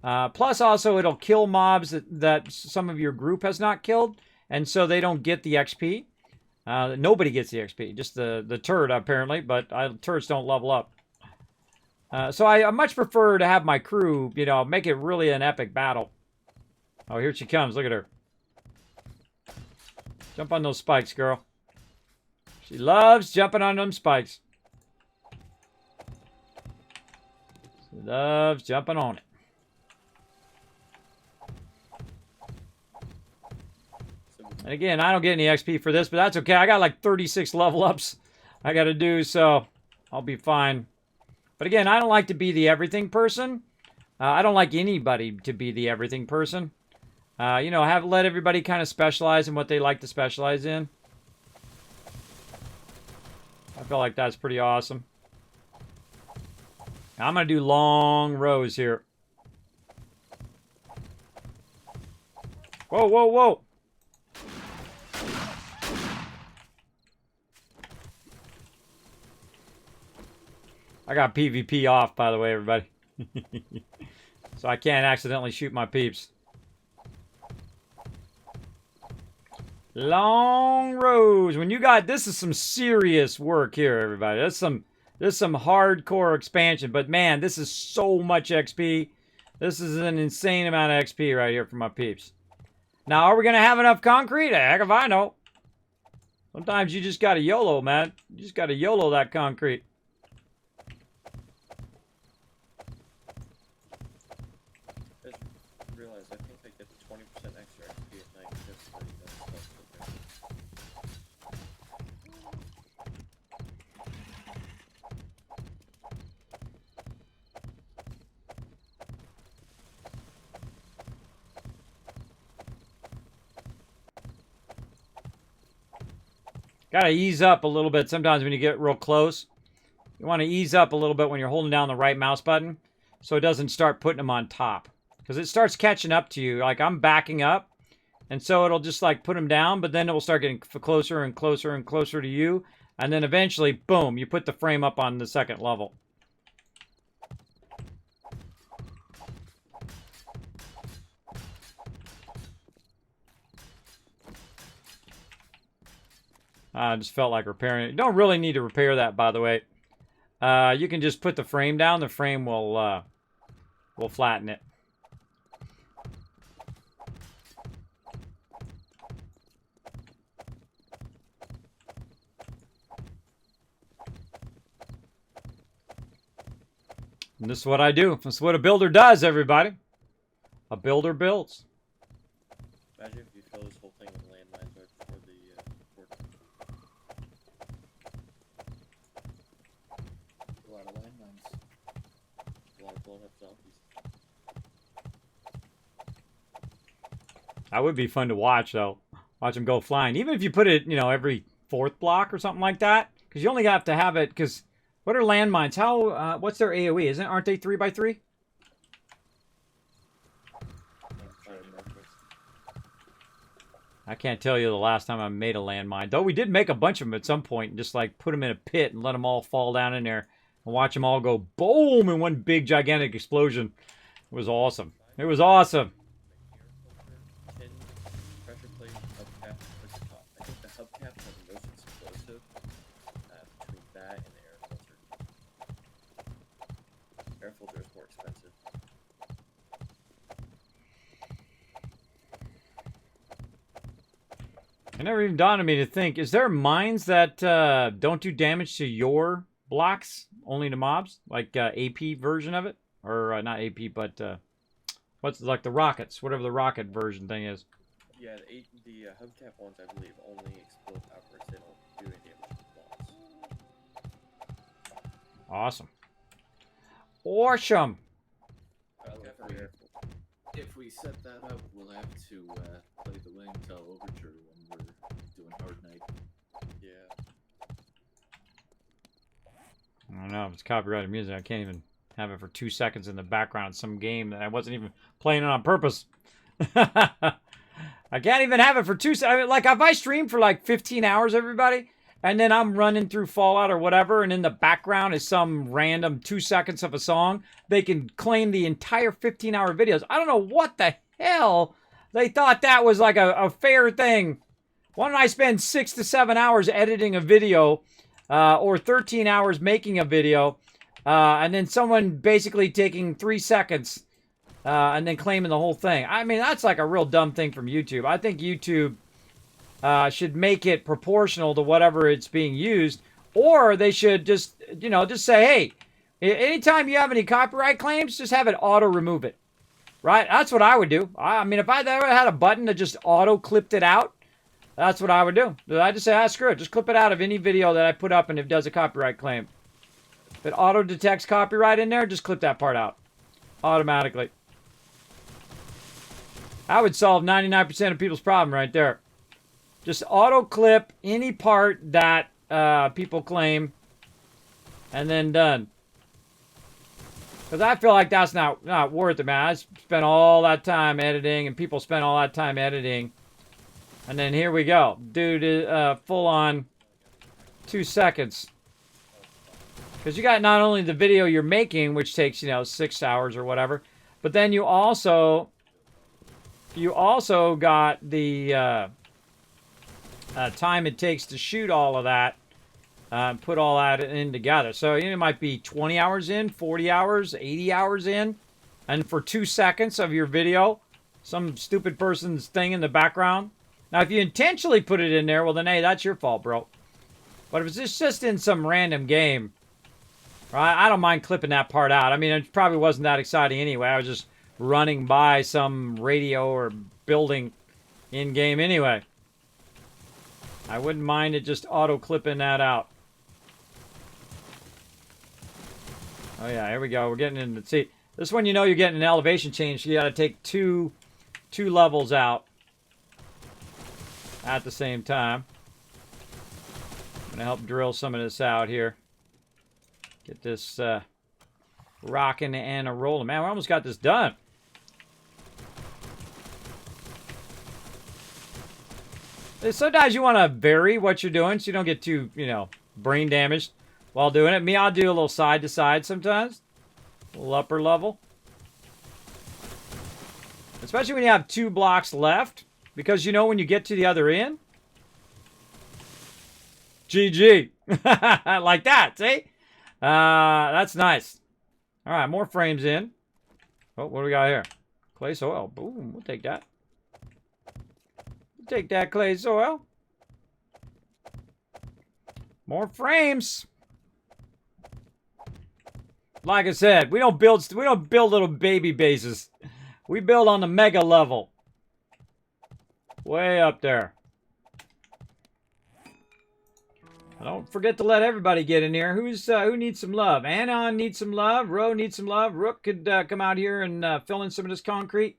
Plus, also, it'll kill mobs that some of your group has not killed. And so they don't get the XP. Nobody gets the XP. Just the turret, apparently. But turrets don't level up. So I much prefer to have my crew, you know, make it really an epic battle. Oh, here she comes. Look at her. Jump on those spikes, girl. She loves jumping on them spikes. She loves jumping on it. And again, I don't get any XP for this, but that's okay. I got like 36 level ups I got to do, so I'll be fine. But again, I don't like to be the everything person. I don't like anybody to be the everything person. You know, let everybody kind of specialize in what they like to specialize in. I feel like that's pretty awesome. I'm going to do long rows here. Whoa, whoa, whoa. I got PvP off, by the way, everybody. So I can't accidentally shoot my peeps. Long rows. When you got, this is some serious work here, everybody. This is some hardcore expansion. But man, this is so much XP. This is an insane amount of XP right here for my peeps. Now, are we going to have enough concrete? Heck if I know. Sometimes you just got to YOLO, man. You just got to YOLO that concrete. Gotta ease up a little bit sometimes when you get real close. You want to ease up a little bit when you're holding down the right mouse button so it doesn't start putting them on top. Because it starts catching up to you. Like I'm backing up and so it'll just like put them down, but then it will start getting closer and closer and closer to you. And then eventually, boom, you put the frame up on the second level. I just felt like repairing it. You don't really need to repair that, by the way. You can just put the frame down. The frame will flatten it. And this is what I do. This is what a builder does, everybody. A builder builds. Imagine if you fill this whole thing with landmines right before the port. A lot of landmines. A lot of blown up zombies. That would be fun to watch, though. Watch them go flying. Even if you put it, you know, every fourth block or something like that. Because you only have to have it, because what are landmines? How, what's their AoE? Aren't they 3x3? I can't tell you the last time I made a landmine. Though we did make a bunch of them at some point and just like put them in a pit and let them all fall down in there and watch them all go boom in one big gigantic explosion. It was awesome. It was awesome. Tin pressure plate hubcap at the top. I think the hubcap has the most explosive between that and the air filter. Air filter is more expensive. It never even dawned on me to think, is there mines that don't do damage to your blocks, only to mobs? Like AP version of it? Or not AP, but what's like the rockets, whatever the rocket version thing is. Yeah, the hubcap ones, I believe, only explode outwards. They don't do any damage to blocks. Awesome. Awesome. If we set that up, we'll have to play the Wingtail Overture when we're doing Hard Night. Yeah. I don't know if it's copyrighted music. I can't even have it for 2 seconds in the background of some game that I wasn't even playing on purpose. I can't even have it for 2 seconds. Like, if I stream for like 15 hours, everybody, and then I'm running through Fallout or whatever, and in the background is some random 2 seconds of a song, they can claim the entire 15-hour videos. I don't know what the hell they thought that was like a fair thing. Why don't I spend 6 to 7 hours editing a video or 13 hours making a video, and then someone basically taking 3 seconds and then claiming the whole thing? I mean, that's like a real dumb thing from YouTube. I think YouTube should make it proportional to whatever it's being used, or they should just, you know, just say, hey, anytime you have any copyright claims, just have it auto remove it. Right? That's what I would do. I mean, if I ever had a button that just auto clipped it out, that's what I would do. I just say, screw it. Just clip it out of any video that I put up and it does a copyright claim. If it auto detects copyright in there, just clip that part out automatically. I would solve 99% of people's problem right there. Just auto clip any part that people claim and then done. Because I feel like that's not worth it, man. I spent all that time editing, and people spent all that time editing. And then here we go. Dude, full on 2 seconds. Because you got not only the video you're making, which takes, 6 hours or whatever, but then you also got the time it takes to shoot all of that. Put all that in together. So it might be 20 hours in, 40 hours, 80 hours in. And for 2 seconds of your video, some stupid person's thing in the background. Now, if you intentionally put it in there, well, then, hey, that's your fault, bro. But if it's just in some random game, right, I don't mind clipping that part out. I mean, it probably wasn't that exciting anyway. I was just running by some radio or building in-game anyway. I wouldn't mind it just auto-clipping that out. Oh, yeah, here we go. We're getting into... See, this one, you're getting an elevation change. So you got to take two levels out at the same time. I'm going to help drill some of this out here. Get this rocking and a rolling. Man, we almost got this done. Sometimes you want to vary what you're doing so you don't get too, brain damaged while doing it. Me, I'll do a little side to side sometimes. A little upper level. Especially when you have 2 blocks left. Because when you get to the other end. GG. Like that, see? That's nice. Alright, more frames in. Oh, what do we got here? Clay soil. Boom, we'll take that. Take that clay soil. More frames. Like I said, we don't build little baby bases. We build on the mega level. Way up there. Don't forget to let everybody get in here. Who needs some love? Anon needs some love. Ro needs some love. Rook could come out here and fill in some of this concrete.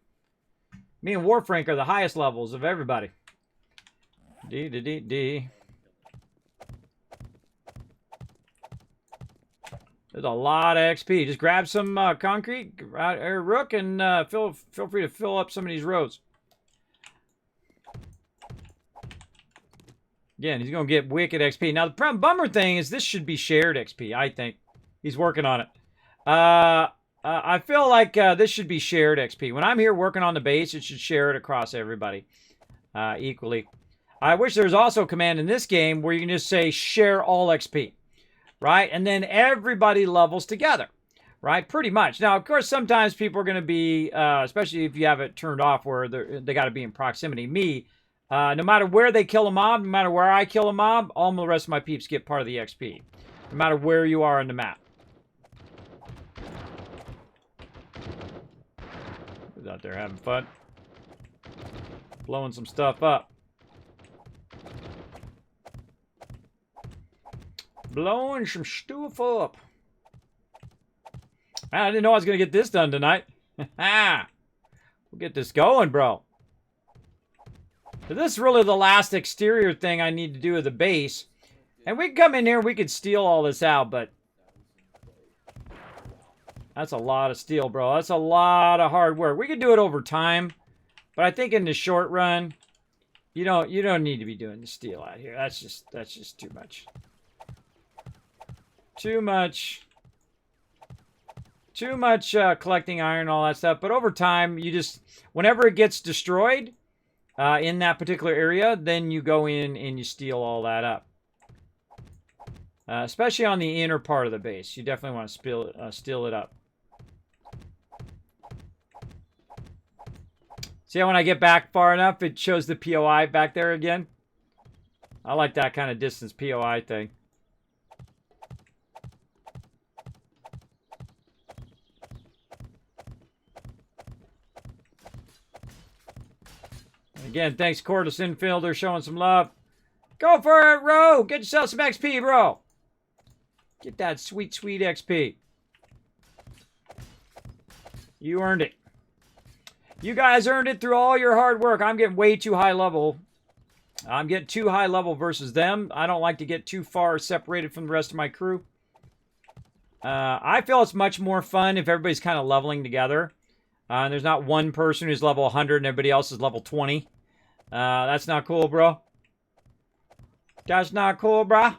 Me and Warfrank are the highest levels of everybody. D. There's a lot of XP. Just grab some concrete, Rook, and feel free to fill up some of these roads. Again, he's going to get wicked XP. Now, the bummer thing is this should be shared XP, I think. He's working on it. I feel like this should be shared XP. When I'm here working on the base, it should share it across everybody equally. I wish there was also a command in this game where you can just say share all XP, right? And then everybody levels together, right? Pretty much. Now, of course, sometimes people are going to be, especially if you have it turned off where they got to be in proximity. Me, No matter where they kill a mob, no matter where I kill a mob, all the rest of my peeps get part of the XP. No matter where you are on the map. Who's out there having fun? Blowing some stuff up. Blowing some stuff up. Man, I didn't know I was going to get this done tonight. We'll get this going, bro. So this is really the last exterior thing I need to do with the base. And we can come in here, we could steal all this out, but that's a lot of steel, bro. That's a lot of hard work. We could do it over time, but I think in the short run, you don't need to be doing the steel out here. That's just too much. Too much collecting iron, all that stuff. But over time, you just, whenever it gets destroyed in that particular area, then you go in and you steal all that up. Especially on the inner part of the base. You definitely want to steal it up. See how when I get back far enough, it shows the POI back there again? I like that kind of distance POI thing. Again, thanks Cordless Infielder showing some love. Go for it, Ro! Get yourself some XP, bro! Get that sweet, sweet XP. You earned it. You guys earned it through all your hard work. I'm getting way too high level. I'm getting too high level versus them. I don't like to get too far separated from the rest of my crew. I feel it's much more fun if everybody's kind of leveling together. And there's not one person who's level 100 and everybody else is level 20. That's not cool, bro. That's not cool, bro.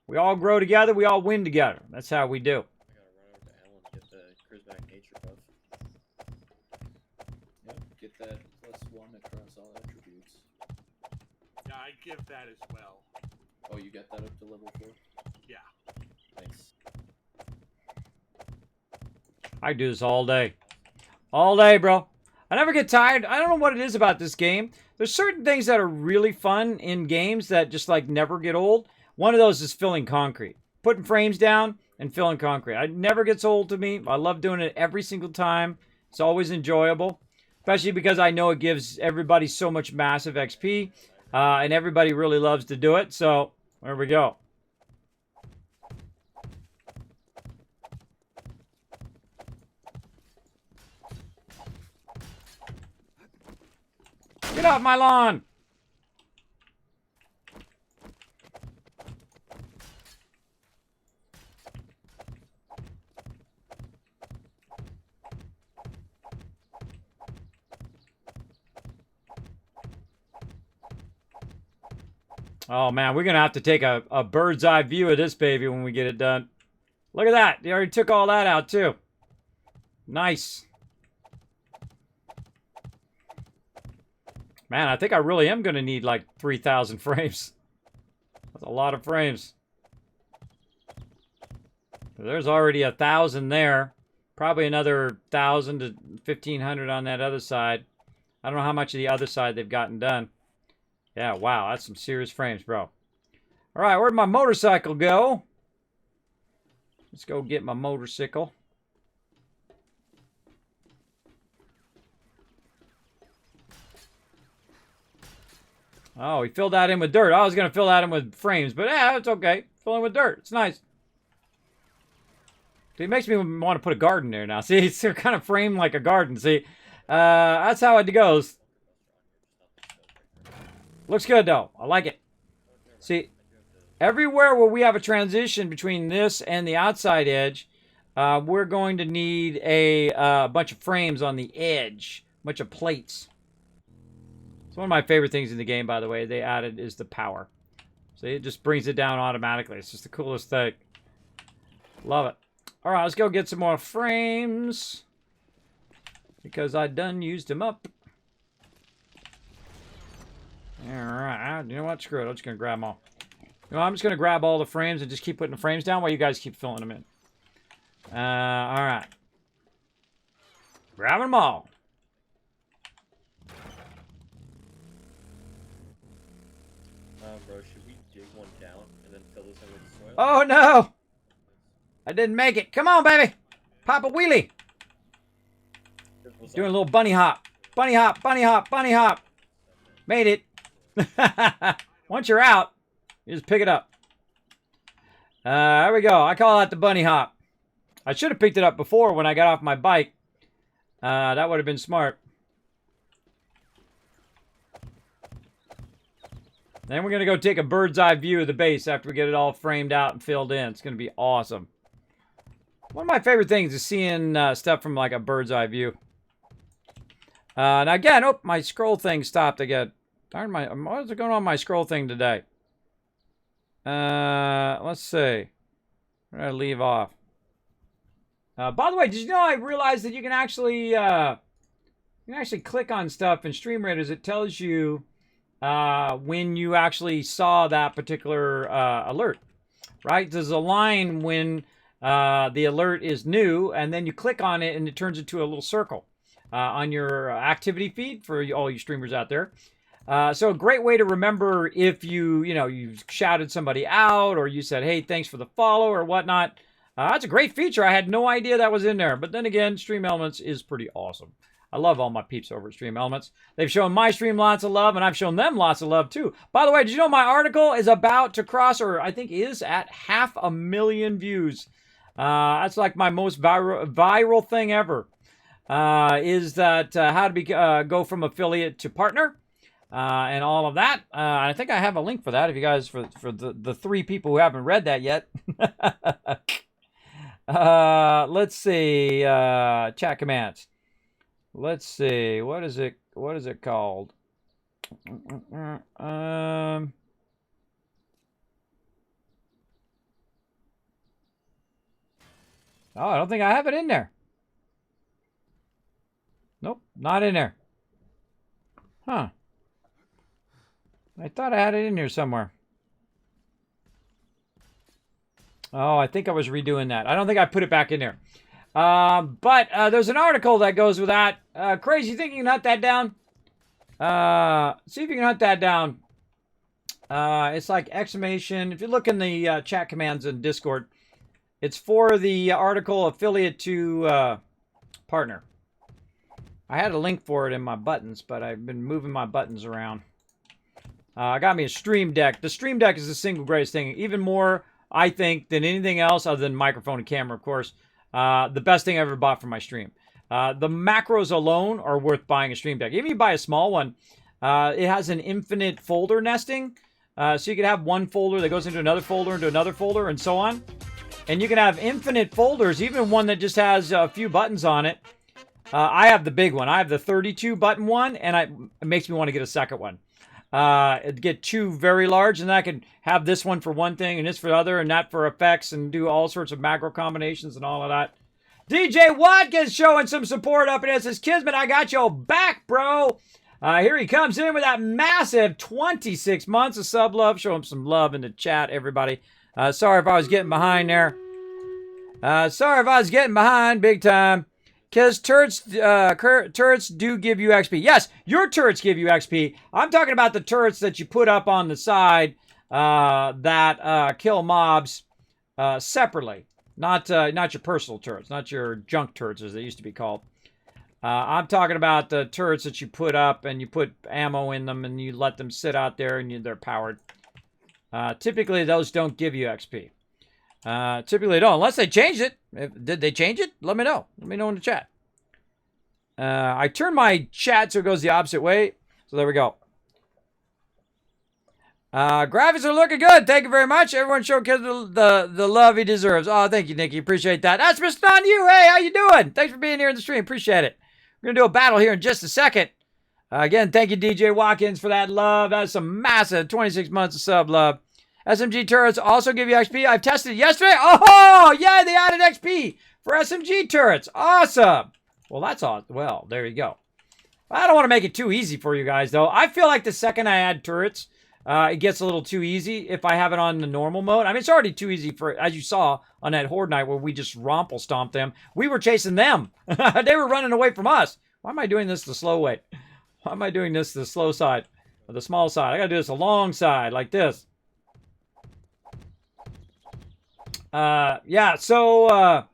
We all grow together. We all win together. That's how we do. I gotta run over to Alan to get the charismatic nature buff. Yep, get that +1 across all attributes. Yeah, I give that as well. Oh, you got that up to level 4? Yeah. Thanks. I do this all day. All day, bro. I never get tired. I don't know what it is about this game. There's certain things that are really fun in games that just like never get old. One of those is filling concrete. Putting frames down and filling concrete. It never gets old to me. I love doing it every single time. It's always enjoyable. Especially because I know it gives everybody so much massive XP. And everybody really loves to do it. So, there we go. Get off my lawn! Oh man, we're gonna have to take a bird's eye view of this baby when we get it done. Look at that. They already took all that out too. Nice. Man, I think I really am going to need like 3,000 frames. That's a lot of frames. There's already 1,000 there. Probably another 1,000 to 1,500 on that other side. I don't know how much of the other side they've gotten done. Yeah, wow, that's some serious frames, bro. All right, where'd my motorcycle go? Let's go get my motorcycle. Oh, he filled that in with dirt. I was going to fill that in with frames, but yeah, it's okay. Fill in with dirt. It's nice. It makes me want to put a garden there now. See, it's kind of framed like a garden. See, that's how it goes. Looks good, though. I like it. See, everywhere where we have a transition between this and the outside edge, we're going to need a bunch of frames on the edge. A bunch of plates. It's one of my favorite things in the game, by the way, they added is the power. So it just brings it down automatically. It's just the coolest thing. Love it. All right, let's go get some more frames. Because I done used them up. All right, you know what? Screw it. I'm just going to grab them all. You know, I'm just going to grab all the frames and just keep putting the frames down while you guys keep filling them in. All right. Grabbing them all. bro, should we dig one down and then fill this in with soil? Oh, no. I didn't make it. Come on, baby. Pop a wheelie. Doing a little bunny hop. Bunny hop, bunny hop, bunny hop. Made it. Once you're out, you just pick it up. There we go. I call that the bunny hop. I should have picked it up before when I got off my bike. That would have been smart. Then we're going to go take a bird's eye view of the base after we get it all framed out and filled in. It's going to be awesome. One of my favorite things is seeing stuff from like a bird's eye view. Now again, oh, my scroll thing stopped again. Darn what is going on with my scroll thing today? Let's see. Where did I leave off? By the way, did you know I realized that you can actually click on stuff in Stream Raiders. It tells you when you actually saw that particular alert, right? There's a line when the alert is new, and then you click on it, and it turns into a little circle on your activity feed for all you streamers out there. So a great way to remember if you shouted somebody out or you said, hey, thanks for the follow or whatnot. That's a great feature. I had no idea that was in there. But then again, Stream Elements is pretty awesome. I love all my peeps over at Stream Elements. They've shown my stream lots of love, and I've shown them lots of love too. By the way, did you know my article is about to cross, or I think is at 500,000 views. That's like my most viral thing ever. Is that how to go from affiliate to partner. And all of that. I think I have a link for that if you guys, for the 3 people who haven't read that yet. Let's see. Chat commands. Let's see. What is it called? Oh, I don't think I have it in there. Nope, not in there. Huh. I thought I had it in here somewhere. Oh, I think I was redoing that. I don't think I put it back in there. But there's an article that goes with that. Crazy, you think you can hunt that down? See if you can hunt that down. It's like exclamation. If you look in the chat commands in Discord, it's for the article affiliate to partner. I had a link for it in my buttons, but I've been moving my buttons around. I got me a Stream Deck. The Stream Deck is the single greatest thing. Even more, I think, than anything else other than microphone and camera, of course. The best thing I ever bought for my stream. The macros alone are worth buying a Stream Deck. Even if you buy a small one, it has an infinite folder nesting. So you can have one folder that goes into another folder, and so on. And you can have infinite folders, even one that just has a few buttons on it. I have the big one. I have the 32 button one, and it makes me want to get a second one. Get 2 very large, and then I can have this one for one thing and this for the other, and that for effects, and do all sorts of macro combinations and all of that. DJ Watkins showing some support up in it. Says, Kismet, I got your back, bro. Here he comes in with that massive 26 months of sub love. Show him some love in the chat, everybody. Sorry if I was getting behind there. Sorry if I was getting behind big time. Because turrets do give you XP. Yes, your turrets give you XP. I'm talking about the turrets that you put up on the side that kill mobs separately. Not your personal turrets, not your junk turrets as they used to be called. I'm talking about the turrets that you put up and you put ammo in them and you let them sit out there and they're powered. Typically, those don't give you XP. Typically don't, unless they changed it. Did they change it? Let me know. Let me know in the chat. I turned my chat so it goes the opposite way. So there we go. Graphics are looking good. Thank you very much. Everyone show Kid the love he deserves. Oh, thank you, Nikki. Appreciate that. That's Mr. On You. Hey, how you doing? Thanks for being here in the stream. Appreciate it. We're going to do a battle here in just a second. Again, thank you, DJ Watkins, for that love. That's some massive 26 months of sub love. SMG turrets also give you XP. I've tested it yesterday. Oh, yeah, they added XP for SMG turrets. Awesome. Well, that's awesome. Well, there you go. I don't want to make it too easy for you guys, though. I feel like the second I add turrets, it gets a little too easy if I have it on the normal mode. I mean, it's already too easy for, as you saw on that Horde night where we just romple stomped them. We were chasing them. They were running away from us. Why am I doing this the slow way? Why am I doing this the slow side? the small side. I gotta do this a long side, like this. Yeah, so,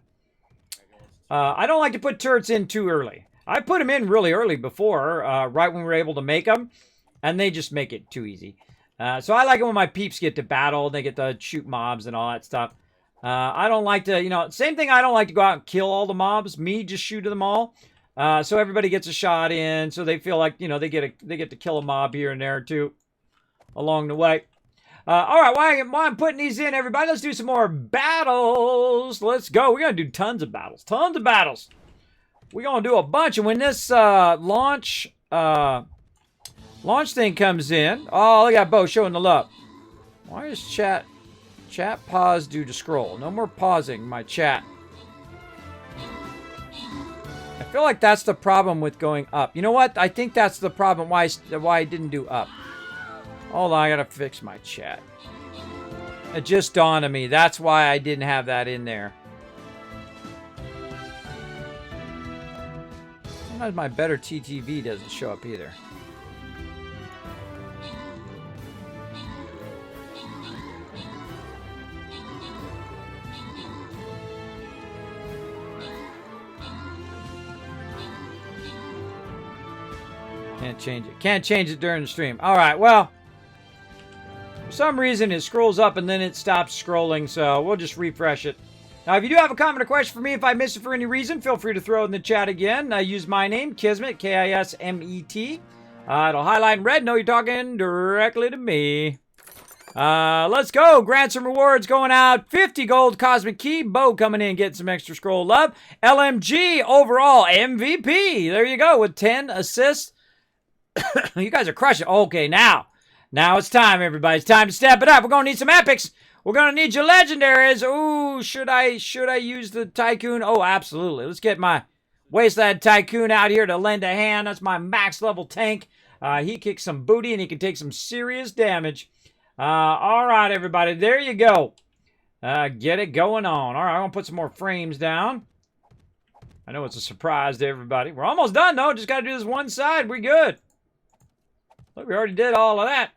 I don't like to put turrets in too early. I put them in really early before, right when we were able to make them, and they just make it too easy. So I like it when my peeps get to battle, they get to shoot mobs and all that stuff. I don't like to, you know, same thing, I don't like to go out and kill all the mobs, me just shoot them all. So everybody gets a shot in, so they feel like, you know, they get to kill a mob here and there too, along the way. All right, while I'm putting these in, everybody, let's do some more battles. Let's go. We're going to do tons of battles. Tons of battles. We're going to do a bunch. And when this launch thing comes in... Oh, look at Bo showing the love. Why is chat pause due to scroll? No more pausing my chat. I feel like that's the problem with going up. You know what? I think that's the problem why I didn't do up. Hold on, I gotta fix my chat. It just dawned on me. That's why I didn't have that in there. Sometimes my better TTV doesn't show up either. Can't change it. Can't change it during the stream. All right, well... For some reason, it scrolls up and then it stops scrolling, so we'll just refresh it. Now, if you do have a comment or question for me, if I missed it for any reason, feel free to throw it in the chat again. Use my name, Kismet, Kismet. It'll highlight in red. Know you're talking directly to me. Let's go. Grants and rewards going out. 50 gold cosmic key. Bo coming in, getting some extra scroll love. LMG overall MVP. There you go with 10 assists. You guys are crushing. Okay, Now it's time, everybody. It's time to step it up. We're going to need some epics. We're going to need your legendaries. Ooh, should I use the Tycoon? Oh, absolutely. Let's get my Wasteland Tycoon out here to lend a hand. That's my max level tank. He kicks some booty and he can take some serious damage. All right, everybody. There you go. Get it going on. All right, I'm going to put some more frames down. I know it's a surprise to everybody. We're almost done, though. Just got to do this one side. We're good. Look, we already did all of that.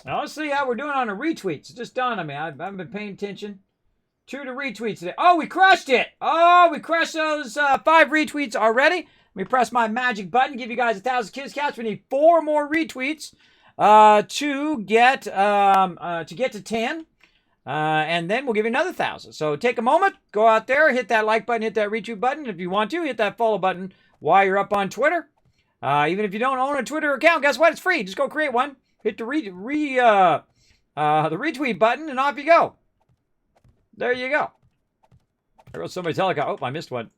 Now let's see how we're doing on the retweets. It just dawned on me. I haven't been paying attention to the retweets today. Oh, we crushed it. Oh, we crushed those 5 retweets already. Let me press my magic button. Give you guys 1,000 kiss cats. We need 4 more retweets to get to 10. And then we'll give you another 1,000. So take a moment, go out there, hit that like button, hit that retweet button. If you want to, hit that follow button while you're up on Twitter. Even if you don't own a Twitter account, guess what? It's free. Just go create one. Hit the retweet button, and off you go. There you go. There goes somebody's helicopter. Oh, I missed one.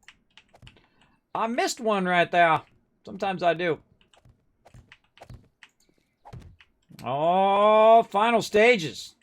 I missed one right there. Sometimes I do. Oh, final stages.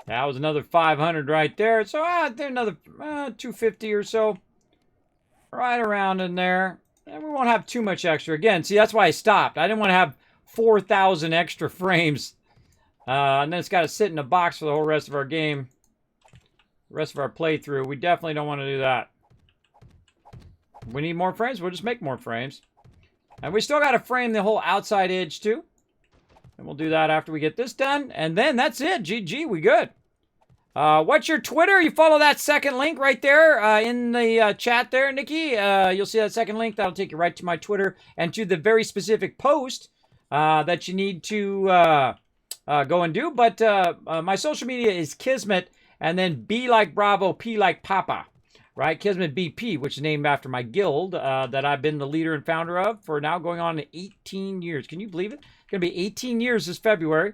That was another 500 right there. So another 250 or so. Right around in there. And we won't have too much extra. Again, see, that's why I stopped. I didn't want to have 4,000 extra frames. And then it's got to sit in a box for the whole rest of our game. The rest of our playthrough. We definitely don't want to do that. We need more frames. We'll just make more frames. And we still got to frame the whole outside edge too. And we'll do that after we get this done. And then that's it. GG, we good. What's your Twitter? You follow that second link right there in the chat there, Nikki. You'll see that second link. That'll take you right to my Twitter and to the very specific post that you need to go and do. But my social media is Kismet, And then B like Bravo, P like Papa. Right? Kismet BP, which is named after my guild that I've been the leader and founder of for now going on 18 years. Can you believe it? It's going to be 18 years this February.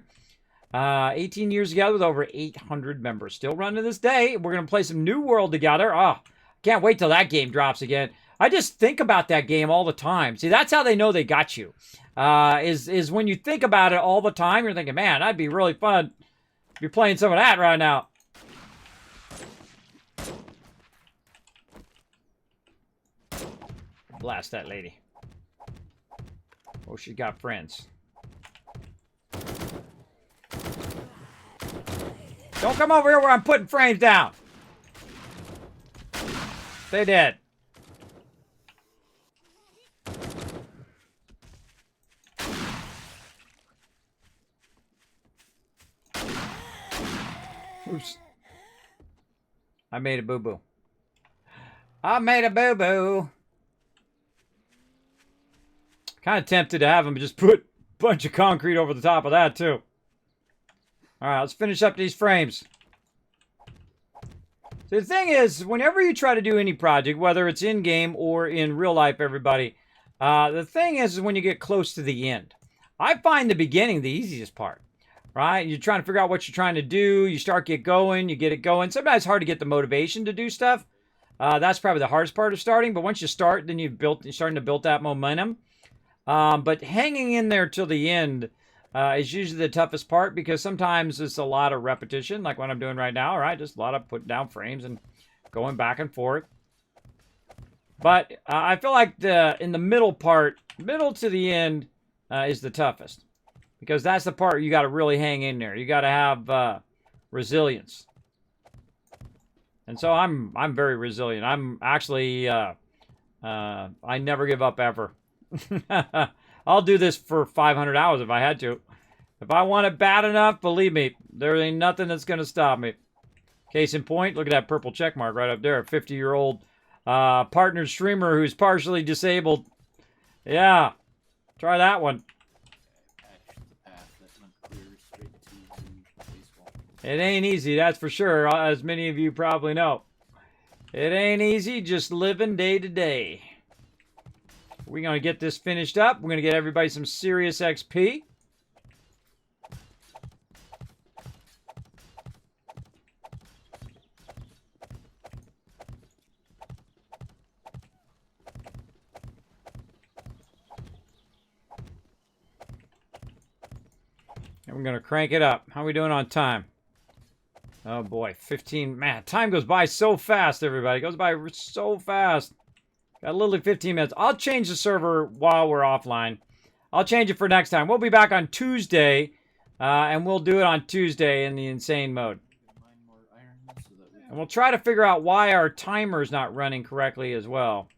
18 years together with over 800 members. Still running to this day. We're going to play some New World together. Oh, can't wait till that game drops again. I just think about that game all the time. See, that's how they know they got you. Is when you think about it all the time, you're thinking, man, that'd be really fun to be playing some of that right now. Blast that lady. Oh, she got friends. Don't come over here where I'm putting frames down. Stay dead. Oops. I made a boo-boo. I made a boo-boo. Kind of tempted to have him just put a bunch of concrete over the top of that, too. All right, let's finish up these frames. So the thing is, whenever you try to do any project, whether it's in-game or in real life, everybody, the thing is when you get close to the end. I find the beginning the easiest part, right? You're trying to figure out what you're trying to do. You get going, you get it going. Sometimes it's hard to get the motivation to do stuff. That's probably the hardest part of starting. But once you start, then you're starting to build that momentum. But hanging in there till the end is usually the toughest part because sometimes it's a lot of repetition, like what I'm doing right now, right? Just a lot of putting down frames and going back and forth. But I feel like in the middle part, middle to the end, is the toughest because that's the part you got to really hang in there. You got to have resilience, and so I'm very resilient. I'm actually I never give up ever. I'll do this for 500 hours if I had to. If I want it bad enough, believe me, there ain't nothing that's going to stop me. Case in point, look at that purple check mark right up there. A 50-year-old partnered streamer who's partially disabled. Yeah, try that one. It ain't easy, that's for sure, as many of you probably know. It ain't easy, just living day to day. We're going to get this finished up. We're going to get everybody some serious XP. And we're going to crank it up. How are we doing on time? Oh boy, 15. Man, time goes by so fast, everybody. It goes by so fast. Got literally 15 minutes. I'll change the server while we're offline. I'll change it for next time. We'll be back on Tuesday, and we'll do it on Tuesday in the insane mode. And we'll try to figure out why our timer is not running correctly as well.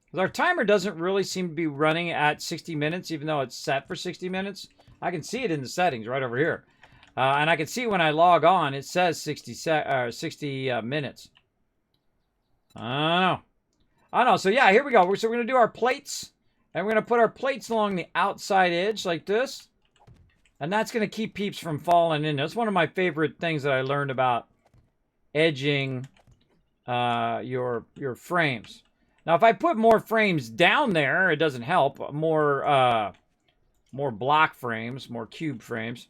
Because our timer doesn't really seem to be running at 60 minutes, even though it's set for 60 minutes. I can see it in the settings right over here. And I can see when I log on, it says 60 minutes. I don't know. I don't know. So yeah, here we go. So we're going to do our plates. And we're going to put our plates along the outside edge like this. And that's going to keep peeps from falling in. That's one of my favorite things that I learned about edging your frames. Now, if I put more frames down there, it doesn't help. More block frames, more cube frames.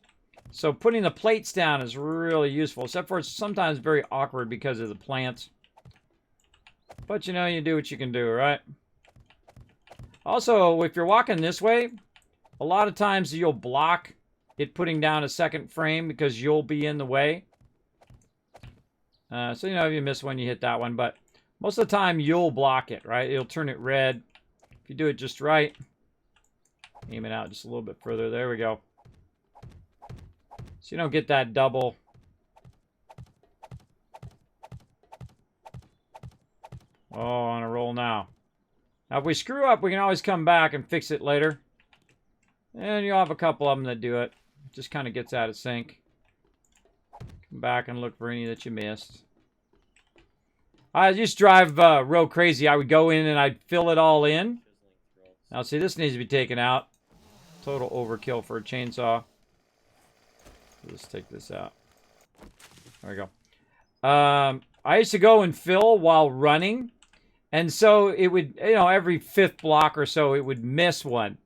So putting the plates down is really useful, except for it's sometimes very awkward because of the plants. But you know, you do what you can do, right? Also, if you're walking this way, a lot of times you'll block it putting down a second frame because you'll be in the way. So, you know, if you miss one, you hit that one. But most of the time, you'll block it, right? It'll turn it red. If you do it just right. Aim it out just a little bit further. There we go. So you don't get that double. Oh, on a roll now. Now, if we screw up, we can always come back and fix it later. And you'll have a couple of them that do it. It just kind of gets out of sync. Come back and look for any that you missed. I just drive real crazy. I would go in and I'd fill it all in. Now, see, this needs to be taken out. Total overkill for a chainsaw. Let's take this out. There we go. I used to go and fill while running. And so it would, you know, every fifth block or so, it would miss one.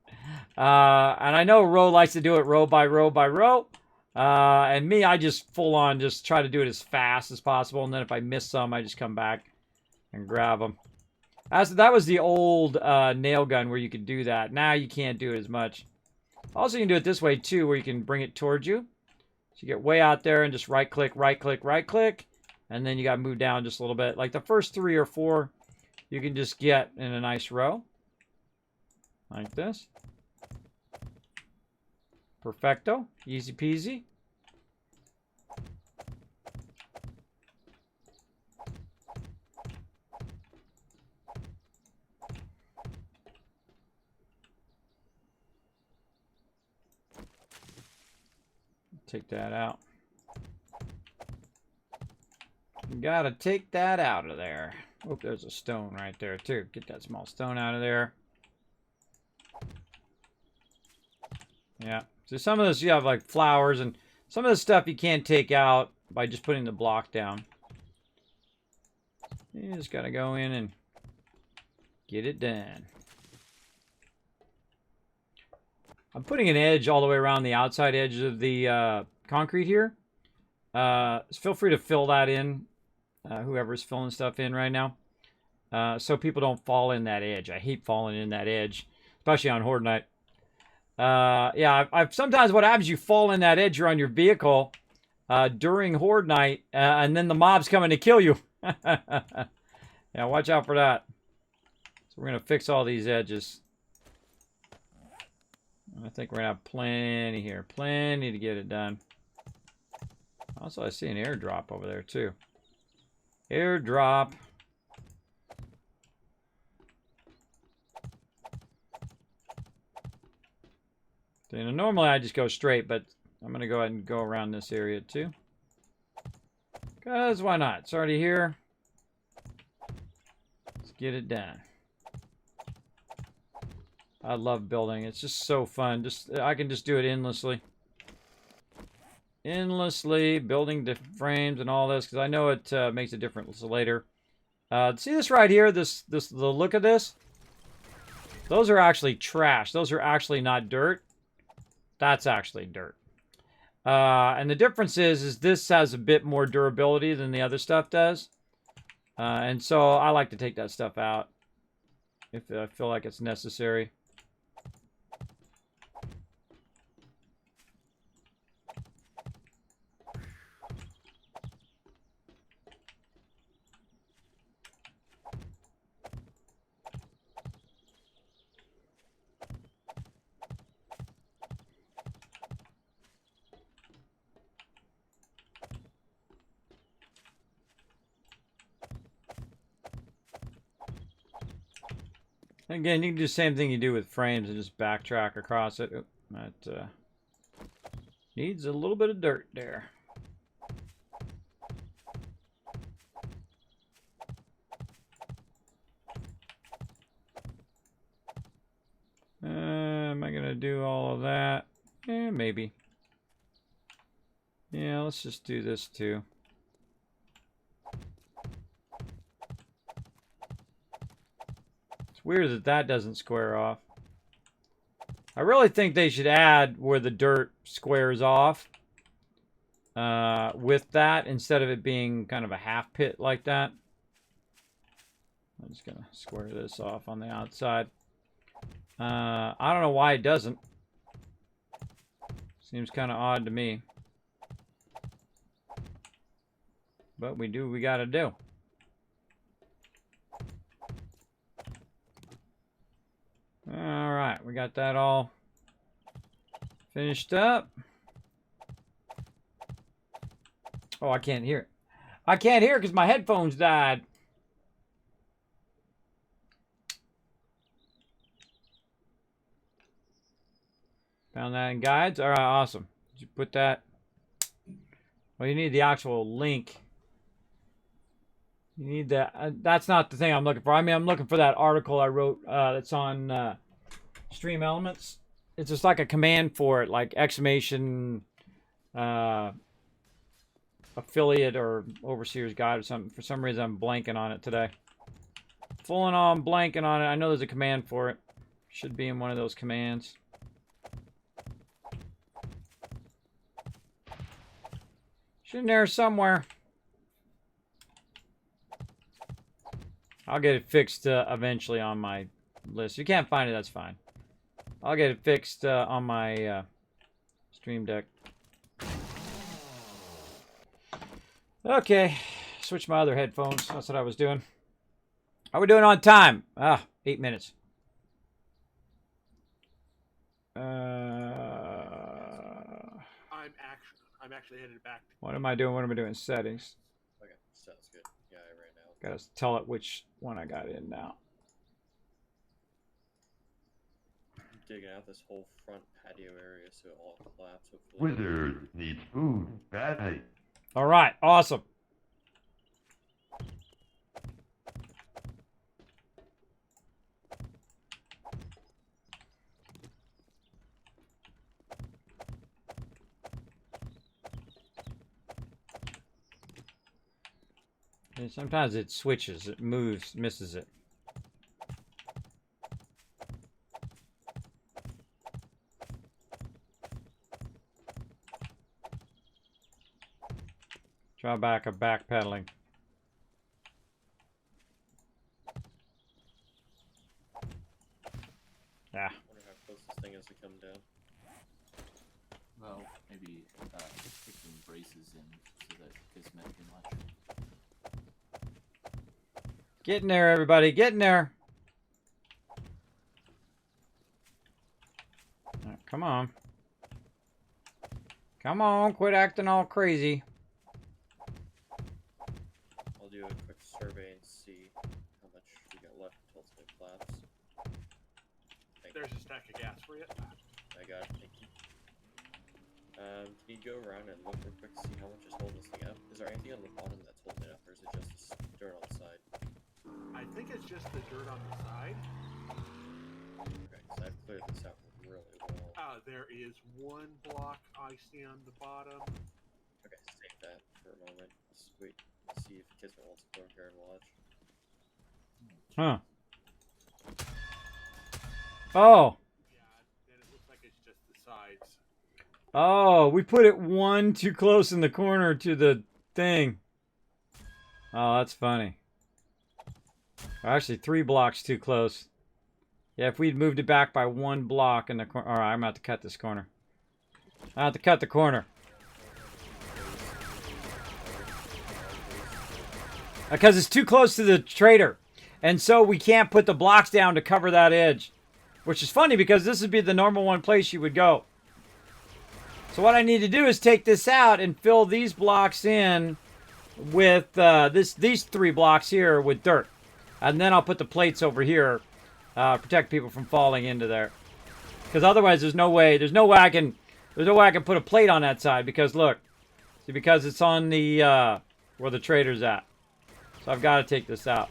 And I know Ro likes to do it row by row by row. And me, I just full on just try to do it as fast as possible. And then if I miss some, I just come back and grab them. That was the old nail gun where you could do that. Now you can't do it as much. Also, you can do it this way too, where you can bring it towards you. So you get way out there and just right click, right click, right click. And then you got to move down just a little bit. Like the first 3 or 4, you can just get in a nice row. Like this. Perfecto. Easy peasy. Take that out. Gotta take that out of there. Oh, there's a stone right there too. Get that small stone out of there. Yeah. So some of this you have like flowers, and some of the stuff you can't take out by just putting the block down. You just gotta go in and get it done. I'm putting an edge all the way around the outside edge of the concrete here. Feel free to fill that in, whoever's filling stuff in right now. So people don't fall in that edge. I hate falling in that edge, especially on Horde night. Yeah, I've sometimes what happens, you fall in that edge, you're on your vehicle during Horde night, and then the mob's coming to kill you. Yeah, watch out for that. So we're going to fix all these edges. I think we're going to have plenty here. Plenty to get it done. Also, I see an airdrop over there, too. Airdrop. You know, normally I just go straight, but I'm going to go ahead and go around this area, too. Because why not? It's already here. Let's get it done. I love building. It's just so fun. I can just do it endlessly. Endlessly building the frames and all this, because I know it makes a difference later. See this right here? The look of this? Those are actually trash. Those are actually not dirt. That's actually dirt. And the difference is this has a bit more durability than the other stuff does. And so I like to take that stuff out if I feel like it's necessary. Again, you can do the same thing you do with frames and just backtrack across it. Oop, that needs a little bit of dirt there. Am I going to do all of that? Maybe. Yeah, let's just do this too. Weird that that doesn't square off. I really think they should add where the dirt squares off with that, instead of it being kind of a half pit like that. I'm just going to square this off on the outside. I don't know why it doesn't. Seems kind of odd to me. But we do what we got to do. Alright, we got that all finished up. Oh, I can't hear it. I can't hear it because my headphones died. Found that in guides? Alright, awesome. Did you put that? Well, you need the actual link. You need that. That's not the thing I'm looking for. I mean, I'm looking for that article I wrote that's on Stream Elements. It's just like a command for it, like exclamation affiliate or overseer's guide or something. For some reason, I'm blanking on it today. Full and all, I'm blanking on it. I know there's a command for it. Should be in one of those commands. Should in there somewhere. I'll get it fixed eventually on my list. If you can't find it, that's fine. I'll get it fixed on my Stream Deck. Okay, switch my other headphones. That's what I was doing. How we doing on time? 8 minutes. I'm actually headed back. What am I doing? What am I doing? Settings. Okay, sounds good. Yeah, I ran out. Gotta tell it which one I got in now. I'm digging out this whole front patio area so it all collapse. Hopefully. Wizard needs food badly. All right, awesome. And sometimes it switches, it moves, misses it. Drawback of backpedaling. Yeah. I wonder how close this thing is to come down. Well, maybe picking braces in so that Kismet can watch. Get in there, everybody. Get in there. Come on. Come on. Quit acting all crazy. I'll do a quick survey and see how much we got left until it's going to collapse. There's a stack of gas for you. I got it. Thank you. Can you go around and look real quick to see how much is holding this thing up? Is there anything on the bottom that's holding it up, or is it just this dirt on the side? I think it's just the dirt on the side. Okay, so I've cleared this out really well. There is one block I see on the bottom. Okay, save that for a moment. Let's wait to see if Kismet wants to go here and watch. Huh. Oh. Yeah, and it looks like it's just the sides. Oh, we put it one too close in the corner to the thing. Oh, that's funny. Actually, 3 blocks too close. Yeah, if we'd moved it back by 1 block in the corner. All right, I'm about to cut this corner. I have to cut the corner. Because it's too close to the trader. And so we can't put the blocks down to cover that edge. Which is funny because this would be the normal one place you would go. So what I need to do is take this out and fill these blocks in with these 3 blocks here with dirt. And then I'll put the plates over here, protect people from falling into there. Because otherwise, there's no way I can put a plate on that side. Because look, see, because it's on the where the trader's at. So I've got to take this out.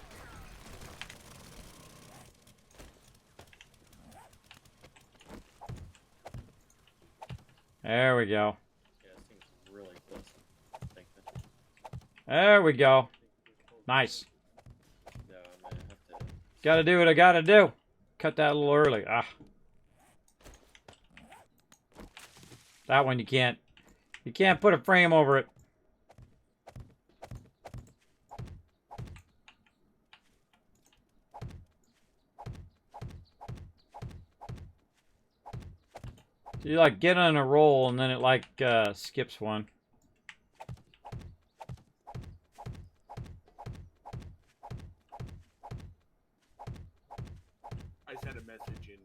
There we go. Yeah, this thing's really close. Thank you. There we go. Nice. No, I'm gonna have to. Gotta do what I gotta do. Cut that a little early. That one you can't put a frame over it. So you like get on a roll and then it like skips one. I sent a message in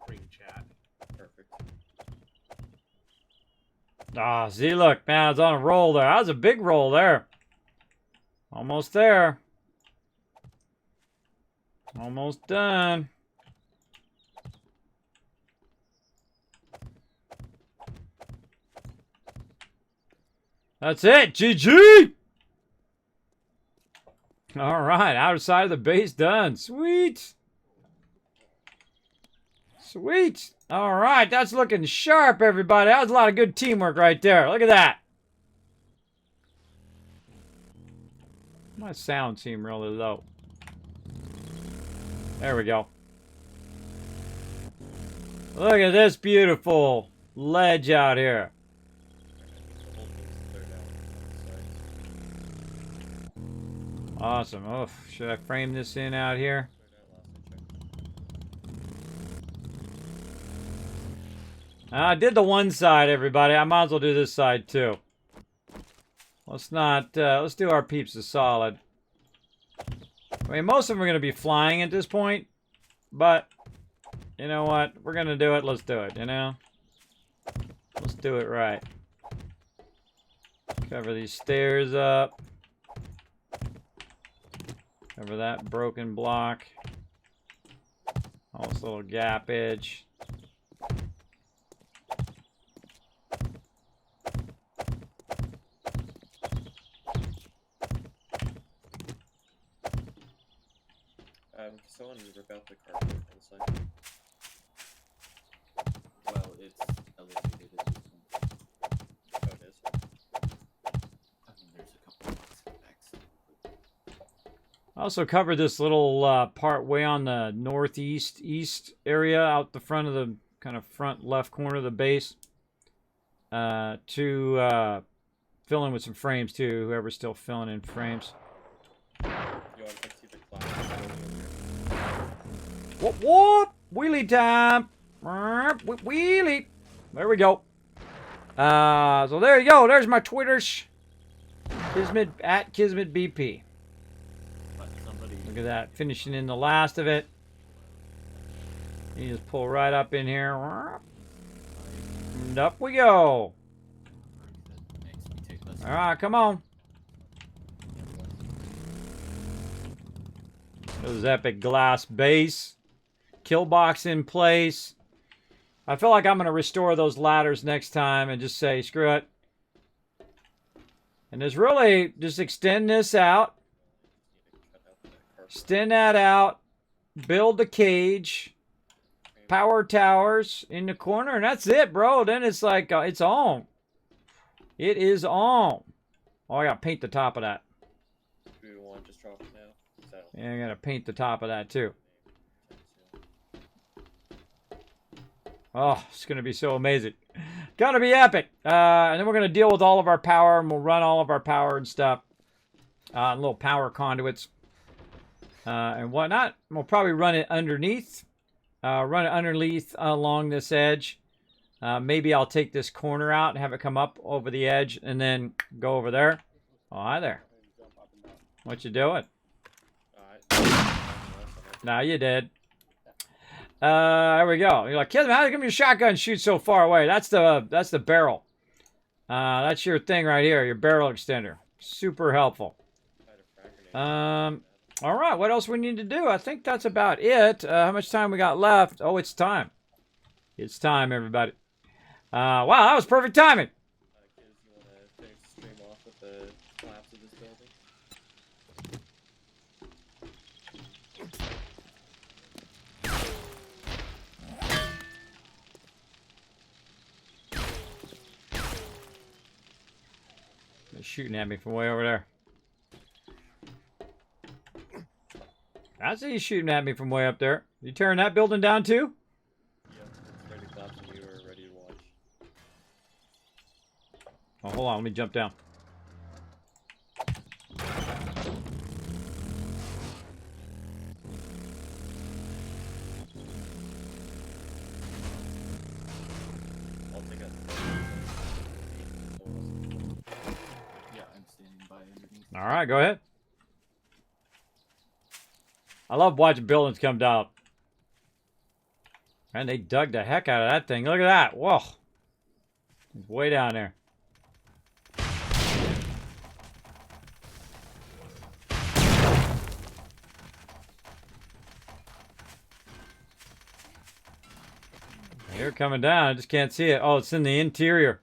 string chat. Perfect. Ah, see, look, man, it's on a roll there. That was a big roll there. Almost there. Almost done. That's it. GG! All right, outer side of the base done. Sweet. Sweet. All right, that's looking sharp, everybody. That was a lot of good teamwork right there. Look at that. My sound seemed really low. There we go. Look at this beautiful ledge out here. The whole thing's cleared out on the side. Awesome. Oh, should I frame this in out here? Cleared out last I checked. I did the one side, everybody. I might as well do this side too. Let's not, let's do our peeps a solid. I mean, most of them are going to be flying at this point, but you know what? We're going to do it. Let's do it, you know? Let's do it right. Cover these stairs up. Cover that broken block. All this little gap edge. Can someone rip out the carpet on the side? Well, it's elevated at this point. Oh, it is. I mean, there's a couple of blocks in the backside. I also covered this little part way on the northeast area out the front of the kind of front left corner of the base to fill in with some frames too, whoever's still filling in frames. You want to see the class? Whoop! Wheelie time! Wheelie! There we go. So there you go. There's my Twitters. Kismet at Kismet BP. But somebody Look at that, finishing in the last of it. You just pull right up in here. And up we go. that makes me take less. All right, come on. Those epic glass base. Kill box in place. I feel like I'm going to restore those ladders next time and just say, screw it. And just really just extend this out. Extend that out. Build the cage. Power towers in the corner. And that's it, bro. Then it's like, it's on. It is on. Oh, I got to paint the top of that. Do we want to just drop it now? Yeah, I got to paint the top of that too. Oh, it's going to be so amazing. Gonna be epic. And then we're going to deal with all of our power, and we'll run all of our power and stuff. Little power conduits and whatnot. We'll probably run it underneath. Along this edge. Maybe I'll take this corner out and have it come up over the edge and then go over there. Oh, hi there. What you doing? Now you did. There we go. You're like, Kismet, how come your shotgun shoots so far away? That's the barrel. That's your thing right here, your barrel extender. Super helpful. All right, what else we need to do? I think that's about it. How much time we got left? Oh, it's time. It's time, everybody. Wow, that was perfect timing. Kids, you want to finish the stream off with the collapse of this building? They're shooting at me from way over there. I see you shooting at me from way up there. You tearing that building down too? Yep, it's ready to collapse when you are ready to watch. Oh, hold on. Let me jump down. I'll take out Yeah, I'm standing by underneath. All right, go ahead. I love watching buildings come down. And they dug the heck out of that thing. Look at that. Whoa. It's way down there. They're coming down. I just can't see it. Oh, it's in the interior.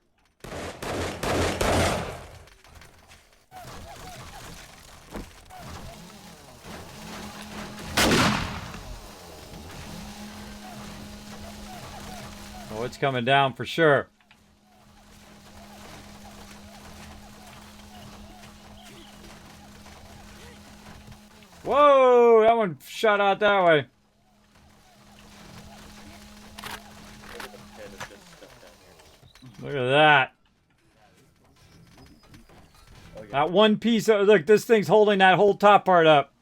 Oh, it's coming down for sure. Whoa, that one shot out that way. Look at the pit of just stuff down here. Look at that. Oh, yeah. That one piece of, look, this thing's holding that whole top part up.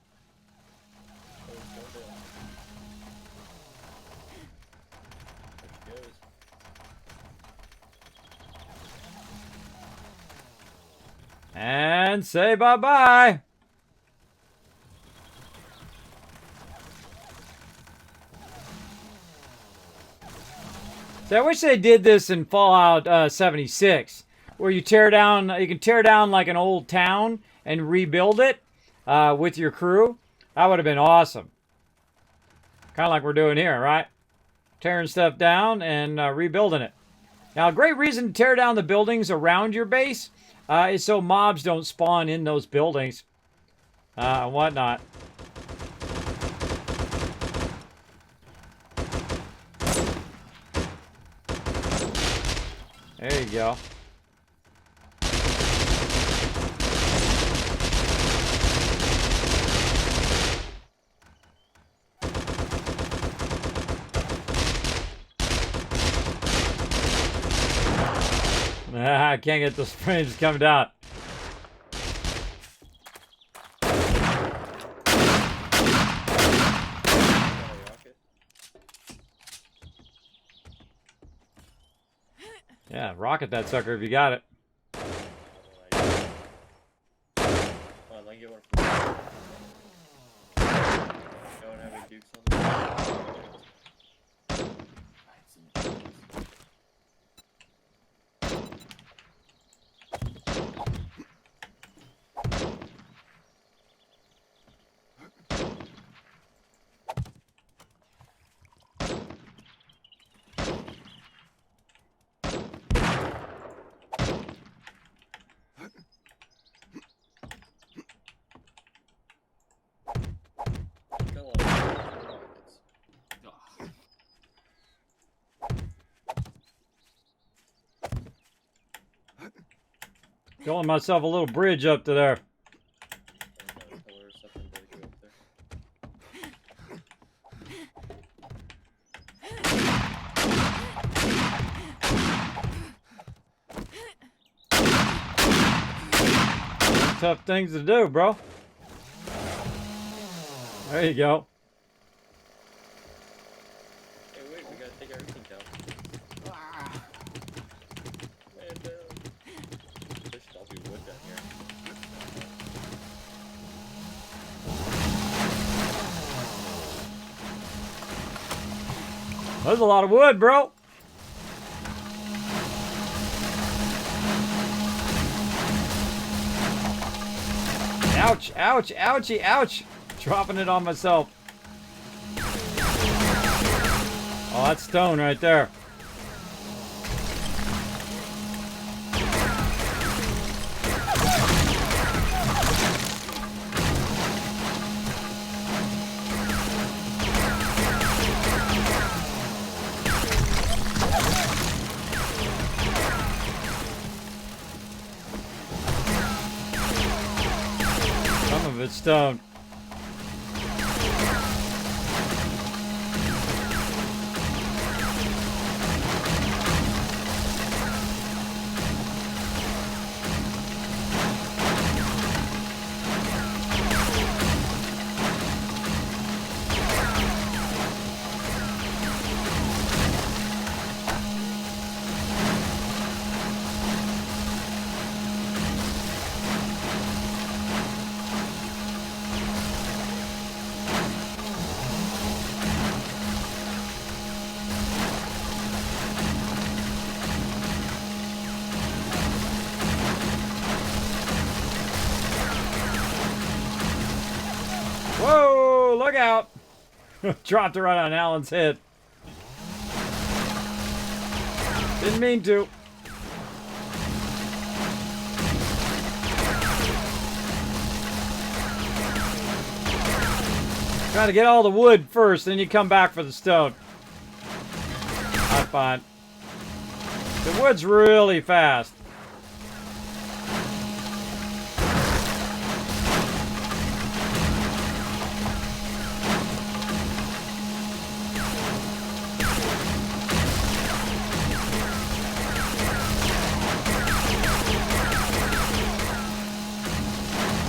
Oh, it's going down. There she goes. And say bye-bye. See, I wish they did this in Fallout 76, where you tear down, you can tear down like an old town and rebuild it with your crew. That would have been awesome. Kind of like we're doing here, right? Tearing stuff down and rebuilding it. Now, a great reason to tear down the buildings around your base is so mobs don't spawn in those buildings and whatnot. There you go. I can't get those frames coming down. Yeah, rocket that sucker if you got it. Hold on, let me get one from you. Don't have any dukes on Come on, rockets. Building myself a little bridge up to there. Pillar or something to go up there. Tough things to do, bro. There you go. Hey, wait, we gotta take everything down. And, there should all be wood down here. There's a lot of wood, bro. Ouch, ouch, ouchie, ouch. Dropping it on myself. Oh, that's stone right there. Some of it's stone. Whoa, look out. Dropped it right on Alan's head. Didn't mean to. Try to get all the wood first, then you come back for the stone. Not fine. The wood's really fast.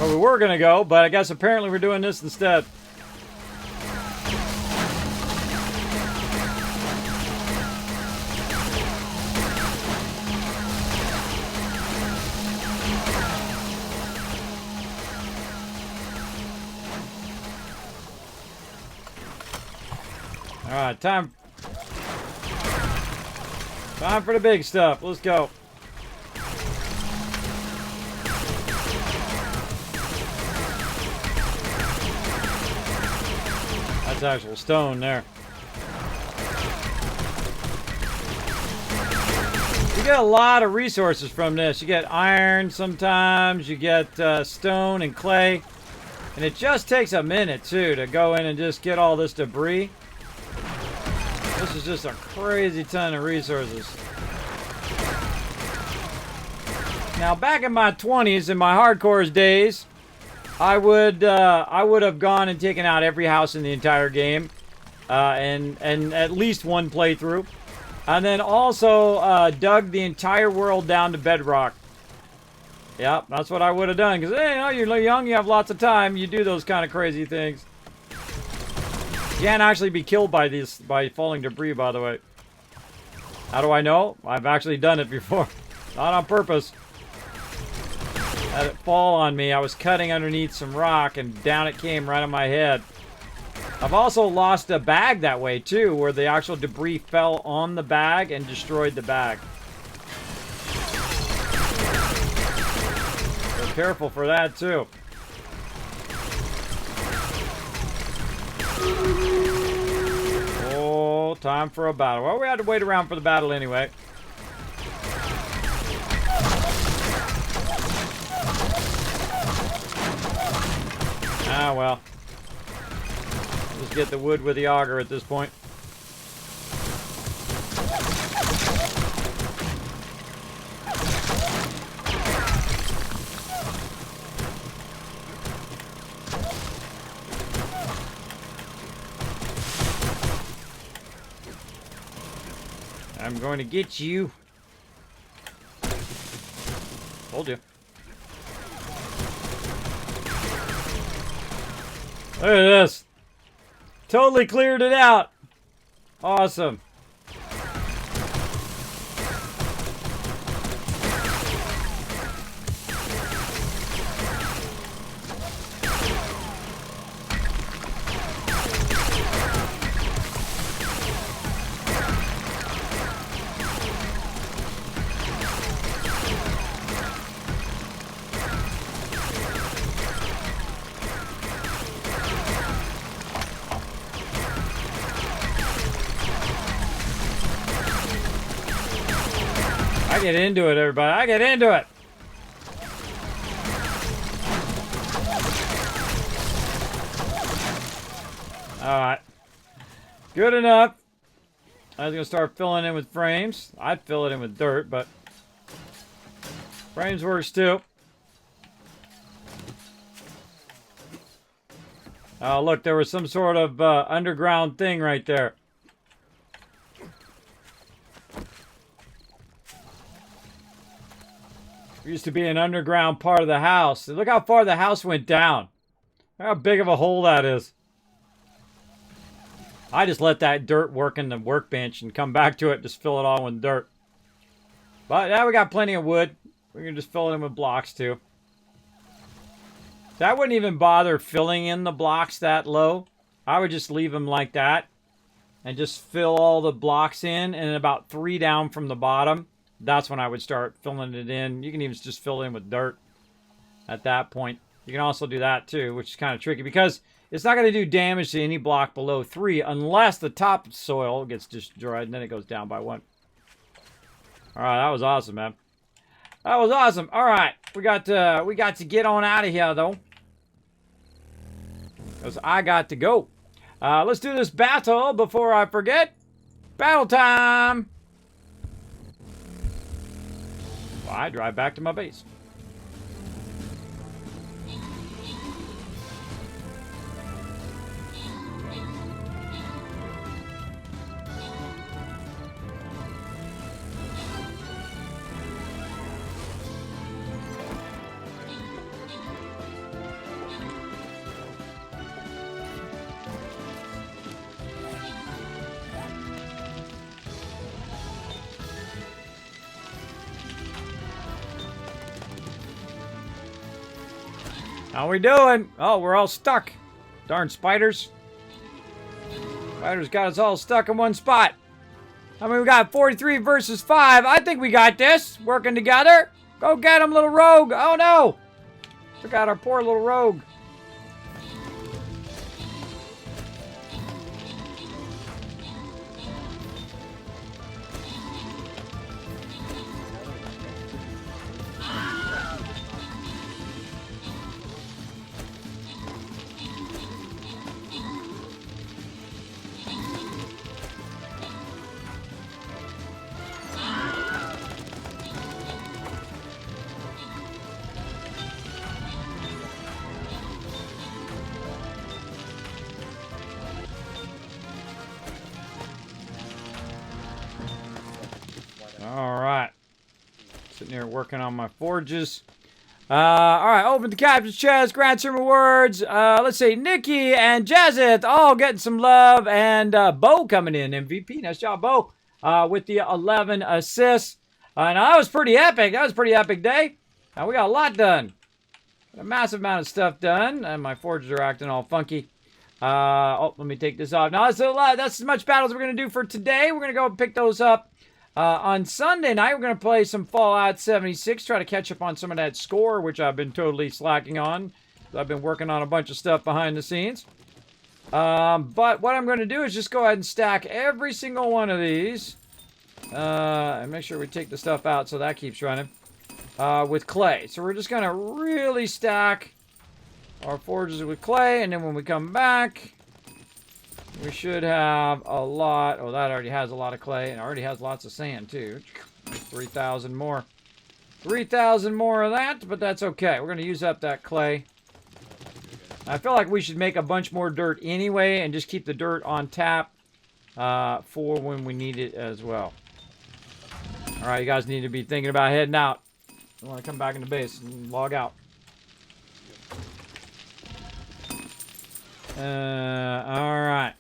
Well, we were gonna go, but I guess apparently we're doing this instead. All right, time for the big stuff. Let's go. That's actual stone there. You get a lot of resources from this. You get iron sometimes, you get stone and clay. And it just takes a minute, too, to go in and just get all this debris. This is just a crazy ton of resources. Now, back in my 20s, in my hardcore days, I would have gone and taken out every house in the entire game, and at least one playthrough, and then also dug the entire world down to bedrock. Yep, that's what I would have done. Because, hey, you know, you're young, you have lots of time, you do those kind of crazy things. You can't actually be killed by falling debris, by the way. How do I know? I've actually done it before. Not on purpose. Had it fall on me. I was cutting underneath some rock, and down it came right on my head. I've also lost a bag that way, too, where the actual debris fell on the bag and destroyed the bag. Careful for that, too. Oh, time for a battle. Well, we had to wait around for the battle anyway. Ah, well. Just get the wood with the auger at this point. I'm going to get you. Told you. Look at this. Totally cleared it out. Awesome. I get into it, everybody. I get into it. Alright. Good enough. I was going to start filling in with frames. I'd fill it in with dirt, but frames works too. Oh, look, there was some sort of underground thing right there. There used to be an underground part of the house. Look how far the house went down. Look how big of a hole that is. I just let that dirt work in the workbench and come back to it, just fill it all with dirt. But now we got plenty of wood. We can just fill it in with blocks too. So I wouldn't even bother filling in the blocks that low. I would just leave them like that. And just fill all the blocks in, and about 3 down from the bottom. That's when I would start filling it in. You can even just fill it in with dirt at that point. You can also do that too, which is kind of tricky because it's not going to do damage to any block below 3 unless the top soil gets destroyed, and then it goes down by 1. All right, that was awesome, man. That was awesome. All right, we got to get on out of here though, because I got to go. Let's do this battle before I forget. Battle time. Well, I drive back to my base. How we doing? Oh, we're all stuck. Darn spiders. Spiders got us all stuck in one spot. I mean, we got 43 versus 5. I think we got this. Working together. Go get him, little rogue. Oh, no. Forgot our poor little rogue. All right. Sitting here working on my forges. All right, open the captain's chest, grant some rewards. Let's see, Nikki and Jazeth all getting some love, and Bo coming in, MVP. Nice job, Bo, with the 11 assists. And that was pretty epic. That was a pretty epic day. We got a lot done. A massive amount of stuff done, and my forges are acting all funky. Let me take this off. Now, that's as much battles we're going to do for today. We're going to go pick those up. On Sunday night, we're going to play some Fallout 76, try to catch up on some of that score, which I've been totally slacking on. I've been working on a bunch of stuff behind the scenes. But what I'm going to do is just go ahead and stack every single one of these. And make sure we take the stuff out so that keeps running. With clay. So we're just going to really stack our forges with clay, and then when we come back, we should have a lot. Oh, that already has a lot of clay and already has lots of sand too. 3,000 more. 3,000 more of that, but that's okay. We're going to use up that clay. I feel like we should make a bunch more dirt anyway and just keep the dirt on tap for when we need it as well. All right, you guys need to be thinking about heading out. I want to come back into base and log out. All right.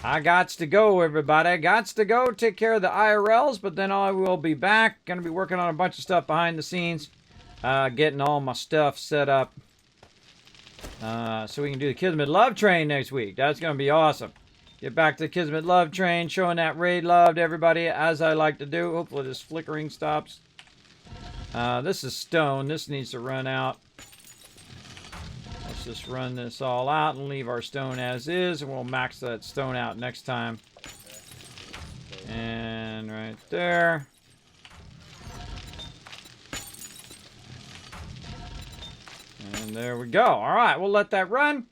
I gots to go, everybody. Gots to go take care of the IRLs, but then I will be back. Gonna be working on a bunch of stuff behind the scenes. Getting all my stuff set up. So we can do the Kismet Love Train next week. That's gonna be awesome. Get back to the Kismet Love Train, showing that raid love to everybody, as I like to do. Hopefully this flickering stops. This is stone. This needs to run out. Let's just run this all out and leave our stone as is, and we'll max that stone out next time. And right there. And there we go. All right, we'll let that run.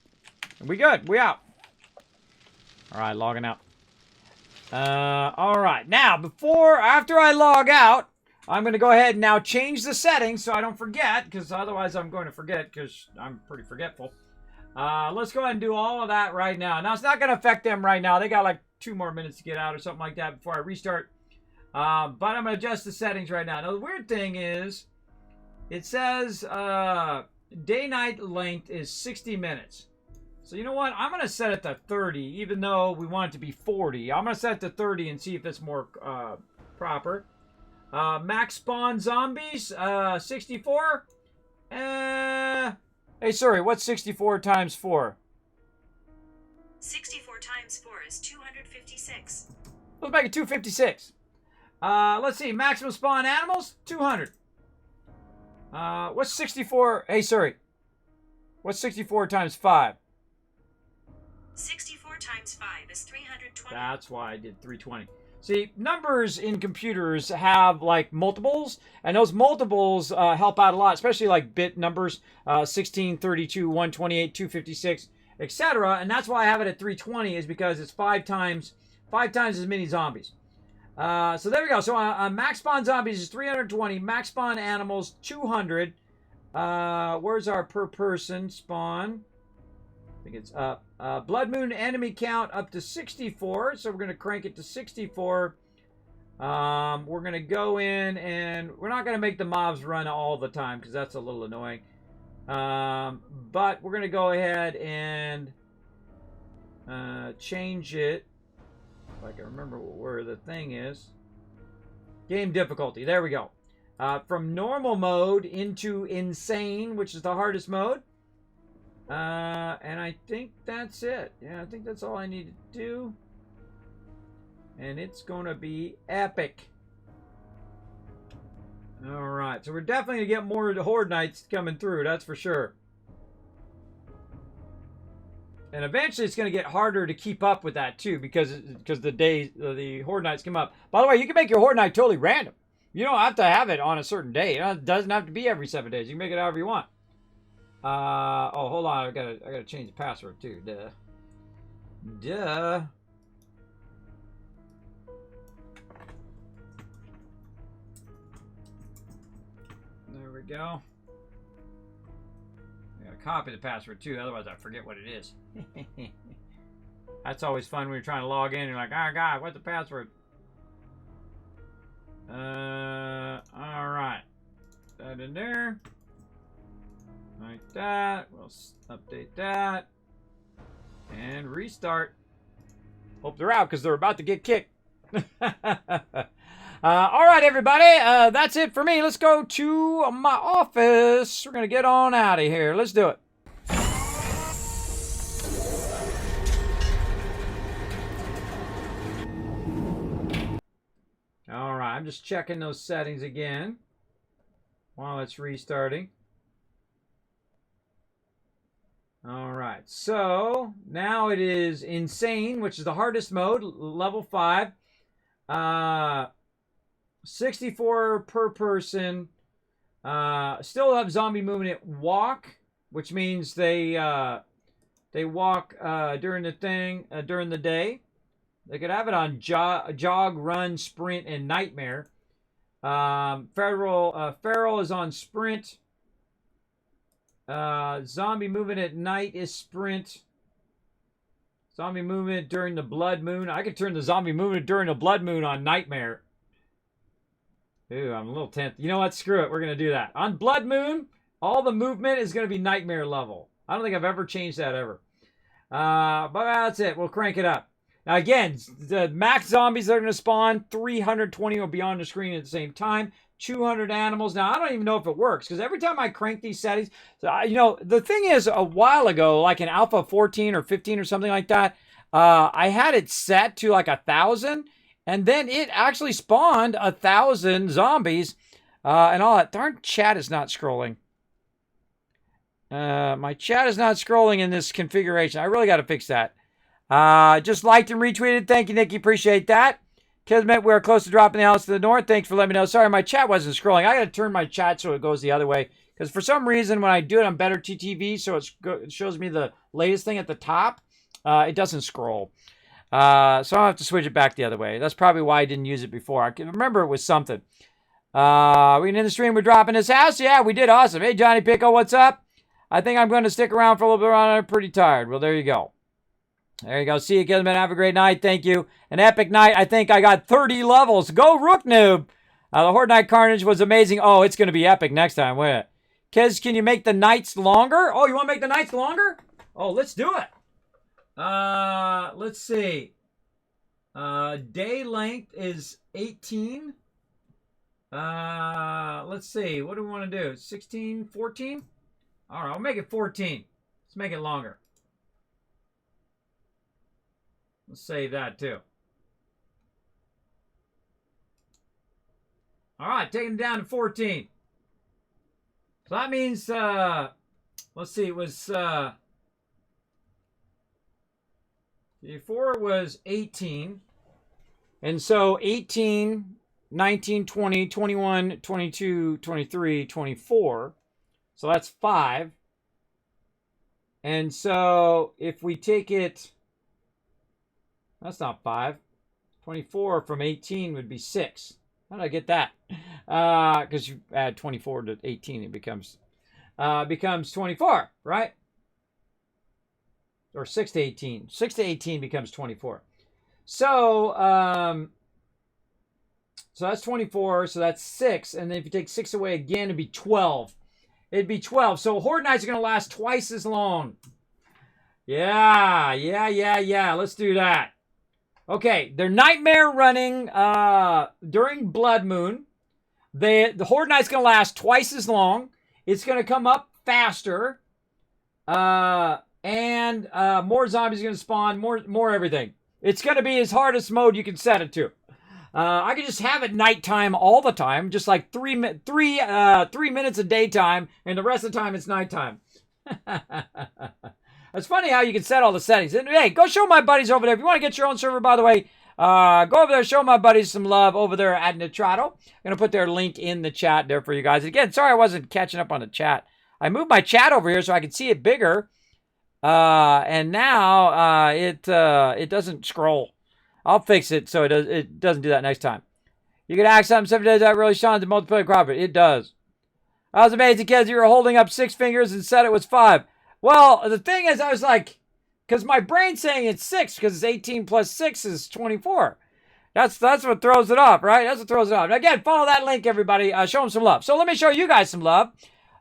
We good. We out. All right, logging out. All right. Now, after I log out, I'm going to go ahead and now change the settings so I don't forget, because otherwise I'm going to forget because I'm pretty forgetful. Let's go ahead and do all of that right now. Now, it's not going to affect them right now. They got like 2 more minutes to get out or something like that before I restart. But I'm going to adjust the settings right now. Now, the weird thing is, it says day-night length is 60 minutes. So, you know what? I'm going to set it to 30, even though we want it to be 40. I'm going to set it to 30 and see if it's more proper. Max spawn zombies, 64. Hey, sorry, what's 64 times 4? 64 times 4 is 256. Let's make it 256. Let's see, maximum spawn animals, 200. What's 64? Hey, sorry. What's 64 times 5? 64 times 5 is 320. That's why I did 320. See, numbers in computers have like multiples, and those multiples help out a lot, especially like bit numbers, 16, 32, 128, 256, etc. And that's why I have it at 320, is because it's 5 times as many zombies. So there we go. So max spawn zombies is 320, max spawn animals 200. Where's our per person spawn? I think it's up. Blood Moon enemy count up to 64, so we're going to crank it to 64. We're going to go in, and we're not going to make the mobs run all the time, because that's a little annoying. But we're going to go ahead and change it. If I can remember where the thing is. Game difficulty. There we go. from normal mode into insane, which is the hardest mode. And I think that's it. Yeah, I think that's all I need to do. And it's going to be epic. Alright, so we're definitely going to get more Horde Knights coming through, that's for sure. And eventually it's going to get harder to keep up with that too, because the Horde Knights come up. By the way, you can make your Horde Knight totally random. You don't have to have it on a certain day. It doesn't have to be every 7 days. You can make it however you want. Oh, hold on. I gotta change the password too. Duh. There we go. I gotta copy the password too, otherwise I forget what it is. That's always fun when you're trying to log in and you're like, oh god, what's the password? Alright. That in there. Like that. We'll update that. And restart. Hope they're out because they're about to get kicked. Alright, everybody. That's it for me. Let's go to my office. We're going to get on out of here. Let's do it. Alright, I'm just checking those settings again while it's restarting. Alright, so now it is insane, which is the hardest mode, level 5. 64 per person. Still have zombie movement walk, which means they walk during the day. They could have it on jog, run, sprint, and nightmare. Feral is on sprint. Zombie movement at night is sprint. Zombie movement during the blood moon. I could turn the zombie movement during the blood moon on nightmare. Ooh, I'm a little tense. You know what? Screw it. We're going to do that. On blood moon, all the movement is going to be nightmare level. I don't think I've ever changed that ever. But that's it. We'll crank it up. Now again, the max zombies that are going to spawn, 320 will be on the screen at the same time. 200 animals. Now, I don't even know if it works, because every time I crank these settings, you know, the thing is, a while ago, like in Alpha 14 or 15 or something like that, I had it set to like 1,000, and then it actually spawned 1,000 zombies, and all that. Darn chat is not scrolling. My chat is not scrolling in this configuration. I really got to fix that. Just liked and retweeted. Thank you, Nikki. Appreciate that. Kismet, we're close to dropping the house to the north. Thanks for letting me know. Sorry, my chat wasn't scrolling. I got to turn my chat so it goes the other way. Because for some reason, when I do it on Better TTV, so it shows me the latest thing at the top, it doesn't scroll. So I'll have to switch it back the other way. That's probably why I didn't use it before. I can remember it was something. We in the stream, we're dropping this house. Yeah, we did awesome. Hey, Johnny Pickle, what's up? I think I'm going to stick around for a little bit. I'm pretty tired. Well, there you go. There you go. See you, Kismet. Have a great night. Thank you. An epic night. I think I got 30 levels. Go, Rook Noob. The Horde Night Carnage was amazing. Oh, it's going to be epic next time. Wait. Kiz, can you make the nights longer? Oh, you want to make the nights longer? Oh, let's do it. Let's see. Day length is 18. Let's see. What do we want to do? 16, 14? All right, I'll make it 14. Let's make it longer. Let's save that too. All right, taking it down to 14. So that means, let's see, it was, before it was 18. And so 18, 19, 20, 21, 22, 23, 24. So that's 5. And so if we take it, that's not 5. 24 from 18 would be 6. How did I get that? Because you add 24 to 18, it becomes 24, right? Or 6 to 18. 6 to 18 becomes 24. So, so that's 24. So that's 6. And then if you take 6 away again, it'd be 12. It'd be 12. So Horde Nights are going to last twice as long. Yeah. Let's do that. Okay, they're nightmare running during Blood Moon. The Horde Night's going to last twice as long. It's going to come up faster. And more zombies are going to spawn, more everything. It's going to be as hardest mode you can set it to. I can just have it nighttime all the time, just like 3 minutes of daytime, and the rest of the time it's nighttime. It's funny how you can set all the settings. And hey, go show my buddies over there. If you want to get your own server, by the way, go over there, show my buddies some love over there at Nitrato. I'm going to put their link in the chat there for you guys. Again, sorry I wasn't catching up on the chat. I moved my chat over here so I could see it bigger. And now it doesn't scroll. I'll fix it so it doesn't do that next time. You can ask something 7 days that really shines to multiply crop it. It does. I was amazed because you were holding up 6 fingers and said it was 5. Well, the thing is, I was like, because my brain's saying it's 6 because it's 18 plus 6 is 24. That's what throws it off, right? That's what throws it off. Now, again, follow that link, everybody. Show them some love. So let me show you guys some love.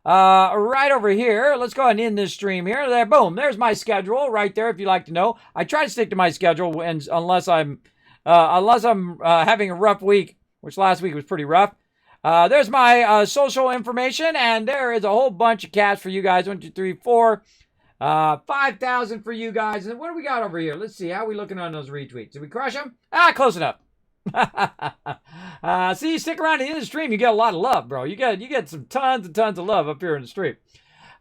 Right over here. Let's go ahead and end this stream here. There, boom. There's my schedule right there. If you'd like to know, I try to stick to my schedule, and unless I'm having a rough week, which last week was pretty rough. There's my social information, and there is a whole bunch of cash for you guys. 1, 2, 3, 4, 5,000 for you guys. And what do we got over here? Let's see. How are we looking on those retweets? Did we crush them? Close enough. See, you stick around to the end of the stream, you get a lot of love, bro. You get some tons and tons of love up here in the stream.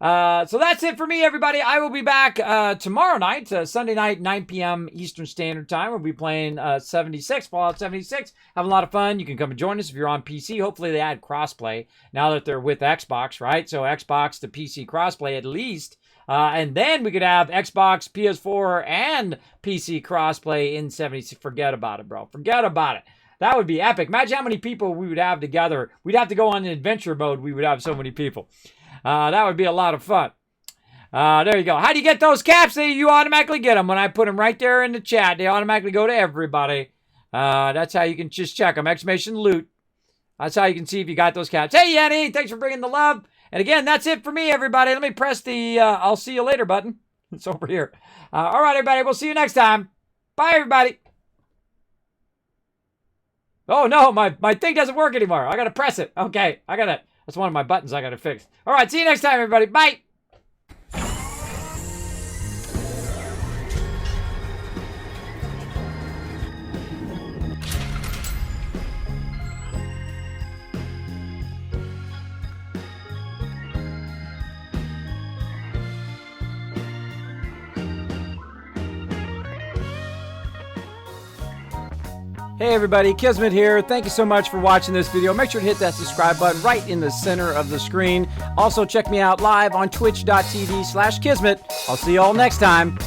So that's it for me, everybody. I will be back tomorrow night, Sunday night, 9 p.m. Eastern Standard Time. We'll be playing 76, Fallout 76. Having a lot of fun. You can come and join us if you're on PC. Hopefully they add crossplay now that they're with Xbox, right? So Xbox to PC crossplay at least. And then we could have Xbox, PS4, and PC crossplay in 76. Forget about it, bro. Forget about it. That would be epic. Imagine how many people we would have together. We'd have to go on an adventure mode. We would have so many people. That would be a lot of fun. There you go. How do you get those caps? You automatically get them when I put them right there in the chat. They automatically go to everybody. That's how you can just check them. Exclamation loot. That's how you can see if you got those caps. Hey, Yanni, thanks for bringing the love. And again, that's it for me, everybody. Let me press the I'll see you later button. It's over here. All right, everybody. We'll see you next time. Bye, everybody. Oh, no, my thing doesn't work anymore. I got to press it. Okay, that's one of my buttons I got to fix. All right, see you next time, everybody. Bye. Hey everybody, Kismet here. Thank you so much for watching this video. Make sure to hit that subscribe button right in the center of the screen. Also check me out live on twitch.tv/Kismet. I'll see you all next time.